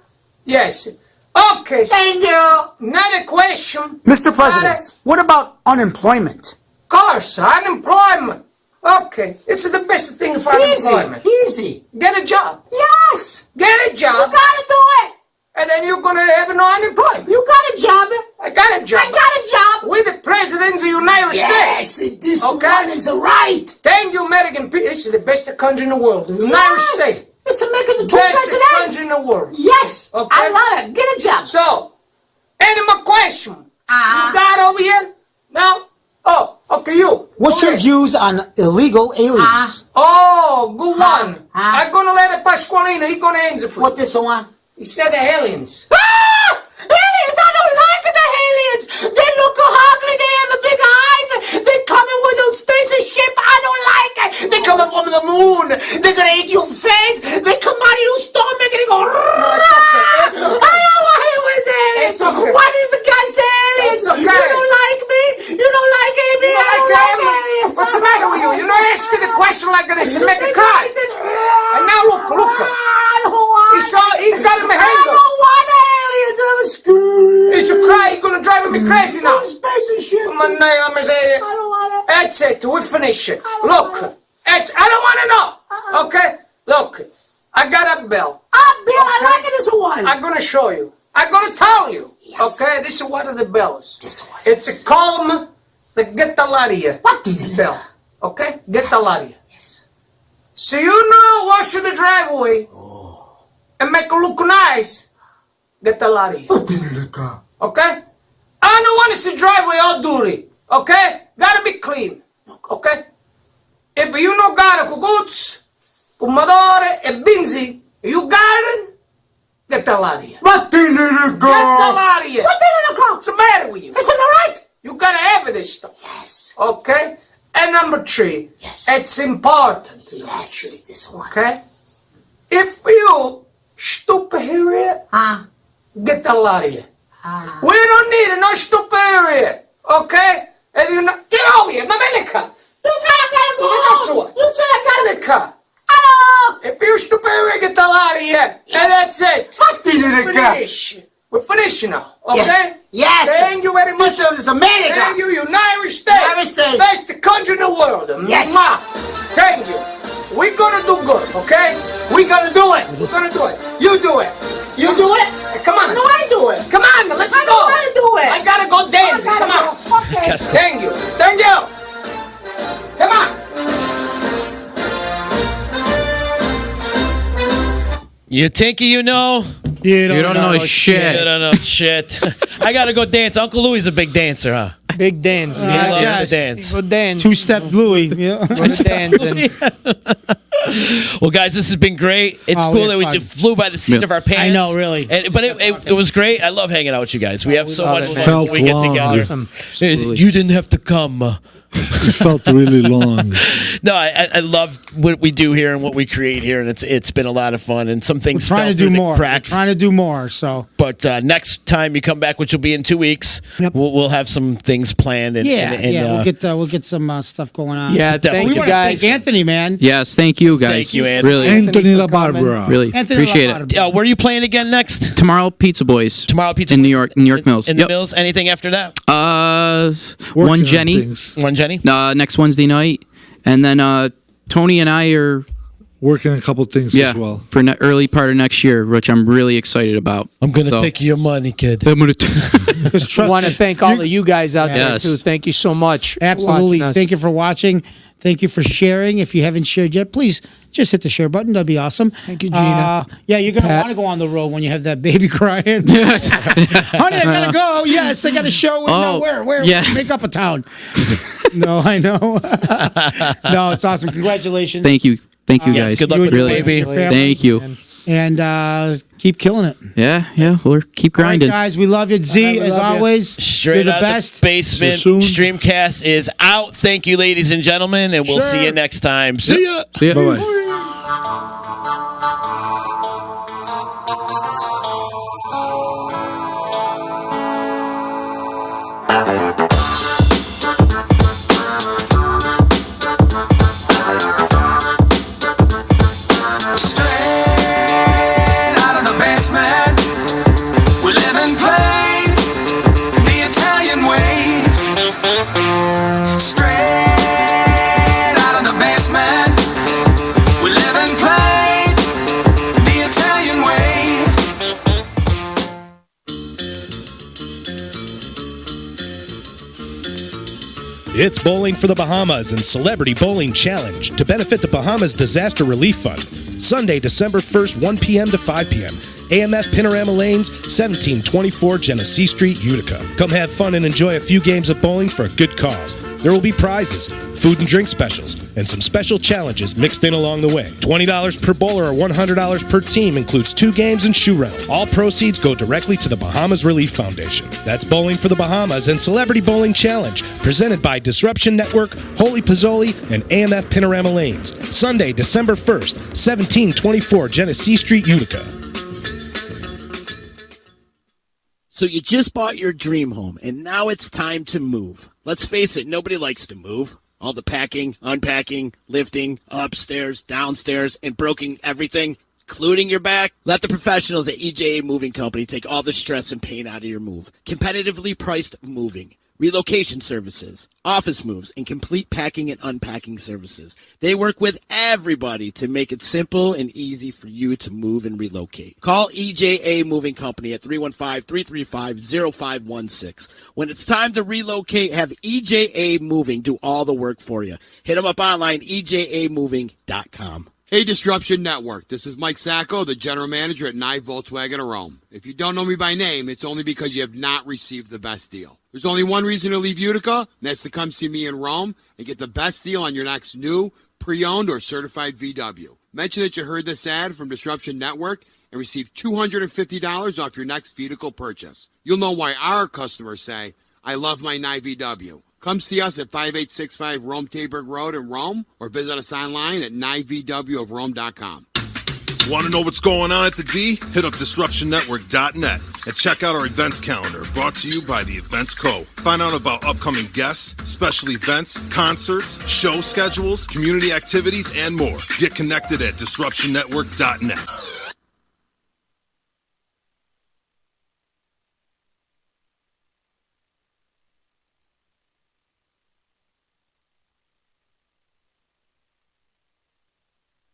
Yes. Okay. Thank you. Another question. Mr. President, what about unemployment? Of course, unemployment. Okay, it's the best thing for unemployment. Easy. Get a job. Yes. Get a job. You gotta do it. And then you're gonna have no unemployment. You got a job. I got a job. With the President of the United States. Yes, this one is right. Thank you, American people. This is the best country in the world. The United States. It's America, the two best presidents. country in the world. Yes. Okay. I love it. Get a job. So, any more question? You got over here? No? Oh, okay, you. What's your views on illegal aliens? Oh, good one. I'm gonna let Pasqualino, he's gonna answer for you. What this one? He said the aliens. Aliens! I don't like the aliens! They look ugly, they have big eyes, they're coming with a spaceship, I don't like it! They're coming from the moon, they're gonna eat your face, they come out of your stomach and they go... No, it's okay, it's okay. I don't like it with aliens! It's okay. What is the guy saying? It's okay. You don't like me? You don't like me? You I don't like aliens! What's the matter with you? You're not asking the question like this and make it cry. And now look. He got him a hanger. I don't want aliens, I'm scared. He's a cry, he's gonna drive me crazy now. Spaceship. Come on, let me say it. I don't want it. That's it, we finish it. Look, I don't want to know. Okay? Look, I got a bell. I like this one. I'm gonna show you. I'm gonna tell you. Yes. Okay? This is one of the bells. This one. It's a calm, the get the lot of you. What did it bell? Okay? Get the lot of you. Yes. So you know, wash the driveway and make it look nice. Get the lot of you. What did it look? Okay? I don't want to see driveway all dirty. Okay? Gotta be clean. Okay? If you know got a cucuz, pomodoro, e binzi, you garden, get the lot of you. What did it Get the lot of you. What did it go? What's the matter with you? It's all right. You gotta have this stuff. Yes. Okay? And number 3. Yes. It's important. Yes, this one. Okay? If you stupid here, get the lot of you. We don't need no stupid area. Okay? And you know, get over Utica. Hello. If you're stupid, we get the hell out of here. And that's it. Fuck the Utica. Finish. We're finished now. Okay? Yes. Yes. Thank you very much. This is America. Thank you, United States. United States. Best country in the world. Yes. Mwah. Thank you. We're gonna do good, okay? We're gonna do it. We're gonna do it. You do it. You do it? Come on. No, I do it. Come on, let's I go. don't want to do it. I gotta go dancing. Come on. Okay. Thank you. Thank you. Come on. You think you know? You don't know shit. You don't know shit. I gotta go dance. Uncle Louie's a big dancer, huh? Big dance. He loves to dance. Go dance. Two-step Louie. Yeah. Go dancing. Well, guys, this has been great. It's Oh, cool we that had we fun. just flew by the seat of our pants. I know, really. But it was great. I love hanging out with you guys. We have so love much it, fun man. when we get together. Awesome. You didn't have to come. It felt really long. No, I love what we do here and what we create here, and it's been a lot of fun. And some things Trying fell to through do the more. cracks. Trying to do more. So But next time you come back, which will be in 2 weeks, we'll have some things planned. And, we'll get some stuff going on. Yeah, thank we you want to guys. thank Anthony, man. Yes, thank you guys. Thank you, Anthony. Really, Anthony LaBarbera. really Anthony appreciate LaBarbera. it. where are you playing again next? Tomorrow, Pizza Boys. Tomorrow, Pizza in New Boys? York, New York Mills. In the Mills. Anything after that? Working One on Jenny. things. One Jenny. Next Wednesday night, and then Tony and I are Working on a couple things as well. for early part of next year, which I'm really excited about. I'm gonna take your money, kid. I'm gonna. I want to thank all of you guys out there Yes. too. Thank you so much. for Absolutely. watching us. Thank you for watching. Thank you for sharing. If you haven't shared yet, please just hit the share button. That'd be awesome. Thank you, Gina. Yeah, you're going to Pat. want to go on the road when you have that baby crying. Honey, I got to go. Yes, I got a show. Where? yeah. Make up a town. No, I know. No, it's awesome. Congratulations. Thank you guys. Yes, good luck with really. the baby. Thank you. And keep killing it. Yeah, we'll keep All right, grinding. guys, we love you. Z, we as love you. always, Straight you're the out best. of the basement. See you soon. Streamcast is out. Thank you, ladies and gentlemen, and we'll see you next time. See ya. See ya. Bye-bye. Straight out of the basement, we live and play the Italian way. Straight out of the basement, we live and play the Italian way. It's Bowling for the Bahamas and Celebrity Bowling Challenge to benefit the Bahamas Disaster Relief Fund. Sunday, December 1st, 1 p.m. to 5 p.m. AMF Panorama Lanes, 1724 Genesee Street, Utica. Come have fun and enjoy a few games of bowling for a good cause. There will be prizes, food and drink specials, and some special challenges mixed in along the way. $20 per bowler or $100 per team includes 2 games and shoe rental. All proceeds go directly to the Bahamas Relief Foundation. That's Bowling for the Bahamas and Celebrity Bowling Challenge, presented by Disruption Network, Holy Pozzoli, and AMF Panorama Lanes. Sunday, December 1st, 1724 Genesee Street, Utica. So you just bought your dream home, and now it's time to move. Let's face it, nobody likes to move. All the packing, unpacking, lifting, upstairs, downstairs, and broken everything, including your back. Let the professionals at EJA Moving Company take all the stress and pain out of your move. Competitively priced moving, relocation services, office moves, and complete packing and unpacking services. They work with everybody to make it simple and easy for you to move and relocate. Call EJA Moving Company at 315-335-0516. When it's time to relocate, have EJA Moving do all the work for you. Hit them up online, ejamoving.com. Hey, Disruption Network. This is Mike Sacco, the general manager at Nye Volkswagen of Rome. If you don't know me by name, it's only because you have not received the best deal. There's only one reason to leave Utica, and that's to come see me in Rome and get the best deal on your next new, pre-owned, or certified VW. Mention that you heard this ad from Disruption Network and receive $250 off your next vehicle purchase. You'll know why our customers say, I love my Nye VW. Come see us at 5865 Rome Taberg Road in Rome, or visit us online at nyvwofrome.com. Want to know what's going on at the D? Hit up DisruptionNetwork.net and check out our events calendar brought to you by the Events Co. Find out about upcoming guests, special events, concerts, show schedules, community activities, and more. Get connected at DisruptionNetwork.net.